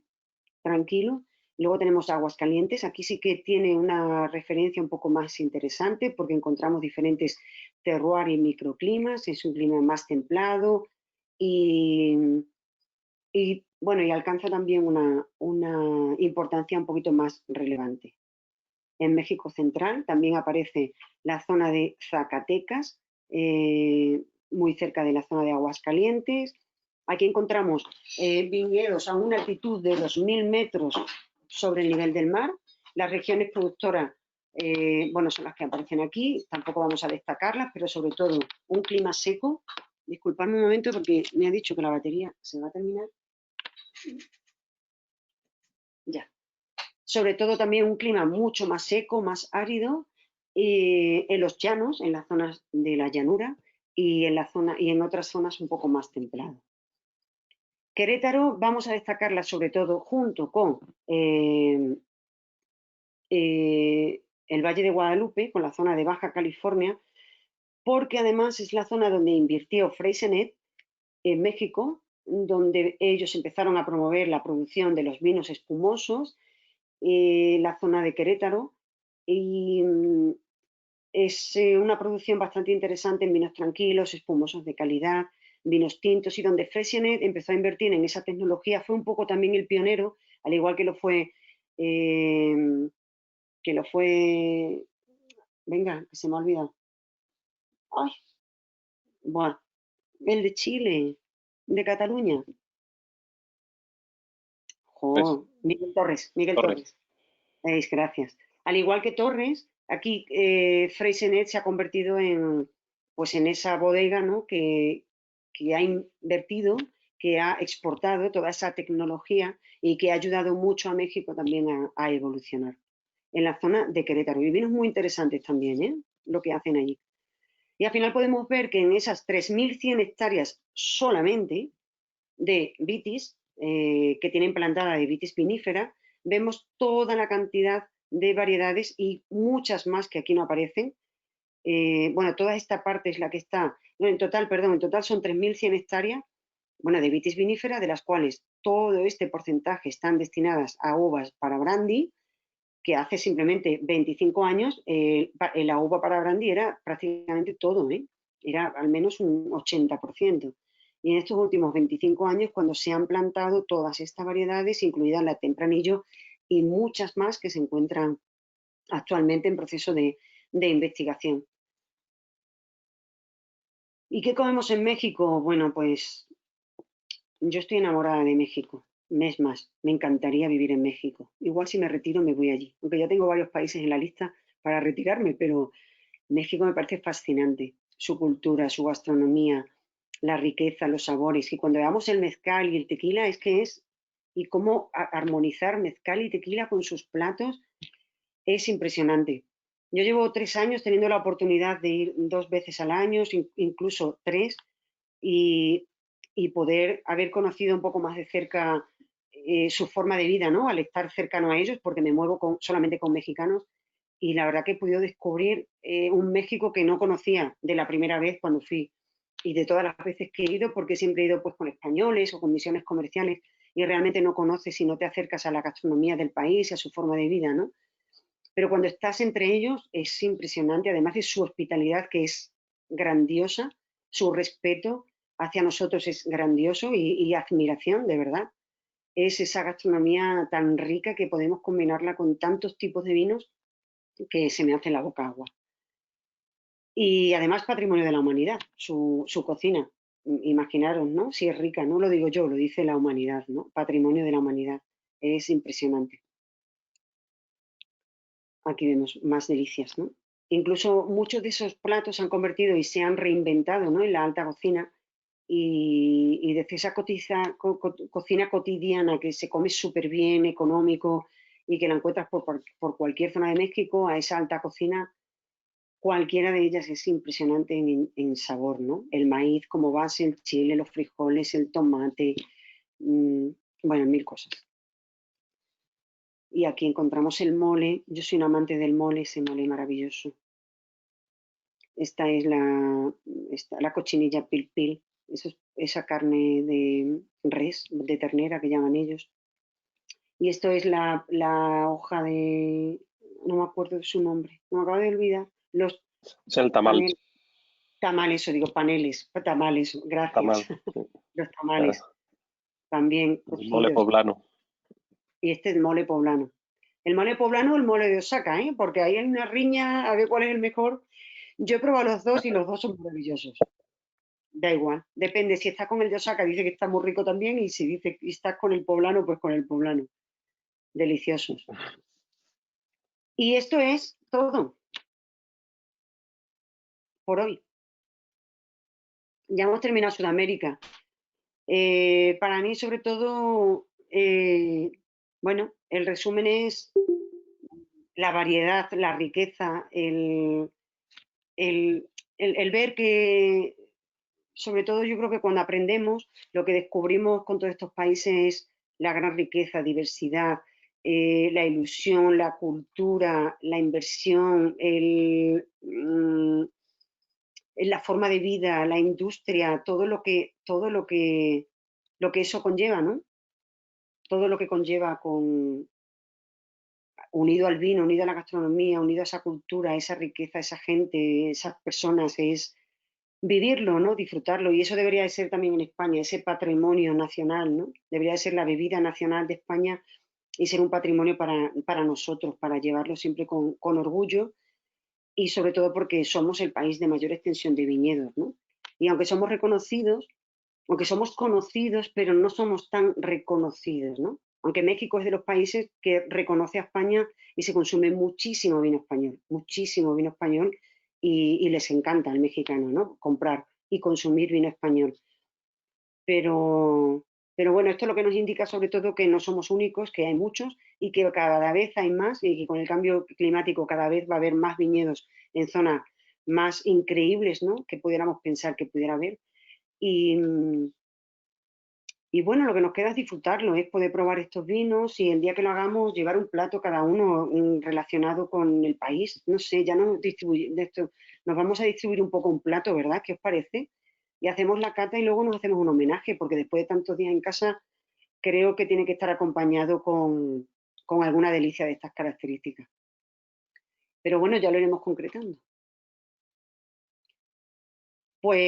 tranquilo. Luego tenemos Aguascalientes, aquí sí que tiene una referencia un poco más interesante porque encontramos diferentes terroirs y microclimas, es un clima más templado y y bueno, y alcanza también una importancia un poquito más relevante. En México Central también aparece la zona de Zacatecas, muy cerca de la zona de Aguascalientes. Aquí encontramos viñedos a una altitud de 2.000 metros sobre el nivel del mar. Las regiones productoras, bueno, son las que aparecen aquí, tampoco vamos a destacarlas, pero sobre todo un clima seco. Disculpadme un momento porque me ha dicho que la batería se va a terminar. Ya. Sobre todo también un clima mucho más seco, más árido, en los llanos, en las zonas de la llanura y en otras zonas un poco más templado. Querétaro vamos a destacarla sobre todo junto con el Valle de Guadalupe, con la zona de Baja California, porque además es la zona donde invirtió Freixenet en México, donde ellos empezaron a promover la producción de los vinos espumosos, la zona de Querétaro, y es una producción bastante interesante en vinos tranquilos, espumosos de calidad, vinos tintos, y donde Freixenet empezó a invertir en esa tecnología, fue un poco también el pionero, al igual que lo fue, venga, que se me ha olvidado. Ay, bueno, el de Chile, de Cataluña. Jo, Miguel Torres, Miguel Torres. Gracias. Al igual que Torres, aquí Freixenet se ha convertido pues en esa bodega, ¿no? que ha invertido, que ha exportado toda esa tecnología y que ha ayudado mucho a México también a evolucionar en la zona de Querétaro. Y vinos muy interesantes también, ¿eh? Lo que hacen allí. Y al final podemos ver que en esas 3.100 hectáreas solamente de vitis, que tienen plantada de vitis vinífera, vemos toda la cantidad de variedades y muchas más que aquí no aparecen. Bueno, toda esta parte es la que está, no, en total son 3.100 hectáreas, bueno, de vitis vinífera, de las cuales todo este porcentaje están destinadas a uvas para brandy, que hace simplemente 25 años la uva para brandy era prácticamente todo, era al menos un 80%. Y en estos últimos 25 años, cuando se han plantado todas estas variedades, incluida la Tempranillo y muchas más que se encuentran actualmente en proceso de investigación. ¿Y qué comemos en México? Bueno, pues yo estoy enamorada de México. Es más, me encantaría vivir en México. Igual si me retiro me voy allí, aunque ya tengo varios países en la lista para retirarme, pero México me parece fascinante. Su cultura, su gastronomía, la riqueza, los sabores. Y cuando veamos el mezcal y el tequila, y cómo armonizar mezcal y tequila con sus platos, es impresionante. Yo llevo 3 años teniendo la oportunidad de ir 2 veces al año, incluso 3, y poder haber conocido un poco más de cerca su forma de vida, ¿no? Al estar cercano a ellos, porque me muevo solamente con mexicanos, y la verdad que he podido descubrir un México que no conocía de la primera vez cuando fui, y de todas las veces que he ido, porque siempre he ido pues con españoles o con misiones comerciales, y realmente no conoces y no te acercas a la gastronomía del país y a su forma de vida, ¿no? Pero cuando estás entre ellos es impresionante, además de su hospitalidad, que es grandiosa, su respeto hacia nosotros es grandioso, y admiración, de verdad. Es esa gastronomía tan rica que podemos combinarla con tantos tipos de vinos que se me hace la boca agua. Y además patrimonio de la humanidad, su cocina. Imaginaros, ¿no? Si es rica, no lo digo yo, lo dice la humanidad, ¿no? Patrimonio de la humanidad. Es impresionante. Aquí vemos más delicias, ¿no? Incluso muchos de esos platos se han convertido y se han reinventado, ¿no? En la alta cocina, y desde esa cocina cotidiana que se come súper bien, económico, y que la encuentras por cualquier zona de México, a esa alta cocina, cualquiera de ellas es impresionante en sabor, ¿no? El maíz como base, el chile, los frijoles, el tomate, bueno, 1000 cosas. Y aquí encontramos el mole. Yo soy un amante del mole, ese mole maravilloso. Esta es la cochinilla pil pil, esa carne de res, de ternera que llaman ellos. Y esto es la hoja de, no me acuerdo de su nombre, me acabo de olvidar.
Es el tamal.
Tamales, o digo paneles, tamales, gracias.
Tamal, sí.
Los tamales.
Claro.
también
El mole
cocidos.
poblano.
Y este es el mole poblano. El mole poblano o el mole de Osaka, ¿eh? Porque ahí hay una riña a ver cuál es el mejor. Yo he probado los dos y los dos son maravillosos. Da igual, depende. Si estás con el de Osaka, dice que está muy rico también. Y si dice que estás con el poblano, pues con el poblano. Deliciosos. Y esto es todo por hoy. Ya hemos terminado Sudamérica. Para mí, sobre todo, bueno, el resumen es la variedad, la riqueza, el ver que, sobre todo yo creo que cuando aprendemos, lo que descubrimos con todos estos países es la gran riqueza, diversidad, la ilusión, la cultura, la inversión, la forma de vida, la industria, lo que eso conlleva, ¿no? Todo lo que conlleva unido al vino, unido a la gastronomía, unido a esa cultura, esa riqueza, esa gente, esas personas, es vivirlo, ¿no? Disfrutarlo. Y eso debería de ser también en España, ese patrimonio nacional, ¿no? Debería de ser la bebida nacional de España y ser un patrimonio para nosotros, para llevarlo siempre con orgullo y sobre todo porque somos el país de mayor extensión de viñedos, ¿no? Y aunque somos reconocidos, aunque somos conocidos, pero no somos tan reconocidos, ¿no? Aunque México es de los países que reconoce a España y se consume muchísimo vino español y les encanta al mexicano, ¿no? Comprar y consumir vino español. Pero bueno, esto es lo que nos indica sobre todo que no somos únicos, que hay muchos y que cada vez hay más y que con el cambio climático cada vez va a haber más viñedos en zonas más increíbles, ¿no? Que pudiéramos pensar que pudiera haber. Y bueno, lo que nos queda es disfrutarlo, es poder probar estos vinos y el día que lo hagamos llevar un plato cada uno relacionado con el país. No sé, ya nos vamos a distribuir un poco un plato, ¿verdad? ¿Qué os parece? Y hacemos la cata y luego nos hacemos un homenaje, porque después de tantos días en casa creo que tiene que estar acompañado con alguna delicia de estas características. Pero bueno, ya lo iremos concretando. Pues